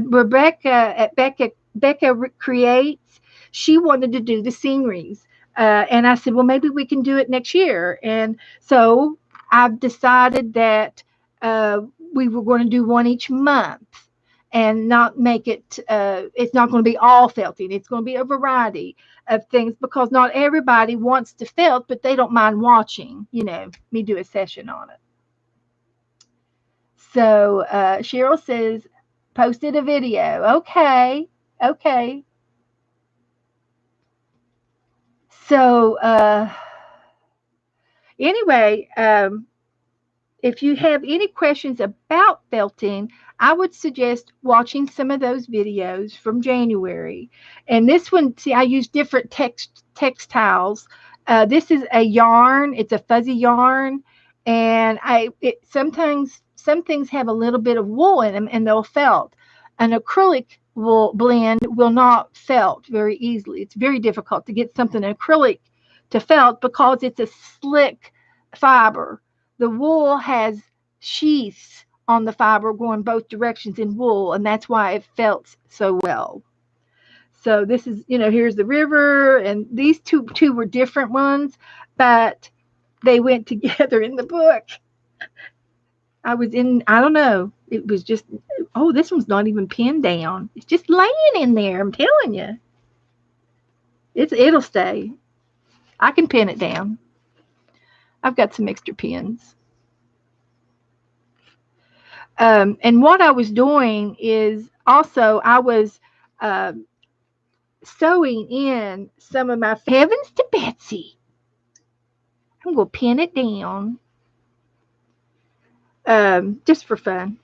Rebecca at Becca Creates. She wanted to do the sceneries, and I said, well, maybe we can do it next year. And so I've decided that we were going to do one each month, and not make it. It's not going to be all felting. It's going to be a variety of things, because not everybody wants to felt, but they don't mind watching, me do a session on it. So Cheryl says, posted a video. Okay. Okay. So anyway, if you have any questions about felting, I would suggest watching some of those videos from January. And this one, see, I use different textiles. This is a yarn. It's a fuzzy yarn, and sometimes some things have a little bit of wool in them, and they'll felt. An acrylic wool blend will not felt very easily. It's very difficult to get something acrylic to felt, because it's a slick fiber. The wool has sheaths on the fiber going both directions in wool, and that's why it felt so well. So this is, here's the river, and these two were different ones, but they went together in the book. I don't know. It was just, oh, this one's not even pinned down. It's just laying in there. I'm telling you, it'll stay. I can pin it down. I've got some extra pins. And what I was doing is also I was uh, sewing in some of my heavens to Betsy. I'm going to pin it down just for fun.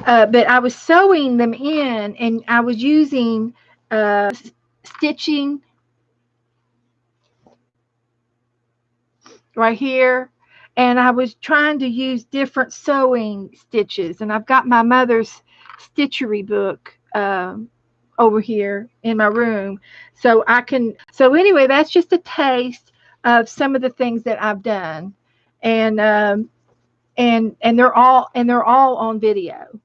But I was sewing them in, and I was using stitching right here. And I was trying to use different sewing stitches. And I've got my mother's stitchery book over here in my room, so I can. So anyway, that's just a taste of some of the things that I've done, and they're all on video.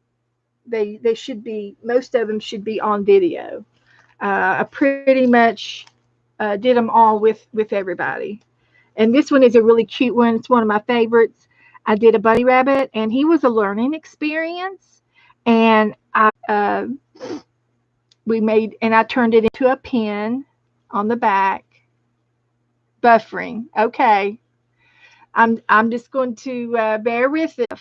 They should be. Most of them should be on video. I pretty much did them all with everybody. And this one is a really cute one. It's one of my favorites. I did a bunny rabbit, and he was a learning experience. And I turned it into a pin on the back. Buffering. Okay. I'm just going to bear with it.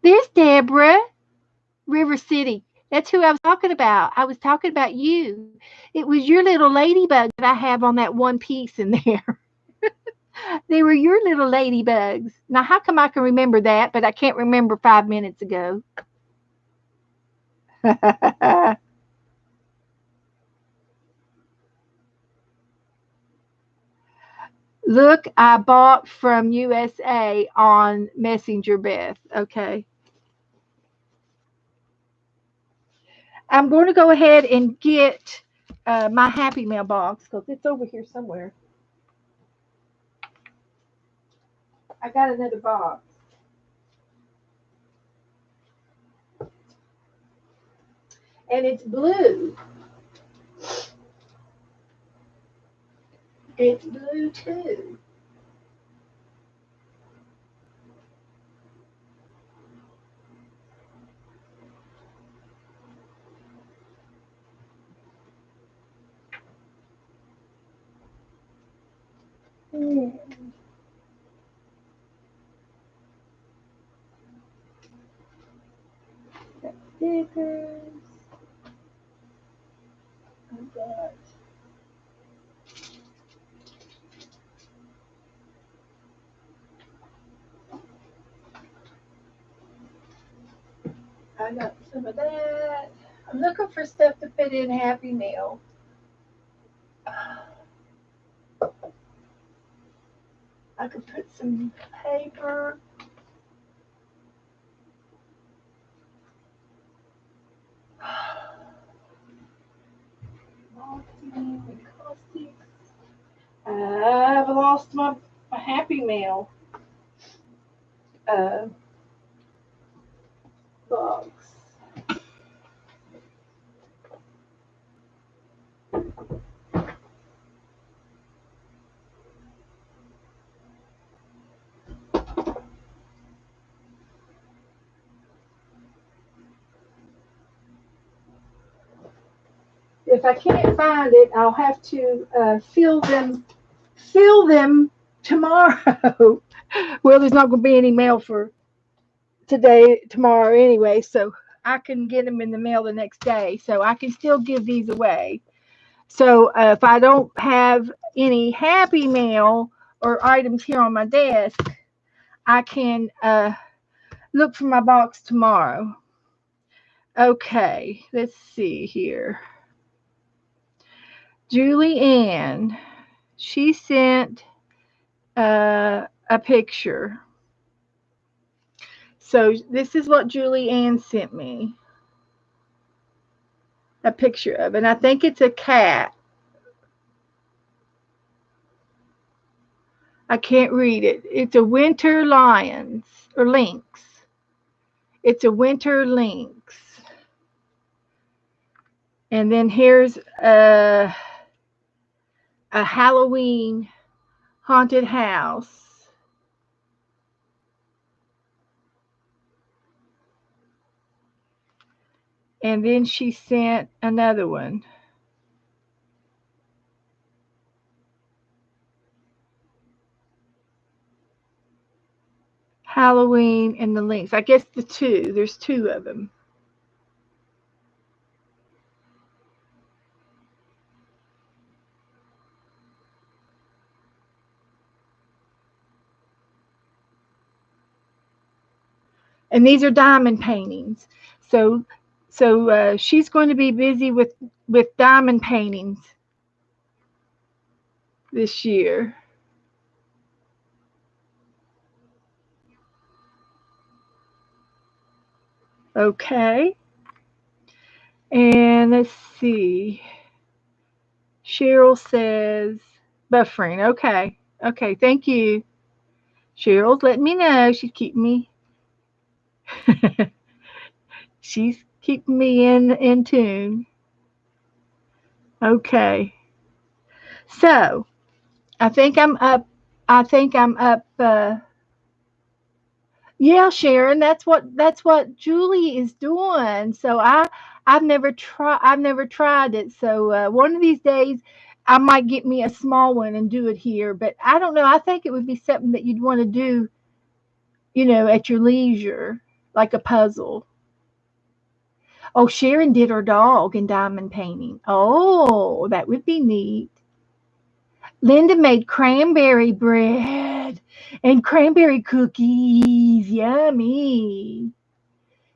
There's Deborah, River City. That's who I was talking about. I was talking about you. It was your little ladybug that I have on that one piece in there. They were your little ladybugs. Now, how come I can remember that, but I can't remember 5 minutes ago? Look, I bought from USA on Messenger, Beth. Okay. I'm going to go ahead and get my Happy Mail box, because it's over here somewhere. I got another box. And it's blue. It's blue too. Mm. Stickers. got. I got some of that. I'm looking for stuff to put in Happy Meal. I could put some paper. Marketing and caustics. I've lost my Happy Meal uh, box. If I can't find it, I'll have to fill them tomorrow. Well, there's not going to be any mail for tomorrow anyway, so I can get them in the mail the next day. So I can still give these away. So if I don't have any Happy Mail or items here on my desk, I can look for my box tomorrow. Okay, let's see here. Julie Ann, she sent a picture. So this is what Julie Ann sent me a picture of, and I think it's a cat. I can't read it. It's a winter lions or lynx. It's a winter lynx. And then here's a Halloween haunted house. And then she sent another one. Halloween and the lynx. I guess the two. There's two of them. And these are diamond paintings. So she's going to be busy with diamond paintings this year. Okay. And let's see. Cheryl says buffering. Okay. Okay. Thank you. Cheryl's letting me know. She's keeping me in tune. Okay. So I think I'm up. I think I'm up. Yeah, Sharon, that's what Julie is doing. So I've never tried it. So one of these days I might get me a small one and do it here. But I don't know. I think it would be something that you'd want to do, at your leisure, like a puzzle. Oh, Sharon did her dog in diamond painting. Oh, that would be neat. Linda made cranberry bread and cranberry cookies. Yummy.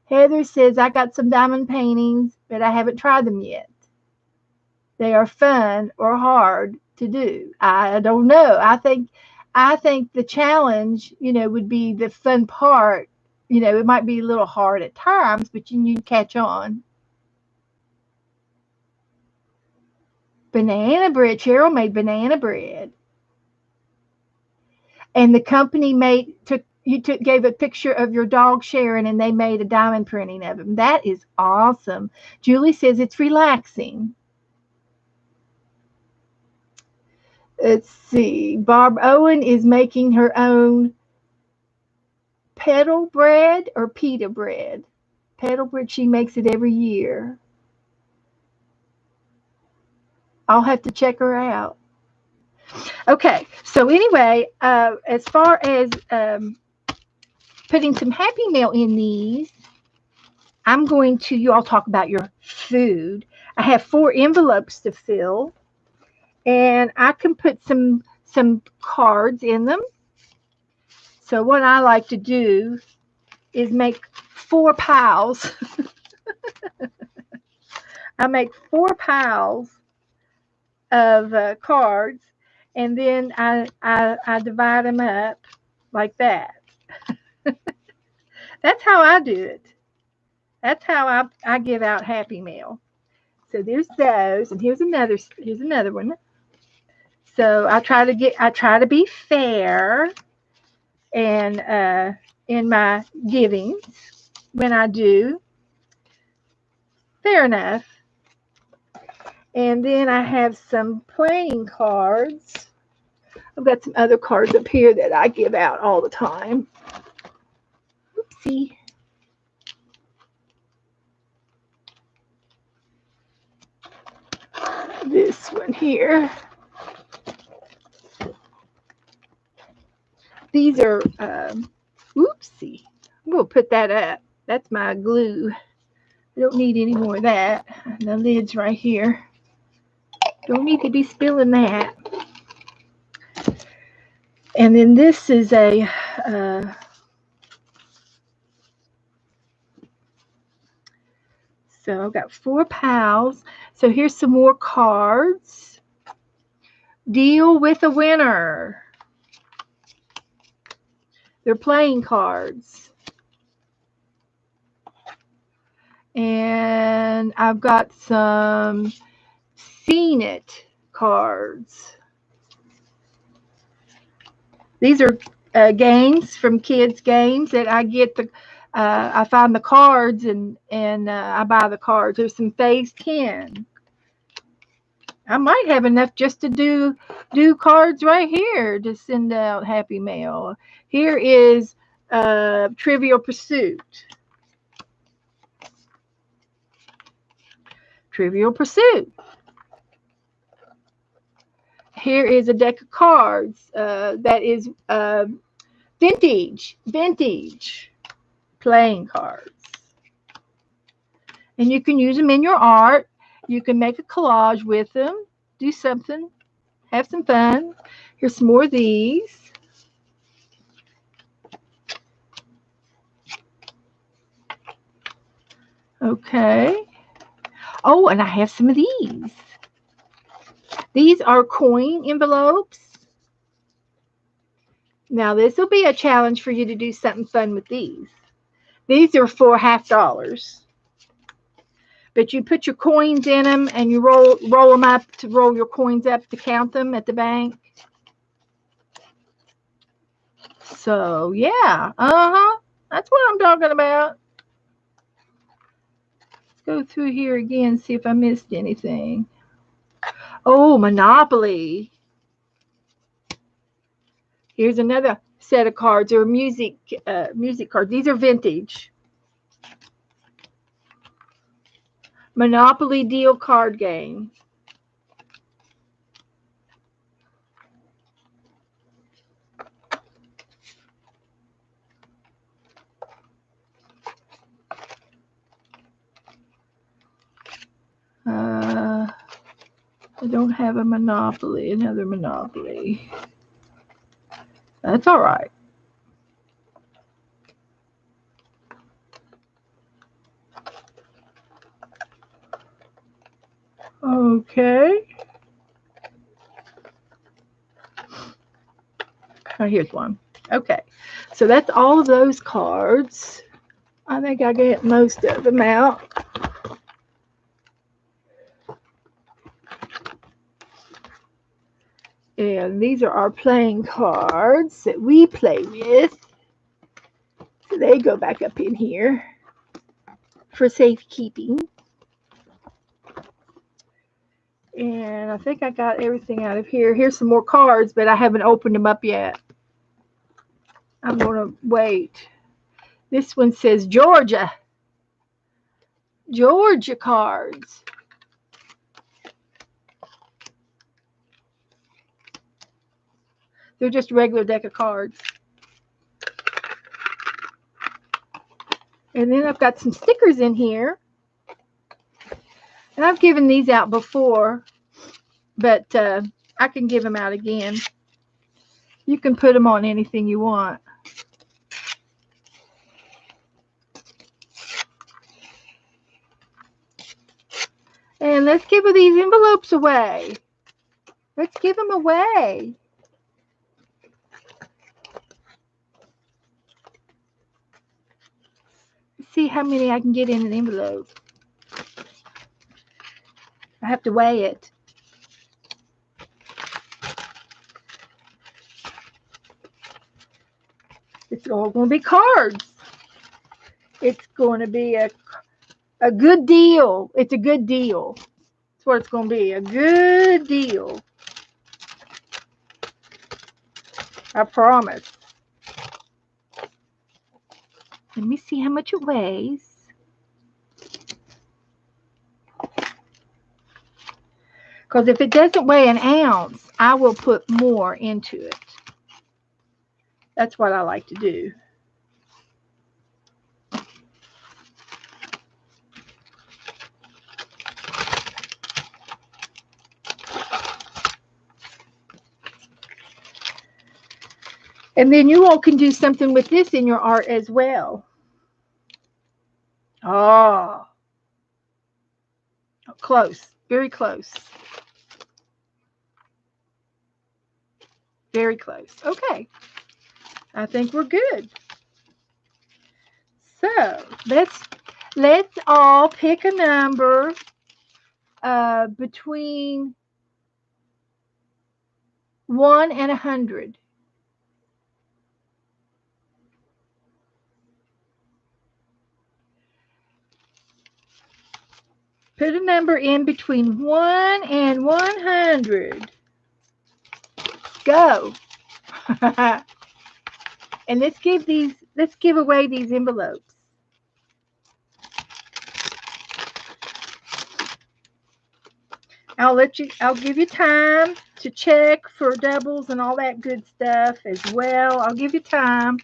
Heather says, I got some diamond paintings, but I haven't tried them yet. They are fun or hard to do. I don't know. I think the challenge, would be the fun part. It might be a little hard at times, but you catch on. Banana bread. Cheryl made banana bread. And the company gave a picture of your dog Sharon, and they made a diamond printing of him. That is awesome. Julie says it's relaxing. Let's see. Barb Owen is making her own pedal bread or pita bread. Pedal bread. She makes it every year. I'll have to check her out. Okay. So anyway, as far as putting some Happy Meal in these, I'm going to, you all talk about your food. I have 4 envelopes to fill, and I can put some cards in them. So what I like to do is make 4 piles. I make 4 piles of cards, and then I divide them up like that. That's how I do it. That's how I give out Happy Mail. So there's those, and here's another one. So I try to be fair and in my givings when I do. Fair enough. And then I have some playing cards. I've got some other cards up here that I give out all the time. Oopsie. This one here. These are, oopsie. I'm going to put that up. That's my glue. I don't need any more of that. The lid's right here. Don't need to be spilling that. And then this is a, so I've got 4 pals. So here's some more cards. Deal with a winner. They're playing cards. And I've got some Seen It cards. These are games from kids' games that I get the. I find the cards and I buy the cards. There's some phase 10. I might have enough just to do cards right here to send out Happy Mail. Here is Trivial Pursuit. Trivial Pursuit. Here is a deck of cards that is vintage playing cards. And you can use them in your art. You can make a collage with them. Do something. Have some fun. Here's some more of these. Okay. Oh, and I have some of these. These are coin envelopes. Now, this will be a challenge for you to do something fun with these. These are for $50. But you put your coins in them and you roll them up to roll your coins up to count them at the bank. So, yeah. That's what I'm talking about. Let's go through here again, see if I missed anything. Oh, Monopoly. Here's another set of cards, or music cards. These are vintage. Monopoly deal card game. I don't have a Monopoly, another Monopoly. That's all right. Okay. Oh, here's one. Okay. So that's all of those cards. I think I get most of them out. And these are our playing cards that we play with. So they go back up in here for safekeeping. And I think I got everything out of here. Here's some more cards, but I haven't opened them up yet. I'm going to wait. This one says Georgia. Georgia cards. They're just a regular deck of cards. And then I've got some stickers in here. And I've given these out before, but I can give them out again. You can put them on anything you want. And let's give these envelopes away. Let's give them away. Let's see how many I can get in an envelope. I have to weigh it. It's all going to be cards. It's going to be a good deal. It's a good deal. That's what it's going to be. A good deal. I promise. Let me see how much it weighs. Because if it doesn't weigh an ounce, I will put more into it. That's what I like to do. And then you all can do something with this in your art as well. Oh, close. Very close. Very close. Okay. I think we're good. So let's all pick a number between 1 and 100. Put a number in between 1 and 100. Go. And let's give away these envelopes. I'll give you time to check for doubles and all that good stuff as well. I'll give you time.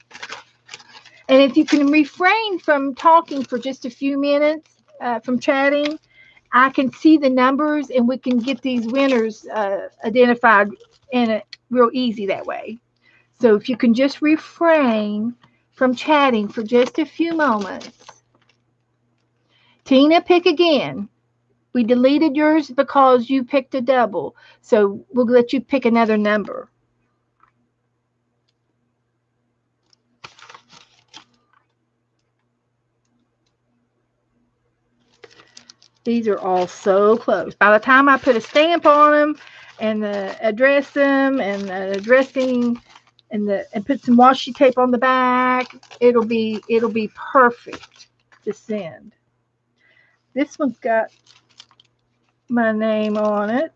And if you can refrain from talking for just a few minutes, from chatting, I can see the numbers and we can get these winners identified real easy that way. So if you can just refrain from chatting for just a few moments. Tina, pick again. We deleted yours because you picked a double. So we'll let you pick another number. These are all so close. By the time I put a stamp on them and address them and addressing and put some washi tape on the back, it'll be perfect to send. This one's got my name on it.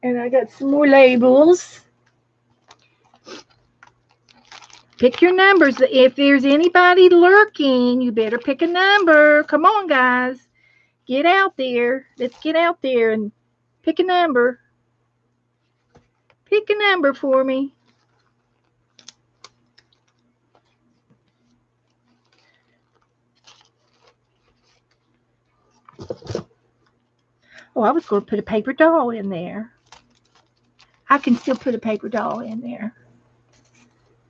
And I got some more labels. Pick your numbers. If there's anybody lurking, you better pick a number. Come on, guys. Get out there. Let's get out there and pick a number. Pick a number for me. Oh, I was going to put a paper doll in there. I can still put a paper doll in there.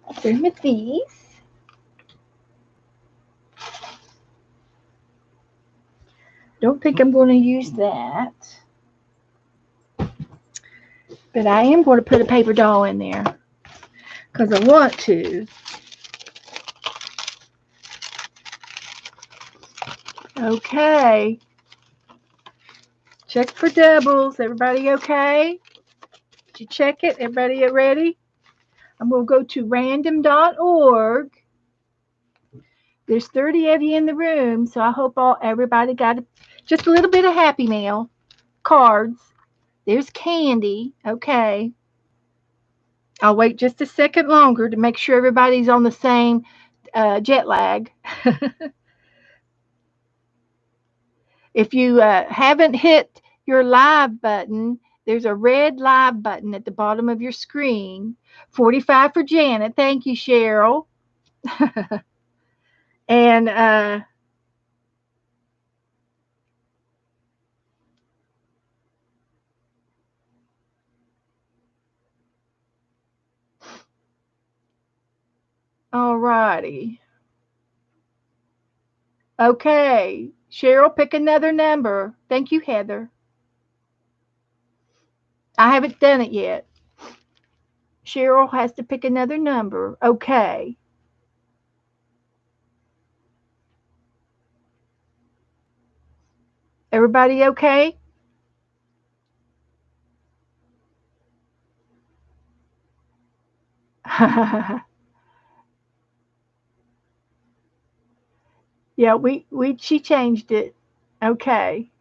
I'll put them with these. Don't think I'm going to use that. But I am going to put a paper doll in there because I want to. Okay. Check for doubles. Everybody okay? Did you check it? Everybody ready? I'm going to go to random.org. There's 30 of you in the room, so I hope everybody got just a little bit of Happy Mail. Cards. There's candy. Okay. I'll wait just a second longer to make sure everybody's on the same jet lag. If you haven't hit your live button, there's a red live button at the bottom of your screen. 45 for Janet. Thank you, Cheryl. And All righty. Okay. Cheryl, pick another number. Thank you, Heather. I haven't done it yet. Cheryl has to pick another number. Okay. Everybody okay? Yeah, we she changed it. Okay.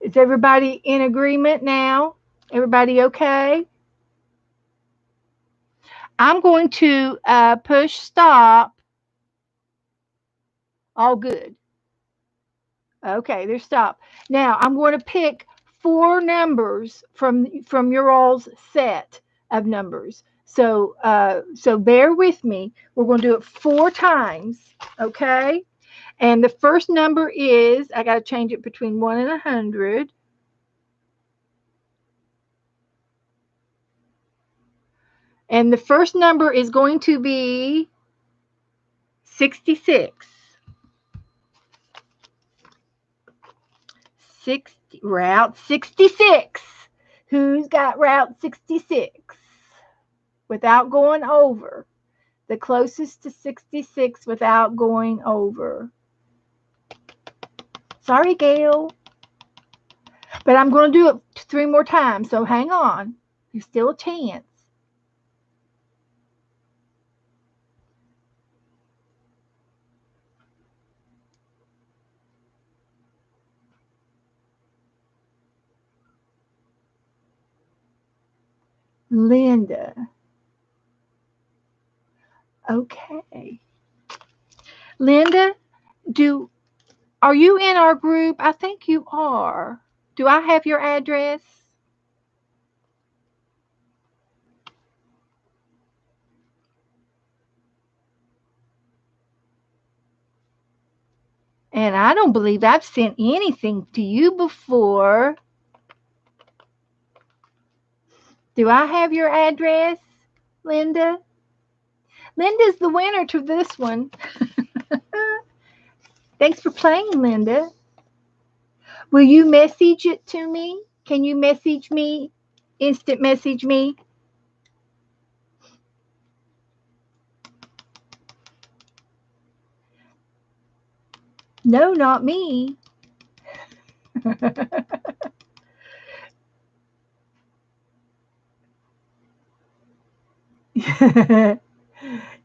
Is everybody in agreement now? Everybody okay? I'm going to push stop. All good. Okay, there's stop. Now I'm going to pick four numbers from your all's set of numbers. So bear with me. We're going to do it four times. Okay. And the first number is I got to change it between 1 and 100. And the first number is going to be 66. 60, Route 66. Who's got Route 66 without going over? The closest to 66 without going over. Sorry, Gail. But I'm going to do it three more times, so hang on. There's still a chance. Linda. Okay. Linda, do are you in our group? I think you are. Do I have your address? And I don't believe I've sent anything to you before. Do I have your address, Linda? Linda's the winner to this one. Thanks for playing, Linda. Will you message it to me? Can you message me? Instant message me? No, not me.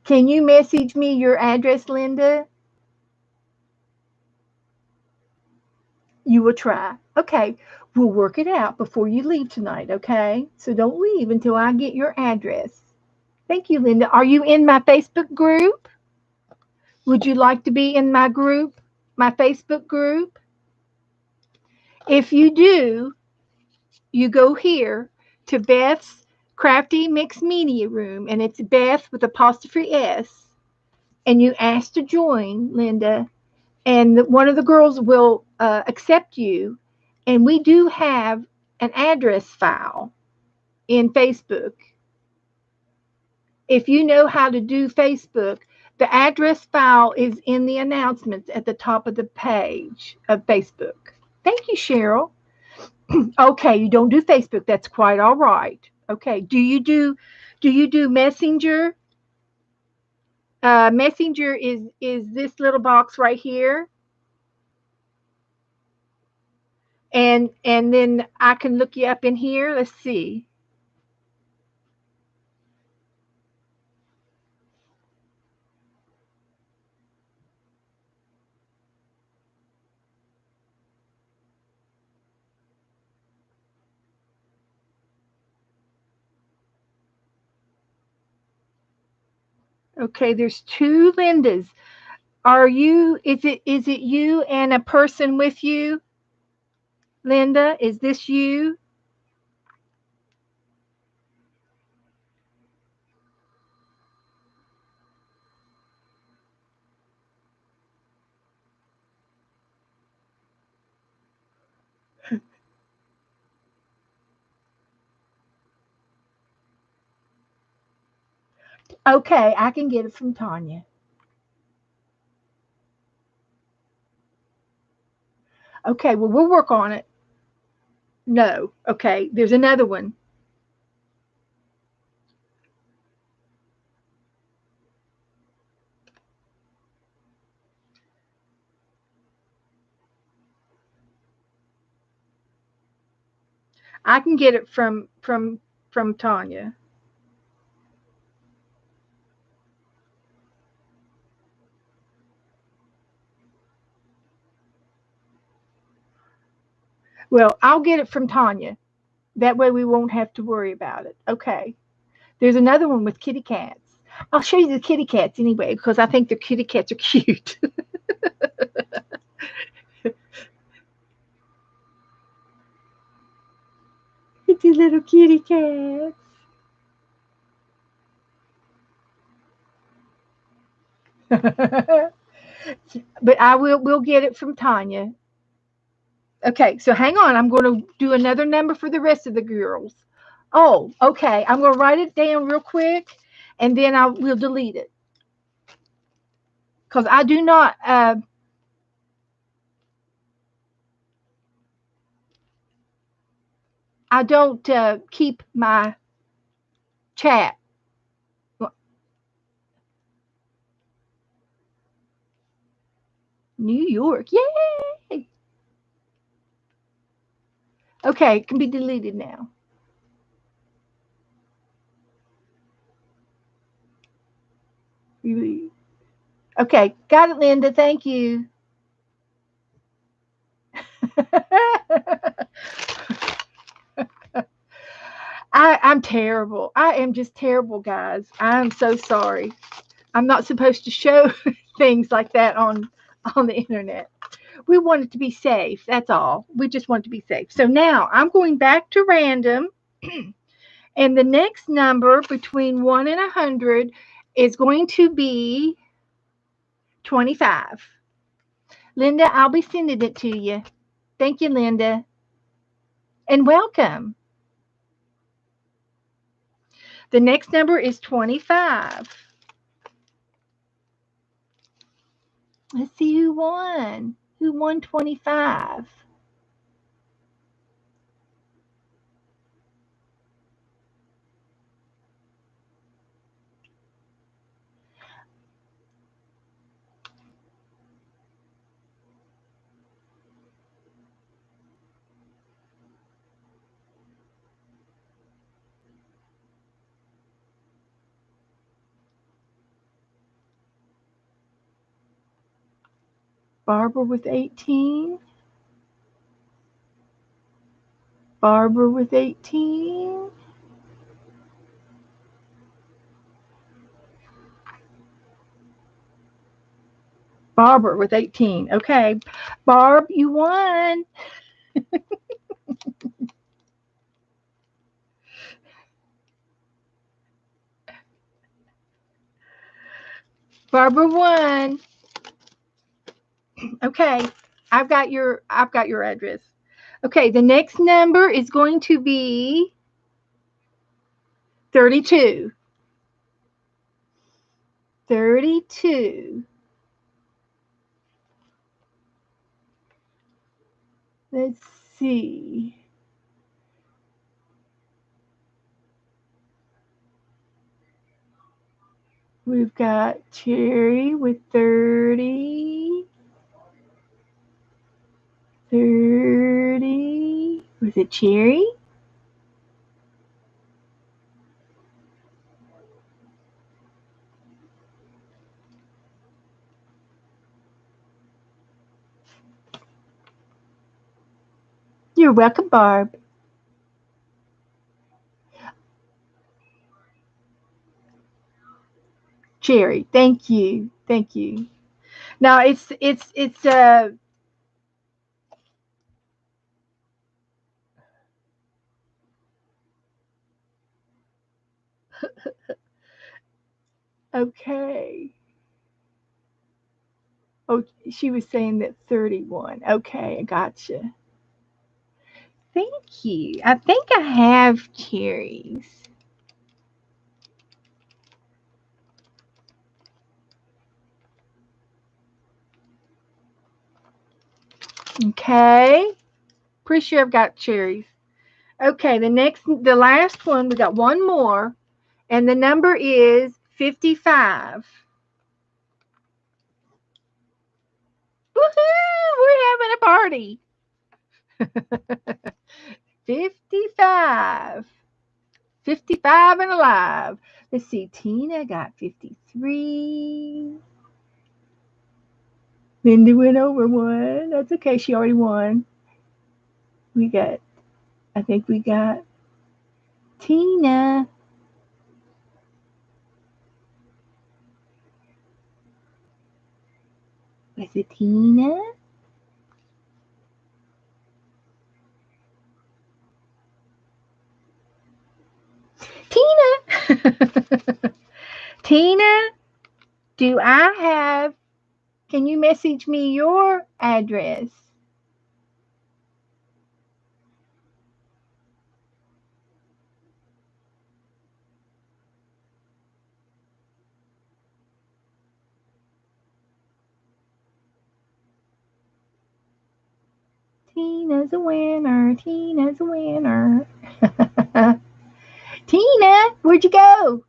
Can you message me your address, Linda? You will try. Okay. We'll work it out before you leave tonight, okay? So don't leave until I get your address. Thank you, Linda. Are you in my Facebook group? Would you like to be in my group, my Facebook group? If you do, you go here to Beth's Crafty Mixed Media Room, and it's Beth with apostrophe S, and you ask to join, Linda, and one of the girls will accept you. And we do have an address file in Facebook. If you know how to do Facebook, the address file is in the announcements at the top of the page of Facebook. Thank you, Cheryl. Okay, you don't do Facebook. That's quite all right. Okay, do you do Messenger? Messenger is this little box right here, and then I can look you up in here. Let's see. Okay, there's two Lindas. Are you? Is it you and a person with you, Linda? Is this you? Okay, I can get it from Tanya. Okay, well, we'll work on it. No. Okay, there's another one. I can get it from Tanya. Well, I'll get it from Tanya. That way we won't have to worry about it. Okay. There's another one with kitty cats. I'll show you the kitty cats anyway because I think the kitty cats are cute. It's a little kitty cat. But I will we'll get it from Tanya. Okay, so hang on. I'm going to do another number for the rest of the girls. Oh, okay. I'm going to write it down real quick, and then I will delete it because I do not. I don't keep my chat. New York, yay! Okay, it can be deleted now. Okay, got it, Linda. Thank you. I'm terrible. I am just terrible, guys. I'm so sorry. I'm not supposed to show things like that on the internet. We want it to be safe. That's all. We just want it to be safe. So now I'm going back to random, and the next number between 1 and 100 is going to be 25. Linda, I'll be sending it to you. Thank you, Linda, and welcome. The next number is 25. Let's see who won. Who won 25? Barbara with 18. Barbara with 18. Barbara with 18. Okay. Barb, you won. Barbara won. Okay. I've got your address. Okay, the next number is going to be 32. 32. Let's see. We've got Cherry with 30. 30. Was it Cherry? You're welcome, Barb. Cherry. Thank you. Thank you. Now it's okay. Oh, she was saying that 31. Okay, I gotcha. Thank you. I think I have cherries. Okay. Pretty sure I've got cherries. Okay, the last one, we got one more, and the number is 55. Woohoo! We're having a party. 55. 55 and alive. Let's see. Tina got 53. Linda went over one. That's okay. She already won. I think we got Tina. Was it Tina? Tina. Tina, do I have, can you message me your address? Tina's a winner. Tina's a winner. Tina, where'd you go?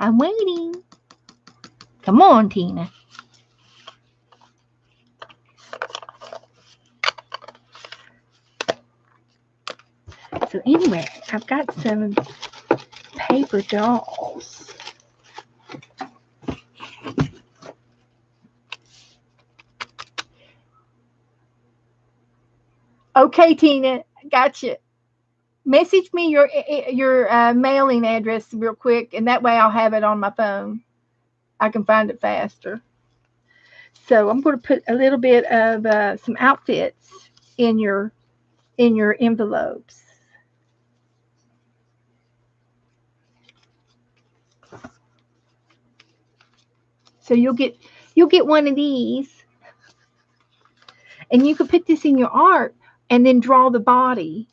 I'm waiting. Come on, Tina. So anyway, I've got some paper dolls. Okay, Tina, gotcha. Message me your mailing address real quick, and that way I'll have it on my phone. I can find it faster. So I'm going to put a little bit of some outfits in your envelopes. So you'll get one of these, and you can put this in your art, and then draw the body.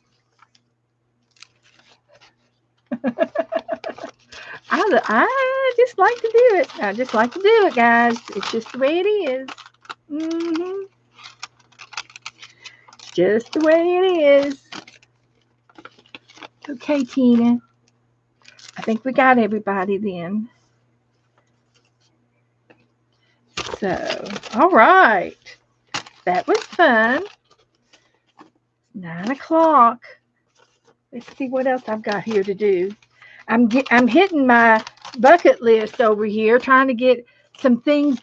I just like to do it. I just like to do it, guys. It's just the way it is. Mm-hmm. Just the way it is. Okay, Tina. I think we got everybody then. So, all right. That was fun. 9 o'clock. Let's see what else I've got here to do. I'm hitting my bucket list over here, trying to get some things,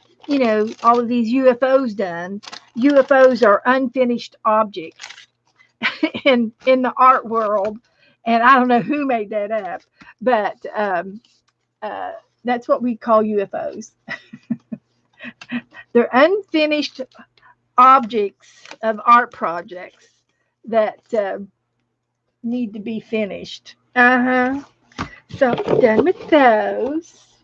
all of these UFOs done. UFOs are unfinished objects in the art world, and I don't know who made that up, but uh, that's what we call UFOs. They're unfinished objects of art projects that need to be finished. So done with those.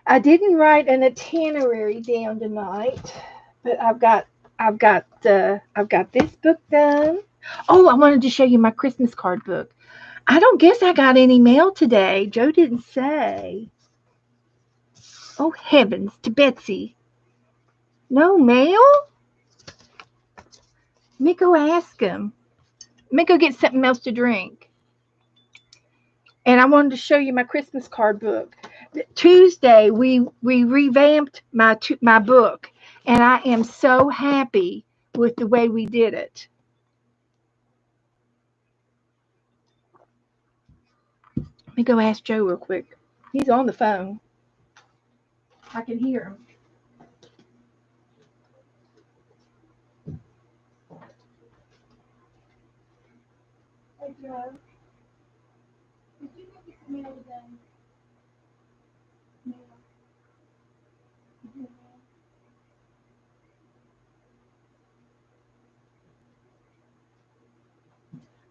I didn't write an itinerary down tonight, but I've got this book done. Oh, I wanted to show you my Christmas card book. I don't guess I got any mail today. Joe didn't say. Oh heavens to Betsy. No mail? Miko ask him. Miko get something else to drink. And I wanted to show you my Christmas card book. Tuesday we revamped my book, and I am so happy with the way we did it. Let me go ask Joe real quick. He's on the phone. I can hear him. Hey Joe, did you get the mail today? Mail.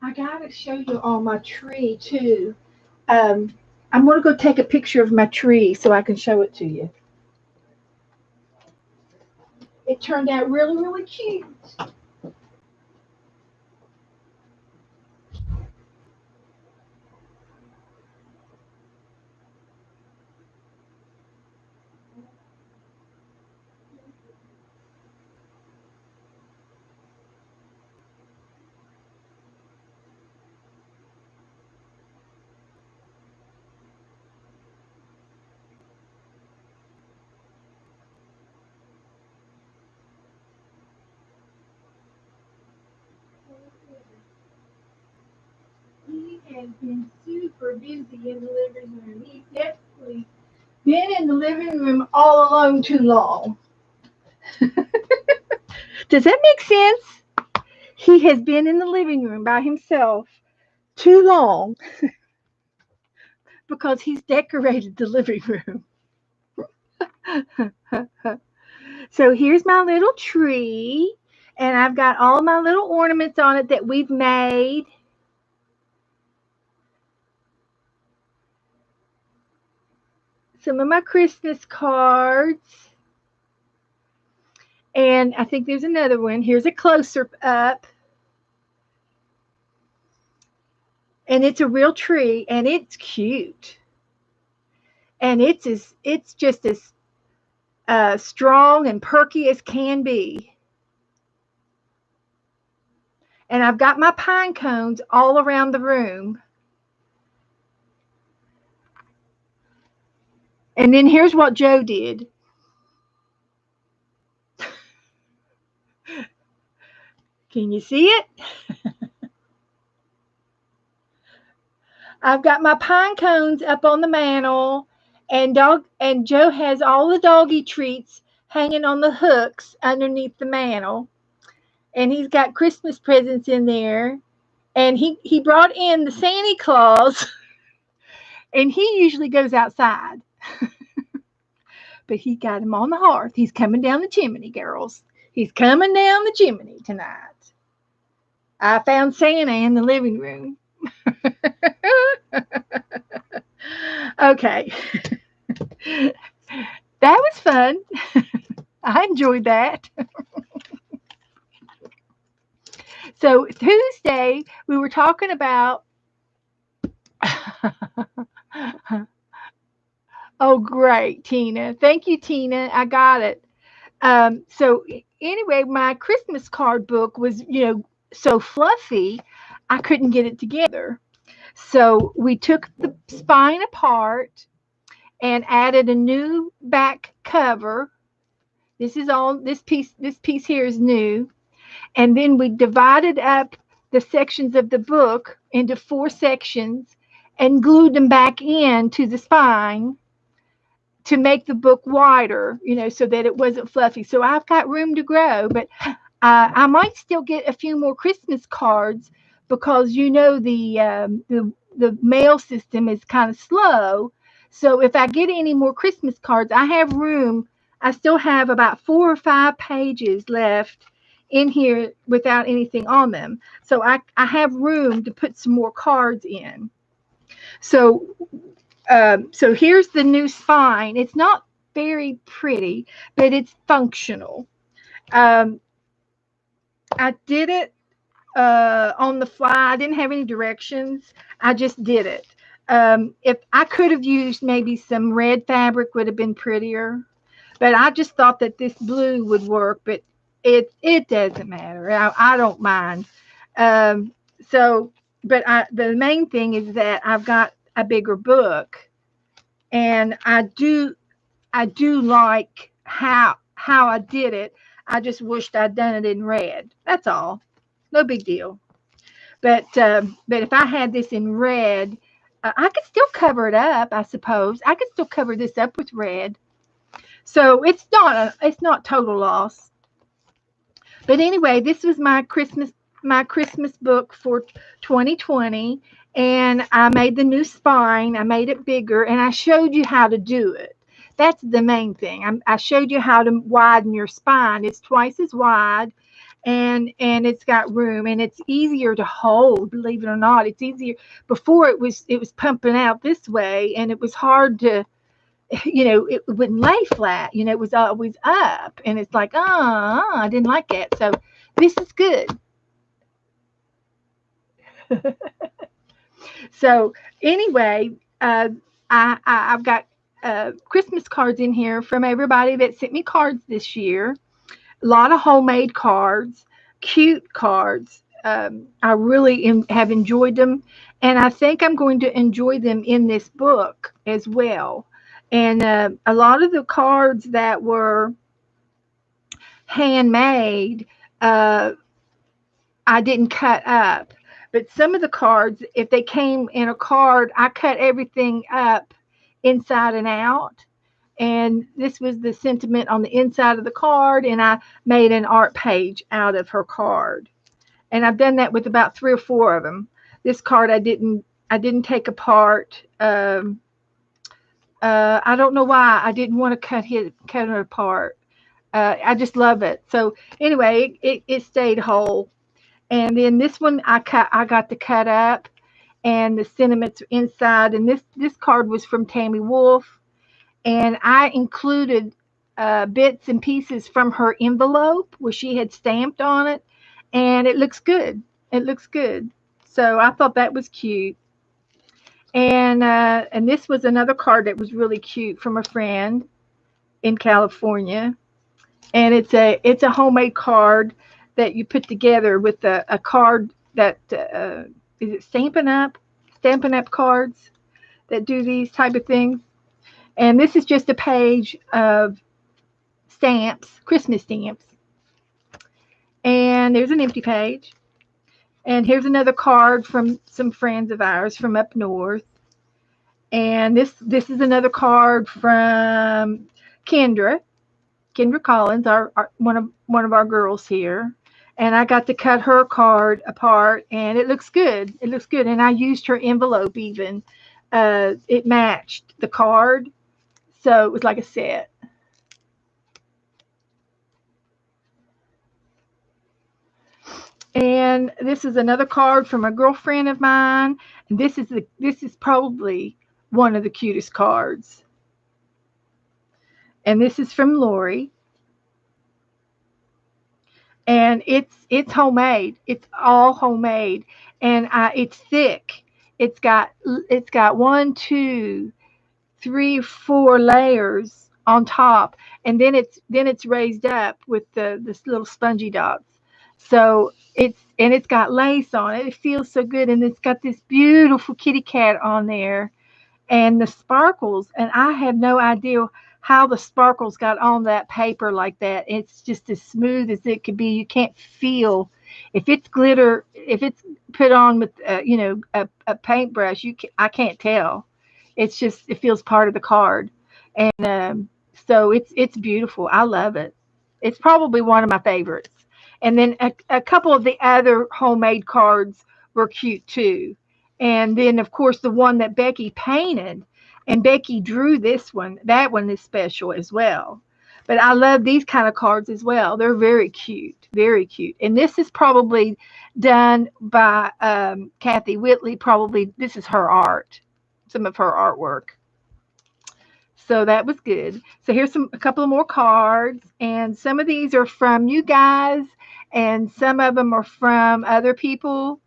I gotta show you on my tree too. Um, I'm gonna go take a picture of my tree so I can show it to you. It turned out really, really cute. has been super busy in the living room. He's definitely been in the living room all alone too long. Does that make sense? He has been in the living room by himself too long because he's decorated the living room. So here's my little tree, and I've got all my little ornaments on it that we've made. Some of my Christmas cards. And I think there's another one. Here's a closer up. And it's a real tree, and it's cute. And it's just as strong and perky as can be. And I've got my pine cones all around the room. And then here's what Joe did. Can you see it? I've got my pine cones up on the mantle, and Joe has all the doggy treats hanging on the hooks underneath the mantle. And he's got Christmas presents in there. And he brought in the Santa Claus, and he usually goes outside. But he got him on the hearth. He's coming down the chimney, girls. He's coming down the chimney tonight. I found Santa in the living room. Okay. That was fun. I enjoyed that. So Tuesday, we were talking about. Oh, great, Tina. Thank you, Tina. I got it. So anyway, my Christmas card book was, so fluffy, I couldn't get it together. So we took the spine apart and added a new back cover. This piece here is new. And then we divided up the sections of the book into 4 sections and glued them back into the spine to make the book wider, so that it wasn't fluffy. So I've got room to grow, but I might still get a few more Christmas cards because the mail system is kind of slow. So if I get any more Christmas cards, I have room. I still have about 4 or 5 pages left in here without anything on them. So I have room to put some more cards in. So here's the new spine. It's not very pretty, but it's functional. Um, I did it on the fly. I didn't have any directions. I just did it. If I could have used maybe some red fabric, would have been prettier. But I just thought that this blue would work. But it doesn't matter. I don't mind. Um, the main thing is that I've got a bigger book, and I do like how I did it. I just wished I'd done it in red. That's all. No big deal. But if I had this in red, I could still cover it up. I suppose I could still cover this up with red. So it's not total loss. But anyway, this was my Christmas book for 2020, and I made the new spine. I made it bigger, and I showed you how to do it. That's the main thing. I showed you how to widen your spine. It's twice as wide, and it's got room, and it's easier to hold. Believe it or not, it's easier. Before it was pumping out this way, and it was hard to. It wouldn't lay flat. It was always up, and it's like, I didn't like it. So this is good. So anyway, I've got Christmas cards in here from everybody that sent me cards this year. A lot of homemade cards, cute cards. I really have enjoyed them, and I think I'm going to enjoy them in this book as well. And a lot of the cards that were handmade, I didn't cut up, But some of the cards, if they came in a card, I cut everything up inside and out. And this was the sentiment on the inside of the card, and I made an art page out of her card. And I've done that with about 3 or 4 of them. This card I didn't take apart. I don't know why I didn't want to cut it apart. I just love it. So anyway, it stayed whole. And then this one I got to cut up, and the sentiments inside. And this card was from Tammy Wolf, and I included bits and pieces from her envelope where she had stamped on it, and it looks good. It looks good. So I thought that was cute. And this was another card that was really cute from a friend in California, and it's a homemade card that you put together with a card that is it Stampin' Up cards that do these type of things. And this is just a page of stamps, Christmas stamps. And there's an empty page. And here's another card from some friends of ours from up north. And this is another card from Kendra, Kendra Collins, our one of our girls here. And I got to cut her card apart, and it looks good. It looks good. And I used her envelope even. It matched the card, so it was like a set. And this is another card from a girlfriend of mine. And this is probably one of the cutest cards. And this is from Lori. And it's homemade. It's all homemade, and it's thick. It's got one, two, 3, 4 layers on top, and then it's raised up with this little spongy dots. So it's got lace on it. It feels so good, and it's got this beautiful kitty cat on there, and the sparkles. And I have no idea how the sparkles got on that paper like that. It's just as smooth as it could be. You can't feel if it's glitter, if it's put on with a paintbrush. I can't tell. It's just it feels part of the card, and so it's beautiful. I love it. It's probably one of my favorites. And then a couple of the other homemade cards were cute too. And then of course the one that Becky painted, and Becky drew this one. That one is special as well. But I love these kind of cards as well. They're very cute, very cute. And this is probably done by Kathy Whitley. Probably this is her art, some of her artwork. So that was good. So here's a couple of more cards, and some of these are from you guys, and some of them are from other people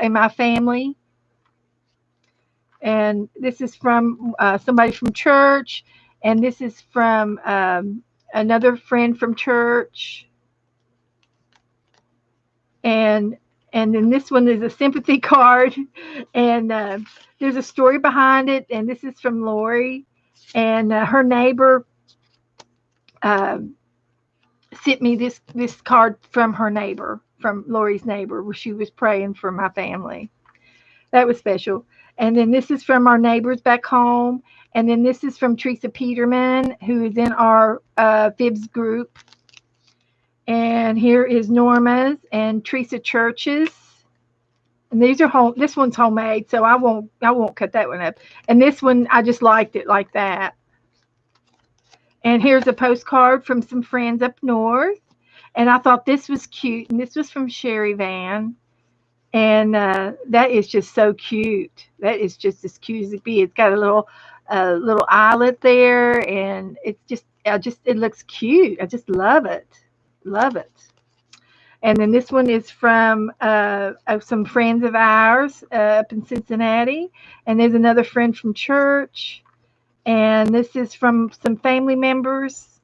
in my family. And this is from somebody from church, and this is from another friend from church, and then this one is a sympathy card, and there's a story behind it, and this is from Lori, and her neighbor uh, sent me this card from her neighbor, from Lori's neighbor, where she was praying for my family. That was special. And then this is from our neighbors back home. And then this is from Teresa Peterman, who is in our Fibs group. And here is Norma's and Teresa Church's. And these are home. This one's homemade, so I won't cut that one up. And this one, I just liked it like that. And here's a postcard from some friends up north. And I thought this was cute. And this was from Sherry Van. And that is just so cute. That is just as cute as it be. It's got a little eyelet there, and it looks cute. I just love it, love it. And then this one is from some friends of ours up in Cincinnati, and there's another friend from church, and this is from some family members.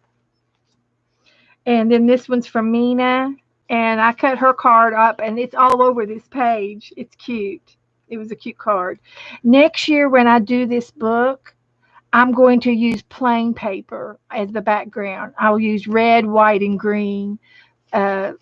And then this one's from Mina, and I cut her card up, and it's all over this page. It's cute. It was a cute card. Next year, when I do this book, I'm going to use plain paper as the background. I'll use red, white, and green uh,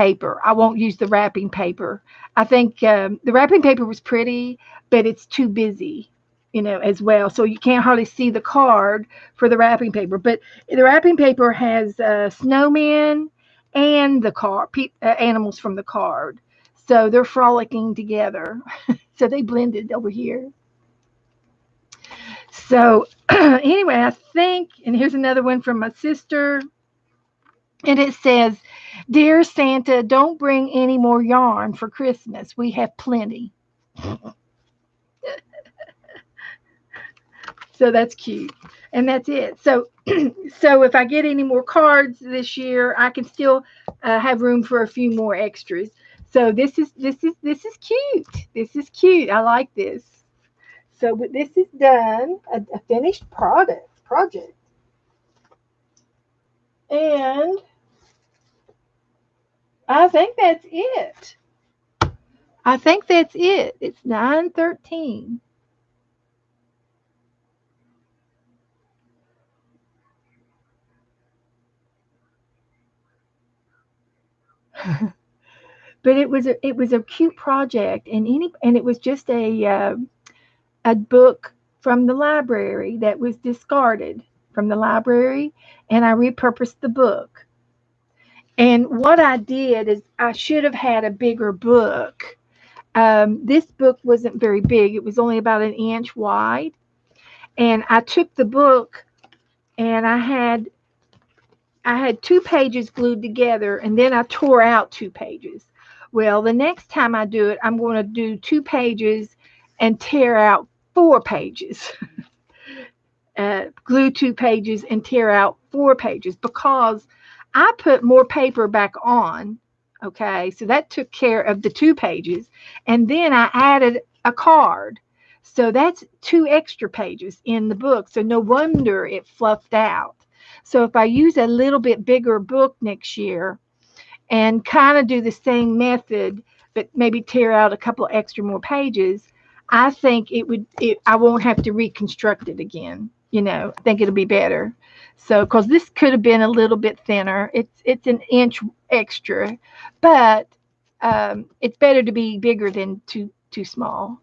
paper. I won't use the wrapping paper. I think the wrapping paper was pretty, but it's too busy, as well. So you can't hardly see the card for the wrapping paper. But the wrapping paper has snowmen and the animals from the card. So they're frolicking together. So they blended over here. So anyway, I think, and here's another one from my sister. And it says, "Dear Santa, don't bring any more yarn for Christmas. We have plenty." So that's cute. And that's it. So so if I get any more cards this year, I can still have room for a few more extras. So this is cute. This is cute. I like this. So but this is done, a finished project. And I think that's it. I think that's it. It's 9:13. But it was a cute project, and it was just a book from the library that was discarded from the library, and I repurposed the book. And what I did is I should have had a bigger book. This book wasn't very big; it was only about an inch wide, and I took the book and I had 2 pages glued together, and then I tore out 2 pages. Well, the next time I do it, I'm going to do 2 pages and tear out 4 pages. Glue 2 pages and tear out 4 pages because I put more paper back on. Okay, so that took care of the 2 pages. And then I added a card. So that's 2 extra pages in the book. So no wonder it fluffed out. So if I use a little bit bigger book next year and kind of do the same method, but maybe tear out a couple extra more pages, I think I won't have to reconstruct it again. I think it'll be better. So, because this could have been a little bit thinner, it's an inch extra, but it's better to be bigger than too small.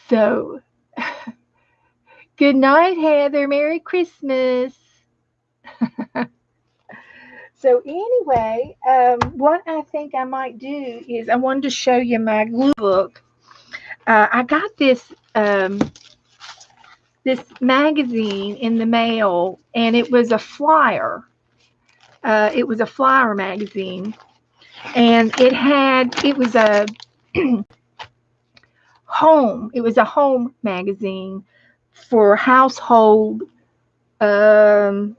So, good night, Heather. Merry Christmas. So anyway, what I think I might do is I wanted to show you my glue book. I got this magazine in the mail, and it was a flyer. It was a flyer magazine, and it was a home. It was a home magazine for household um,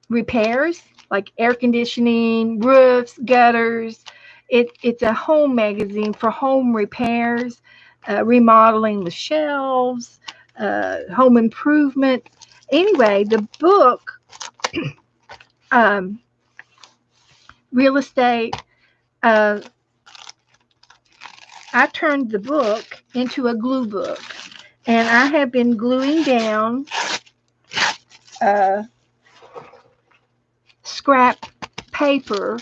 repairs, like air conditioning, roofs, gutters. It's a home magazine for home repairs, remodeling the shelves, home improvement. Anyway, the book, um, real estate, uh, I turned the book into a glue book, and I have been gluing down uh, scrap paper,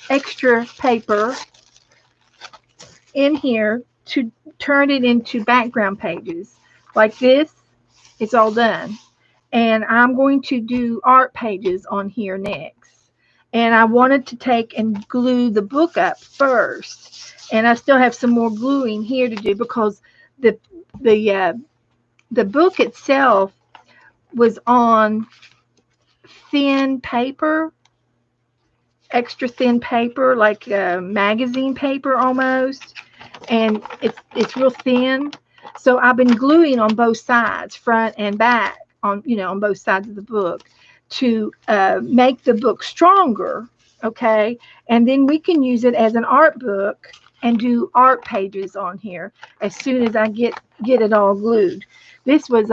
extra paper in here to turn it into background pages. Like this, it's all done. And I'm going to do art pages on here next. And I wanted to take and glue the book up first. And I still have some more gluing here to do because the the uh, the book itself was on thin paper, extra thin paper, like magazine paper almost, and it's real thin. So I've been gluing on both sides, front and back, on both sides of the book to make the book stronger. Okay, and then we can use it as an art book and do art pages on here as soon as I get it all glued. This was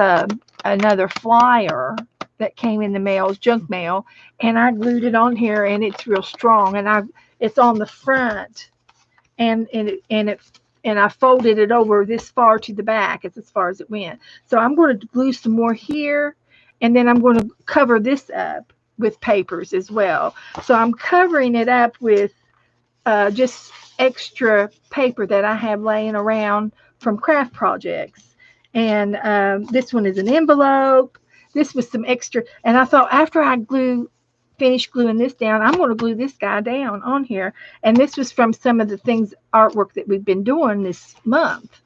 another flyer that came in the mail, junk mail, and I glued it on here, and it's real strong, and it's on the front, and I folded it over this far to the back. It's as far as it went. So I'm going to glue some more here, and then I'm going to cover this up. with papers as well. So I'm covering it up with just extra paper that I have laying around from craft projects. And this one is an envelope. This was some extra. And I thought after I finish gluing this down, I'm going to glue this guy down on here. And this was from some of the things, artwork that we've been doing this month.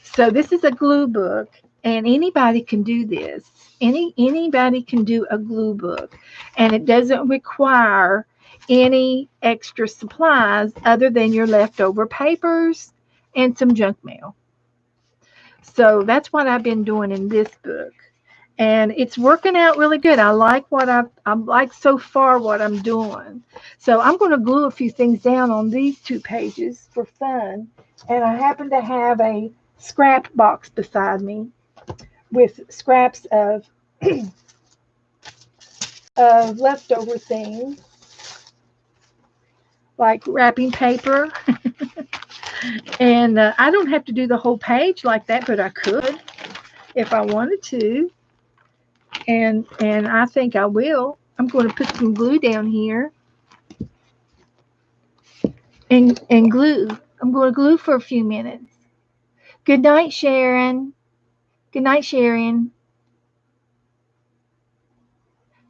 So this is a glue book, and anybody can do this. Anybody can do a glue book, and it doesn't require any extra supplies other than your leftover papers and some junk mail. So that's what I've been doing in this book. And it's working out really good. I like I like so far what I'm doing. So I'm going to glue a few things down on these 2 pages for fun. And I happen to have a scrap box beside me with scraps of of leftover things like wrapping paper. And I don't have to do the whole page like that, but I could if I wanted to. And I think I will. I'm going to put some glue down here and glue. I'm going to glue for a few minutes. Good night, Sharon. Good night, Sharon.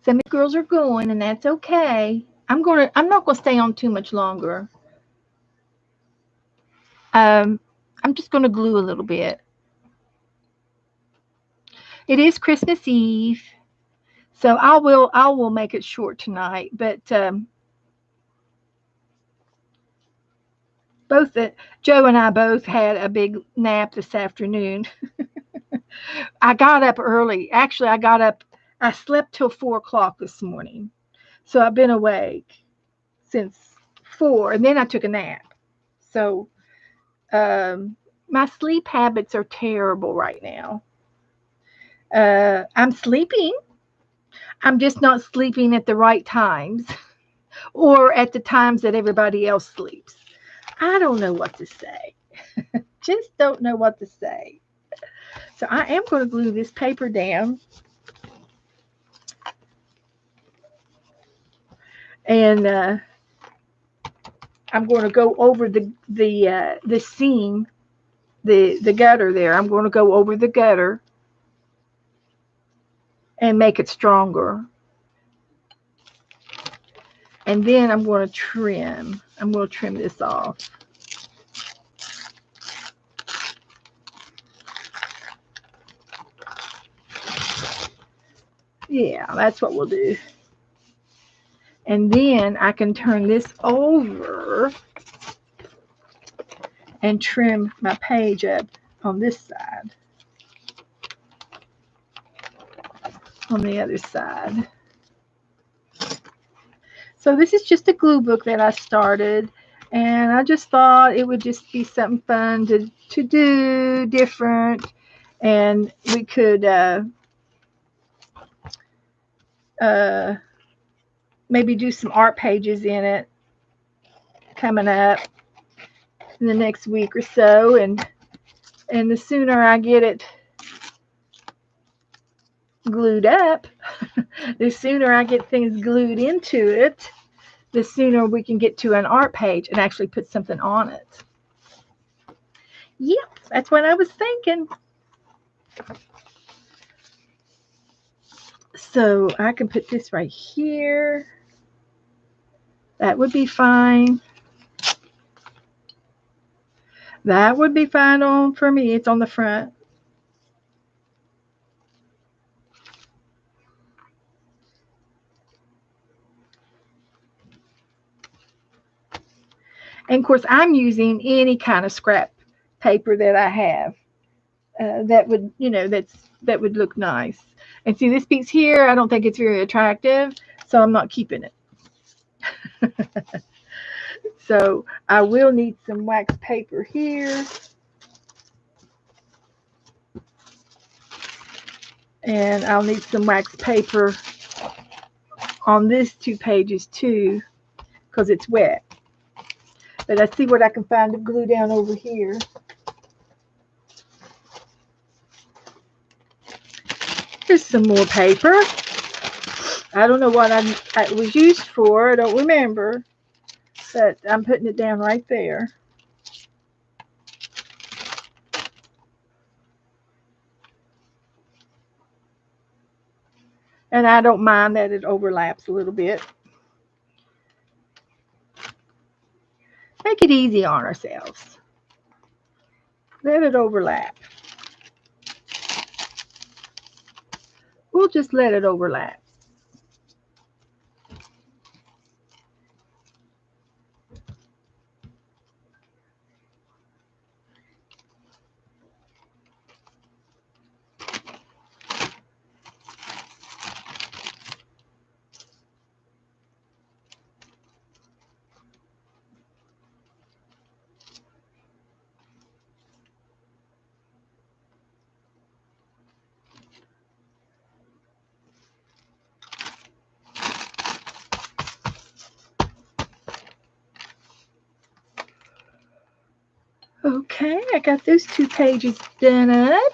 Some of the girls are going, and that's okay. I'm not gonna stay on too much longer. Um, I'm just gonna glue a little bit. It is Christmas Eve, so I will make it short tonight. But both Joe and I both had a big nap this afternoon. I got up early. Actually, I slept till 4 o'clock this morning, so I've been awake since 4, and then I took a nap. So my sleep habits are terrible right now. I'm sleeping. I'm just not sleeping at the right times or at the times that everybody else sleeps. I don't know what to say. Just don't know what to say. So I am going to glue this paper down. And I'm going to go over the seam, the gutter there. I'm going to go over the gutter and make it stronger. And then I'm going to trim. I'm going to trim this off. Yeah, that's what we'll do. And then I can turn this over and trim my page up on this side. On the other side. So this is just a glue book that I started, and I just thought it would just be something fun to do different, and we could maybe do some art pages in it coming up in the next week or so, and the sooner I get it glued up, the sooner I get things glued into it, the sooner we can get to an art page and actually put something on it. Yep, that's what I was thinking. So I can put this right here. That would be fine. That would be fine on for me. It's on the front. And of course, I'm using any kind of scrap paper that I have that would, that would look nice. And see this piece here, I don't think it's very attractive, so I'm not keeping it. So I will need some wax paper here. And I'll need some wax paper on these 2 pages too, because it's wet. But I see what I can find to glue down over here. Here's some more paper. I don't know what it was used for. I don't remember. But I'm putting it down right there. And I don't mind that it overlaps a little bit. Make it easy on ourselves. Let it overlap. We'll just let it overlap. Okay, I got those 2 pages done up.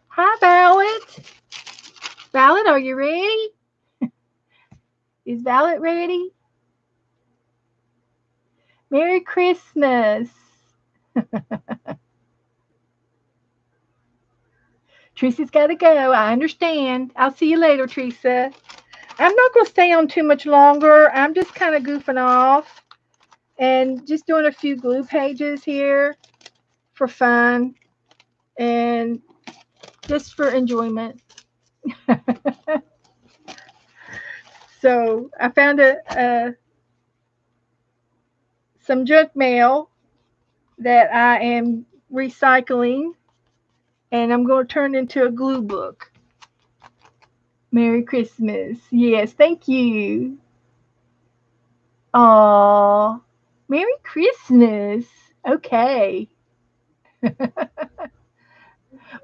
Hi, Violet. Violet, are you ready? Is Violet ready? Merry Christmas. Teresa's got to go. I understand. I'll see you later, Teresa. I'm not going to stay on too much longer. I'm just kind of goofing off and just doing a few glue pages here for fun and just for enjoyment. So I found some junk mail that I am recycling, and I'm going to turn into a glue book. Merry Christmas. Yes, thank you. Aw, Merry Christmas. Okay.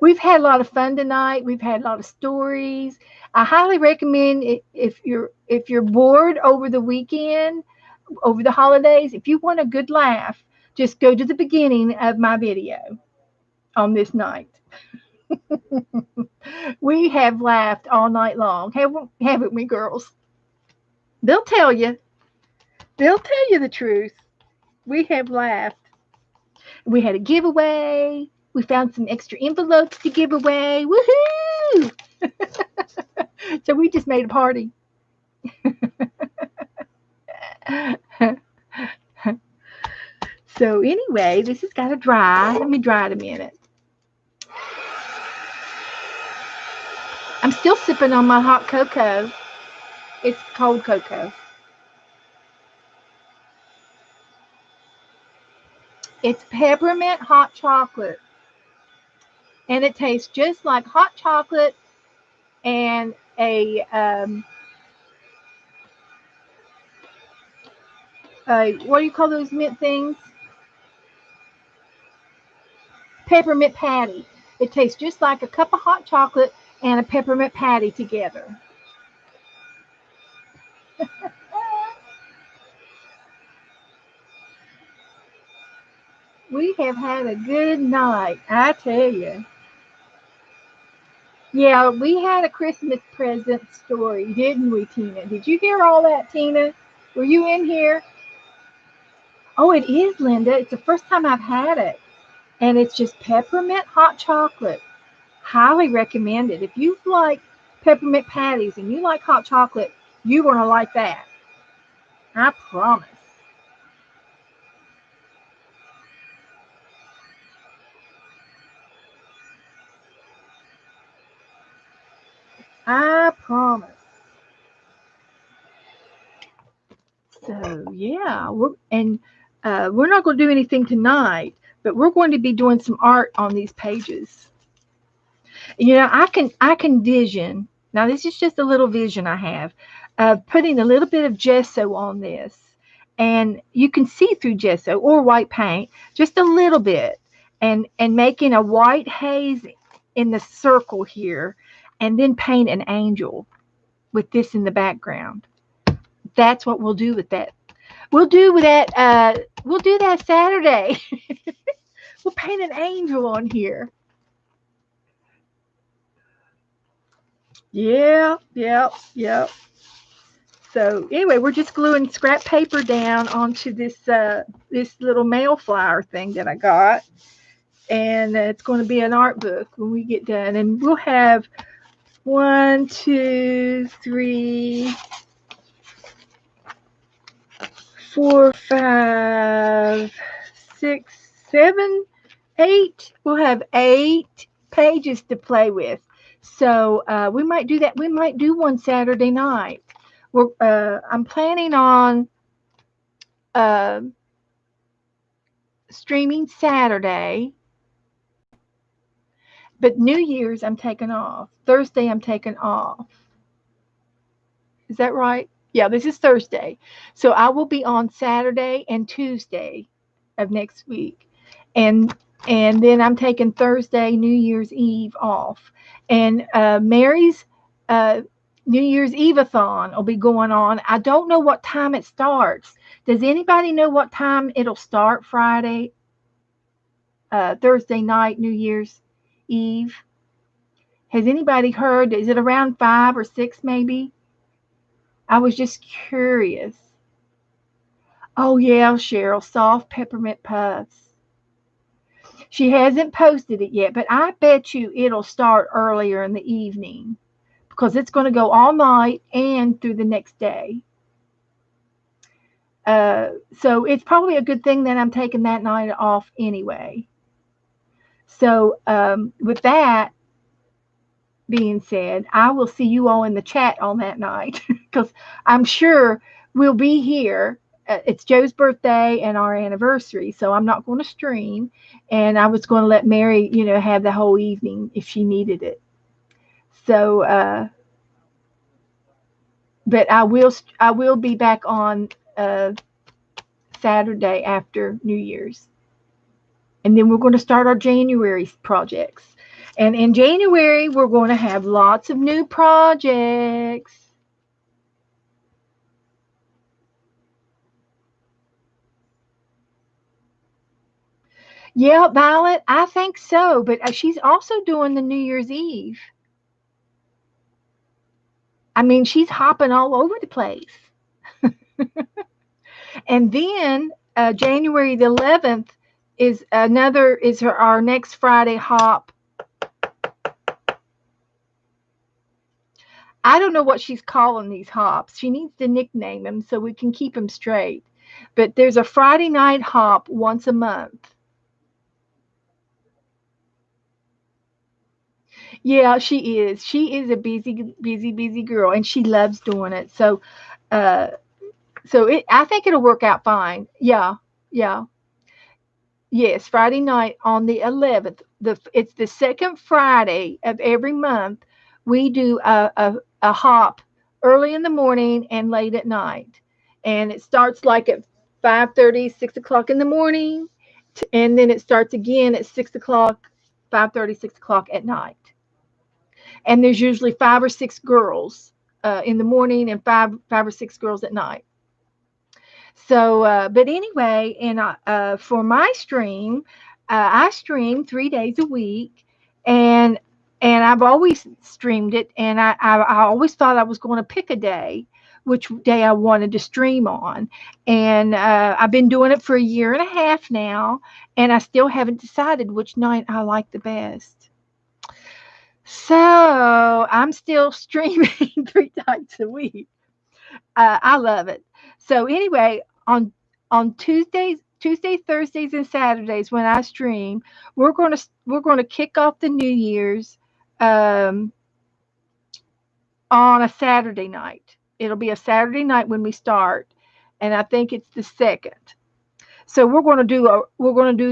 We've had a lot of fun tonight. We've had a lot of stories. I highly recommend if you're bored over the weekend, over the holidays, if you want a good laugh, just go to the beginning of my video on this night. We have laughed all night long, haven't we, girls? They'll tell you. They'll tell you the truth. We have laughed. We had a giveaway. We found some extra envelopes to give away. Woohoo! So we just made a party. So anyway, this has got to dry. Let me dry it a minute. I'm still sipping on my hot cocoa. It's cold cocoa. It's peppermint hot chocolate. And it tastes just like hot chocolate and what do you call those mint things? Peppermint patty. It tastes just like a cup of hot chocolate and a peppermint patty together. We have had a good night, I tell you. Yeah, we had a Christmas present story, didn't we, Tina? Did you hear all that, Tina? Were you in here? Oh, it is, Linda. It's the first time I've had it. And it's just peppermint hot chocolate. Highly recommend it. If you like peppermint patties and you like hot chocolate, you're going to like that. I promise. I promise. So yeah, we're not going to do anything tonight, but we're going to be doing some art on these pages. I can vision. Now this is just a little vision I have of putting a little bit of gesso on this, and you can see through gesso or white paint just a little bit, and making a white haze in the circle here, and then paint an angel with this in the background. That's what we'll do with that. We'll do with that. We'll do that Saturday. We'll paint an angel on here. Yeah, yeah, yeah. So anyway, we're just gluing scrap paper down onto this little mail flyer thing that I got, and it's going to be an art book when we get done, and we'll have one, two, three, four, five, six, seven, eight. We'll have 8 pages to play with. So we might do that. We might do one Saturday night. I'm planning on uh, streaming Saturday, but New Year's I'm taking off. Thursday I'm taking off. Is that right? Yeah, this is Thursday. So I will be on Saturday and Tuesday of next week. And then I'm taking Thursday, New Year's Eve off. And Mary's uh, New Year's Eve-a-thon will be going on. I don't know what time it starts. Does anybody know what time it'll start Friday, Thursday night, New Year's Eve? Has anybody heard? Is it around 5 or 6 maybe? I was just curious. Oh, yeah, Cheryl, soft peppermint puffs. She hasn't posted it yet, but I bet you it'll start earlier in the evening because it's going to go all night and through the next day. So it's probably a good thing that I'm taking that night off anyway. So with that being said, I will see you all in the chat on that night because I'm sure we'll be here. It's Joe's birthday and our anniversary, so I'm not going to stream. And I was going to let Mary, have the whole evening if she needed it. So, but I will be back on Saturday after New Year's, and then we're going to start our January projects. And in January, we're going to have lots of new projects. Yeah, Violet, I think so. But she's also doing the New Year's Eve. I mean, she's hopping all over the place. And then January the 11th is our next Friday hop. I don't know what she's calling these hops. She needs to nickname them so we can keep them straight. But there's a Friday night hop once a month. Yeah, she is. She is a busy, busy, busy girl, and she loves doing it. Uh, I think it'll work out fine. Yeah, yeah, yes. Friday night on the 11th. It's the second Friday of every month. We do a hop early in the morning and late at night, and it starts like at 5:30, 6 o'clock in the morning, and then it starts again at 6 o'clock, 5:30, 6 o'clock at night. And there's usually 5 or 6 girls in the morning and five or six girls at night. So, but anyway, and for my stream, I stream 3 days a week, and I've always streamed it, and I always thought I was going to pick a day, which day I wanted to stream on, and I've been doing it for a year and a half now, and I still haven't decided which night I like the best. So I'm still streaming 3 nights a week. I love it. So anyway, on Tuesdays, Thursdays, and Saturdays when I stream, we're gonna kick off the New Year's um, on a Saturday night. It'll be a Saturday night when we start, and I think it's the second. So we're gonna do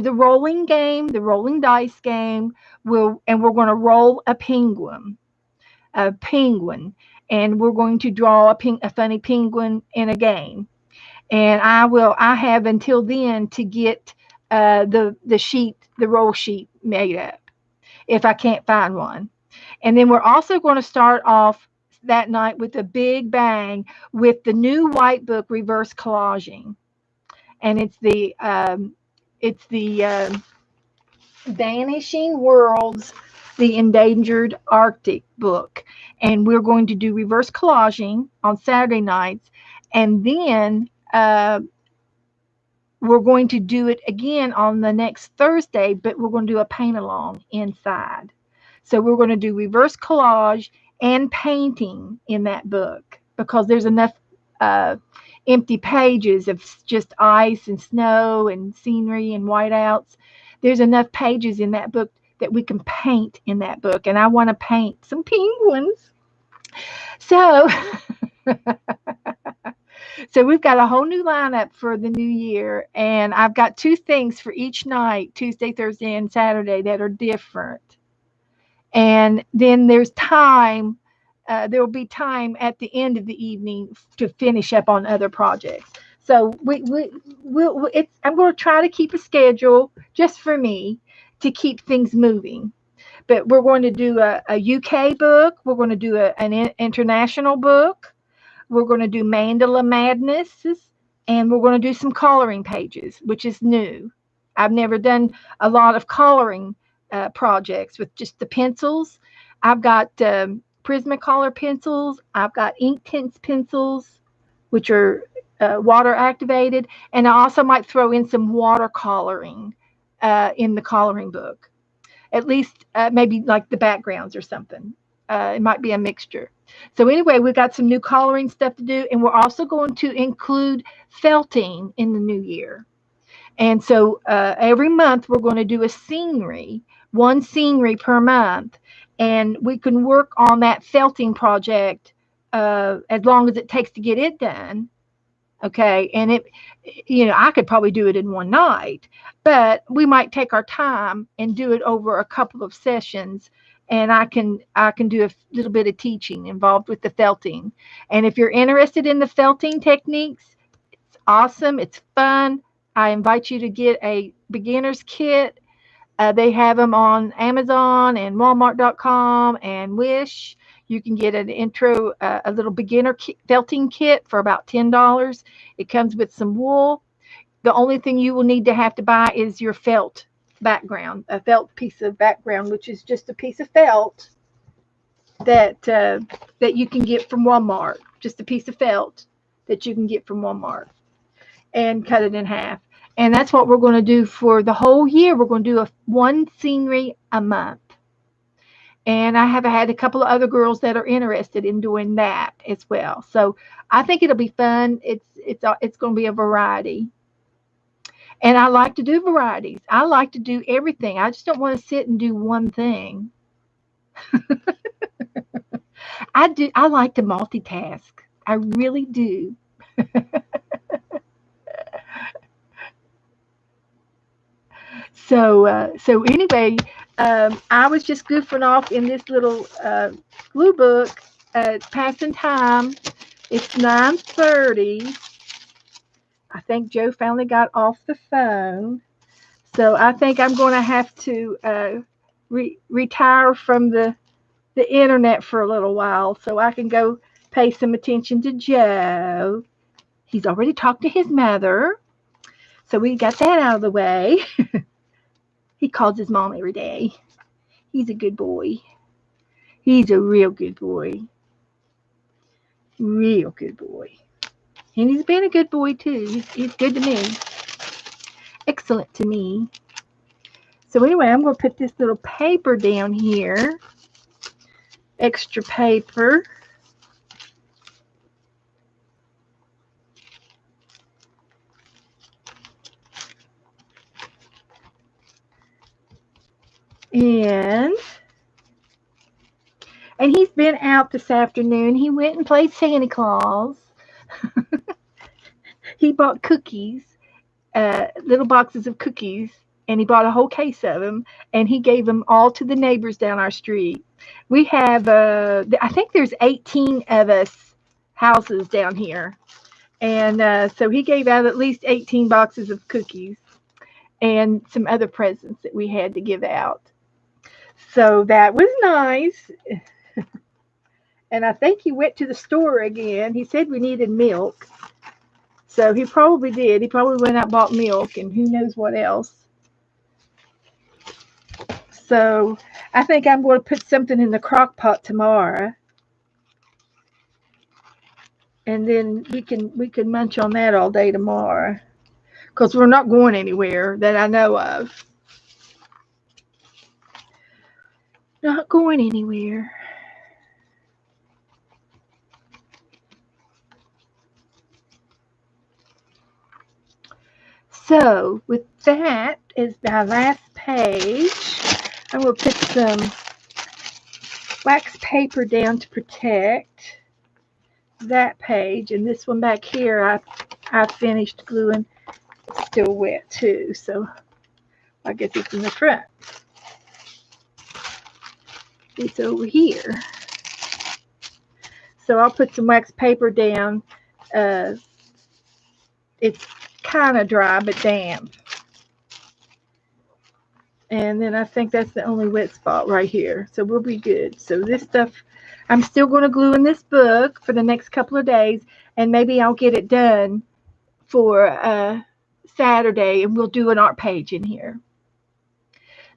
the rolling game, the rolling dice game. We're gonna roll a penguin, and we're going to draw a funny penguin in a game. And I have until then to get the roll sheet made up if I can't find one. And then we're also going to start off that night with a big bang with the new white book reverse collaging, and it's the vanishing worlds the Endangered Arctic book. And we're going to do reverse collaging on Saturday nights. And then we're going to do it again on the next Thursday, but we're going to do a paint along inside. So we're going to do reverse collage and painting in that book because there's enough uh, empty pages of just ice and snow and scenery and whiteouts. There's enough pages in that book that we can paint in that book. And I want to paint some penguins. So So we've got a whole new lineup for the new year, and I've got two things for each night, Tuesday, Thursday, and Saturday, that are different. And then there's time. There will be time at the end of the evening to finish up on other projects. So I'm going to try to keep a schedule just for me to keep things moving. But we're going to do a UK book. We're going to do an international book. We're going to do Mandala Madness, and we're going to do some coloring pages, which is new. I've never done a lot of coloring projects with just the pencils. I've got Prismacolor pencils. I've got Inktense pencils, which are water activated, and I also might throw in some watercoloring in the coloring book. At least maybe like the backgrounds or something. It might be a mixture. So anyway, we've got some new coloring stuff to do, and we're also going to include felting in the new year. And so every month we're going to do a scenery, one scenery per month, and we can work on that felting project as long as it takes to get it done. Okay, and I could probably do it in one night, but we might take our time and do it over a couple of sessions, and I can do a little bit of teaching involved with the felting. And if you're interested in the felting techniques, it's awesome, it's fun. I invite you to get a beginner's kit. They have them on Amazon and Walmart.com and Wish. You can get an intro, a little beginner felting kit for about $10. It comes with some wool. The only thing you will need to have to buy is your felt background, a felt piece of background, which is just a piece of felt that you can get from Walmart. Just a piece of felt that you can get from Walmart, and cut it in half. And that's what we're going to do for the whole year. We're going to do one scenery a month. And I have had a couple of other girls that are interested in doing that as well. So I think it'll be fun. It's going to be a variety. And I like to do varieties. I like to do everything. I just don't want to sit and do one thing. I like to multitask. I really do. So anyway, I was just goofing off in this little glue book, passing time. It's 9:30. I think Joe finally got off the phone, so I think I'm going to have to retire from the internet for a little while, so I can go pay some attention to Joe. He's already talked to his mother, so we got that out of the way. He calls his mom every day. He's a good boy. He's a real good boy. Real good boy. And he's been a good boy, too. He's good to me. Excellent to me. So anyway, I'm going to put this little paper down here. Extra paper. And he's been out this afternoon. He went and played Santa Claus. He bought cookies, little boxes of cookies, and he bought a whole case of them, and he gave them all to the neighbors down our street. We have, I think there's 18 of us houses down here. And so he gave out at least 18 boxes of cookies and some other presents that we had to give out. So that was nice. And I think he went to the store again. He said we needed milk. So he probably did. He probably went out and bought milk and who knows what else. So I think I'm going to put something in the crock pot tomorrow, and then we can munch on that all day tomorrow. Because we're not going anywhere that I know of. Not going anywhere. So with that as my last page, I'm going to put some wax paper down to protect that page, and this one back here I finished gluing. It's still wet too, so I guess it's in the front. It's over here. So I'll put some wax paper down. It's kind of dry but damp. And then I think that's the only wet spot right here. So we'll be good. So this stuff, I'm still going to glue in this book for the next couple of days. And maybe I'll get it done for Saturday, and we'll do an art page in here.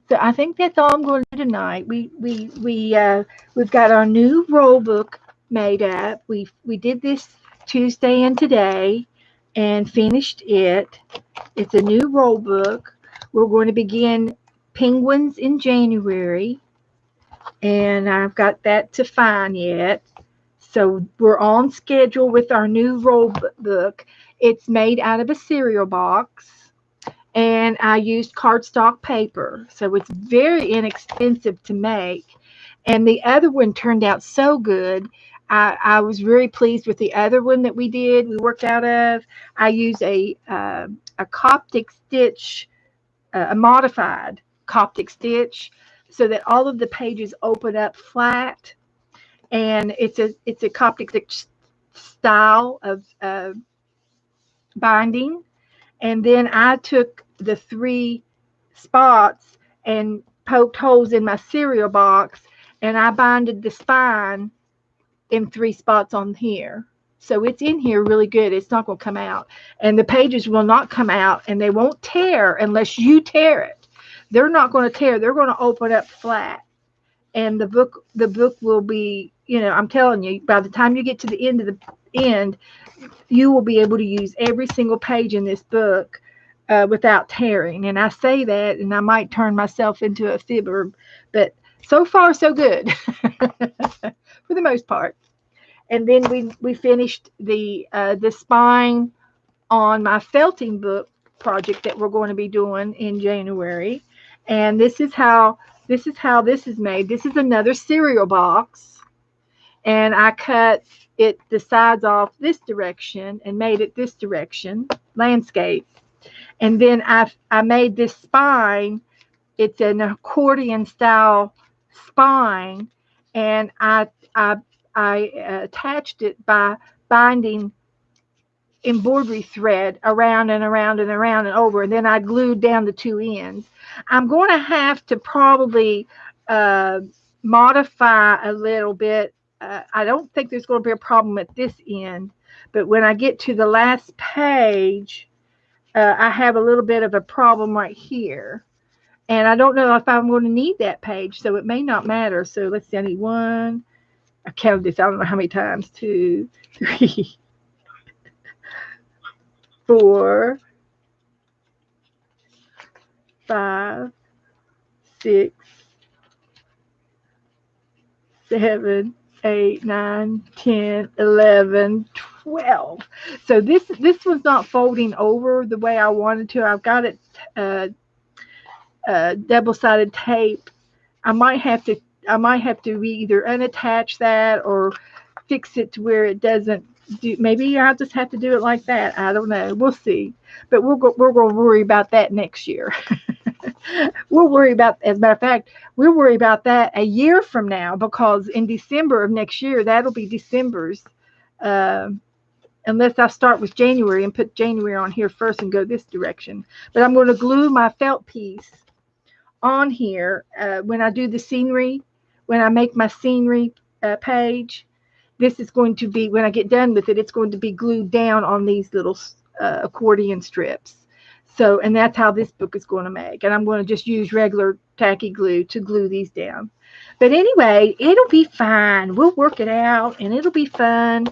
So I think that's all I'm going to do tonight. We've got our new roll book made up. We did this Tuesday and today and finished it. It's a new roll book. We're going to begin penguins in January, and I've got that to find yet. So we're on schedule with our new roll book. It's made out of a cereal box, and I used cardstock paper, so it's very inexpensive to make. And the other one turned out so good. I was very pleased with the other one that we worked out of. I used a Coptic stitch, a modified Coptic stitch, so that all of the pages open up flat, and it's a Coptic stitch style of binding. And then I took the 3 spots and poked holes in my cereal box, and I binded the spine in 3 spots on here. So it's in here really good. It's not going to come out. And the pages will not come out, and they won't tear unless you tear it. They're not going to tear. They're going to open up flat. And the book will be, I'm telling you, by the time you get to the end, you will be able to use every single page in this book without tearing. And I say that, and I might turn myself into a fibber, but so far so good for the most part. And then we finished the spine on my felting book project that we're going to be doing in January. And this is how this is made. This is another cereal box, and I cut the sides off this direction and made it this direction, landscape. And then I made this spine. It's an accordion style spine, and I attached it by binding embroidery thread around and around and around and over, and then I glued down the 2 ends. I'm going to have to probably modify a little bit. I don't think there's going to be a problem at this end, but when I get to the last page, I have a little bit of a problem right here, and I don't know if I'm going to need that page, so it may not matter. So let's see, I need 1. I counted this, I don't know how many times, 2, 3, 4, 5, 6, 7, 8, 9, 10, 11, 12. So this was not folding over the way I wanted to. I've got it double-sided tape. I might have to either unattach that or fix it to where it doesn't do. Maybe I'll just have to do it like that. I don't know. We'll see. But we're going to worry about that next year. We'll worry about, as a matter of fact, we'll worry about that a year from now, because in December of next year, that'll be December's, unless I start with January and put January on here first and go this direction. But I'm going to glue my felt piece on here when I do the scenery, when I make my scenery page. This is going to be, when I get done with it, it's going to be glued down on these little accordion strips. So, and that's how this book is going to make. And I'm going to just use regular tacky glue to glue these down. But anyway, it'll be fine. We'll work it out and it'll be fun.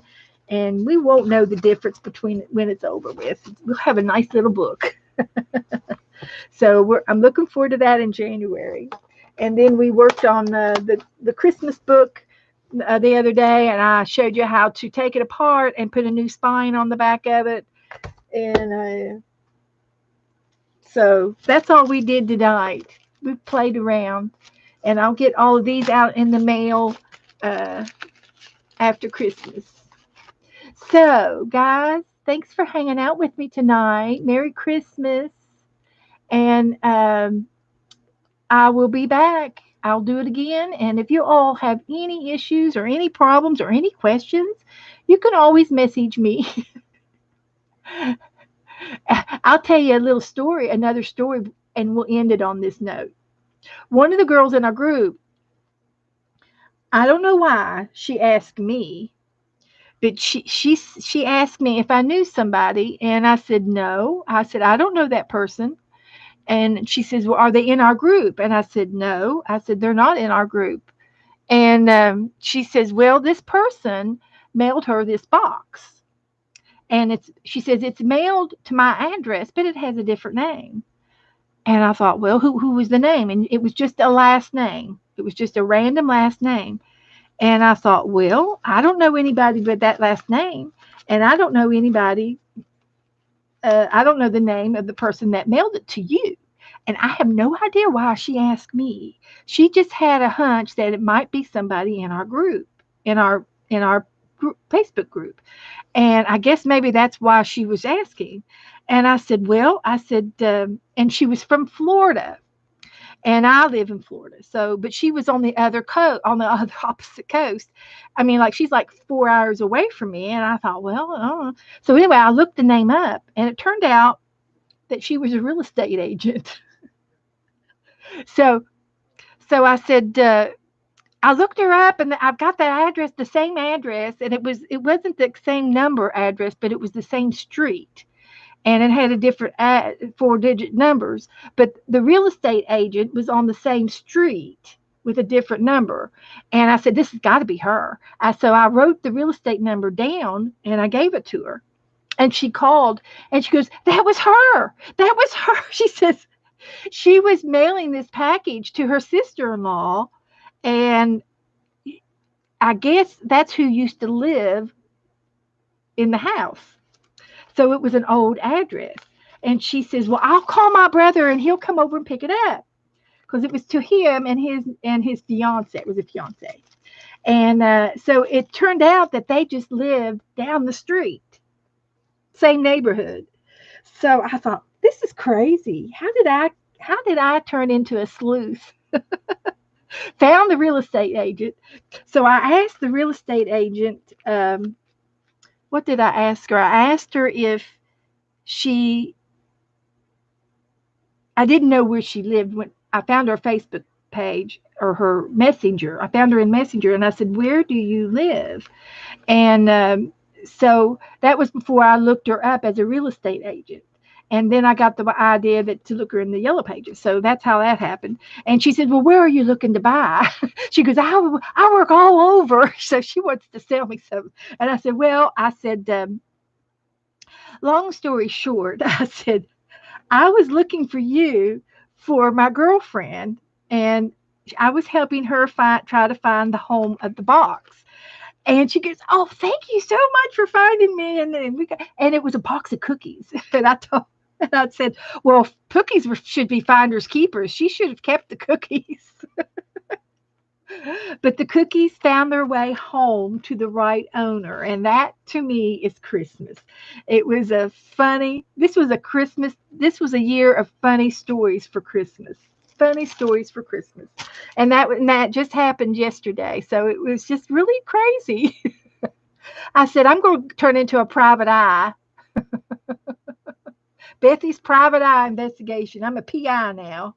And we won't know the difference between when it's over with. We'll have a nice little book. So I'm looking forward to that in January. And then we worked on the Christmas book the other day, and I showed you how to take it apart and put a new spine on the back of it. And so that's all we did tonight. We played around, and I'll get all of these out in the mail uh, after Christmas. So, guys, thanks for hanging out with me tonight. Merry Christmas. And I will be back. I'll do it again. And if you all have any issues or any problems or any questions, you can always message me. I'll tell you a little story, another story, and we'll end it on this note. One of the girls in our group, I don't know why she asked me, but she asked me if I knew somebody, and I said no. I said I don't know that person. And she says, well, are they in our group? And I said, no. I said, they're not in our group. And she says, well, this person mailed her this box. And she says, it's mailed to my address, but it has a different name. And I thought, well, who was the name? And it was just a last name. It was just a random last name. And I thought, well, I don't know anybody with that last name. And I don't know anybody. I don't know the name of the person that mailed it to you. And I have no idea why she asked me. She just had a hunch that it might be somebody in our group, in our group, Facebook group. And I guess maybe that's why she was asking. And I said, well, and she was from Florida, and I live in Florida. So, but she was on the other coast, on the other opposite coast. I mean, like she's like 4 hours away from me. And I thought, well, I don't know. So anyway, I looked the name up, and it turned out that she was a real estate agent. So, so I said, I looked her up, and I've got that address, the same address, and it wasn't the same number address, but it was the same street, and it had a different 4-digit numbers. But the real estate agent was on the same street with a different number, and I said, this has got to be her. So I wrote the real estate number down, and I gave it to her, and she called, and she goes, that was her. That was her. She says she was mailing this package to her sister-in-law, and I guess that's who used to live in the house. So it was an old address. And she says, well, I'll call my brother and he'll come over and pick it up. Because it was to him and his fiance. It was a fiance. And so it turned out that they just lived down the street, same neighborhood. So I thought, this is crazy. How did I turn into a sleuth? Found the real estate agent. So I asked the real estate agent, what did I ask her? I asked her if she, I didn't know where she lived when I found her Facebook page or her messenger. I found her in Messenger, and I said, where do you live? And so that was before I looked her up as a real estate agent. And then I got the idea that to look her in the yellow pages. So that's how that happened. And she said, well, where are you looking to buy? She goes, I work all over. So she wants to sell me some. And I said, well, long story short, I said, I was looking for you for my girlfriend. And I was helping her try to find the home of the box. And she goes, oh, thank you so much for finding me. And then and it was a box of cookies. And I said, well, cookies should be finders keepers. She should have kept the cookies. But the cookies found their way home to the right owner. And that to me is Christmas. This was a year of funny stories for Christmas. Funny stories for Christmas. And that just happened yesterday. So it was just really crazy. I said, I'm going to turn into a private eye. Bethy's private eye investigation. I'm a PI now.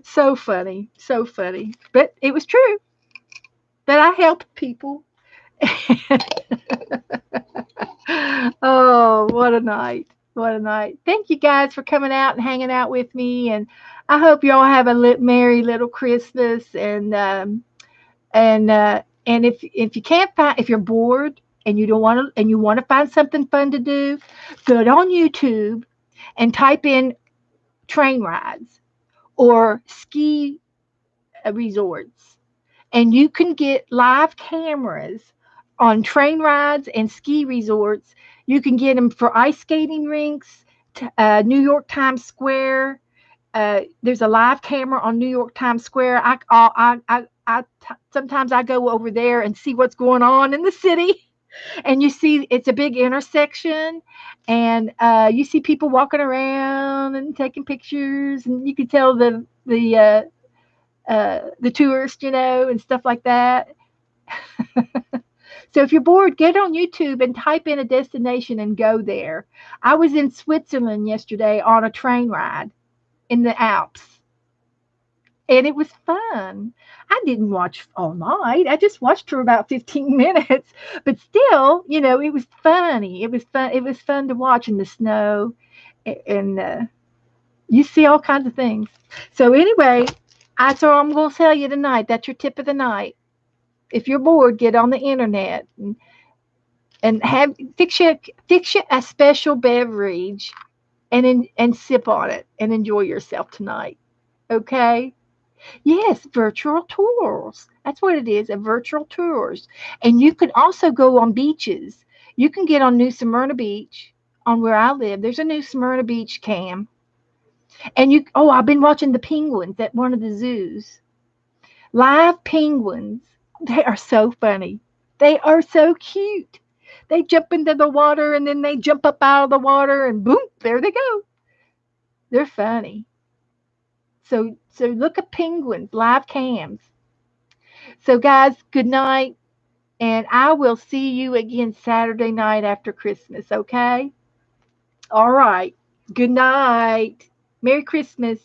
So funny. So funny. But it was true that I helped people. Oh, what a night. What a night. Thank you guys for coming out and hanging out with me. And I hope you all have a merry little Christmas. And if you can't find, if you're bored and you don't want to, and you want to find something fun to do, go on YouTube and type in train rides or ski resorts, and you can get live cameras on train rides and ski resorts. You can get them for ice skating rinks, New York Times Square. There's a live camera on New York Times Square. Sometimes I go over there and see what's going on in the city. And you see, it's a big intersection, and you see people walking around and taking pictures, and you can tell the tourist, and stuff like that. So if you're bored, get on YouTube and type in a destination and go there. I was in Switzerland yesterday on a train ride in the Alps, and it was fun. I didn't watch all night. I just watched for about 15 minutes, but still, it was funny. It was fun. It was fun to watch in the snow, and you see all kinds of things. So anyway, so I'm going to tell you tonight. That's your tip of the night. If you're bored, get on the internet and have fix you a special beverage and sip on it and enjoy yourself tonight. Okay? Yes, virtual tours. That's what it is, a virtual tours. And you can also go on beaches. You can get on New Smyrna Beach on where I live. There's a New Smyrna Beach cam. And I've been watching the penguins at one of the zoos. Live penguins. They are so funny. They are so cute. They jump into the water and then they jump up out of the water and boom, there they go. They're funny. So look at penguins, live cams. So guys, good night, and I will see you again Saturday night after Christmas, okay? All right. Good night. Merry Christmas.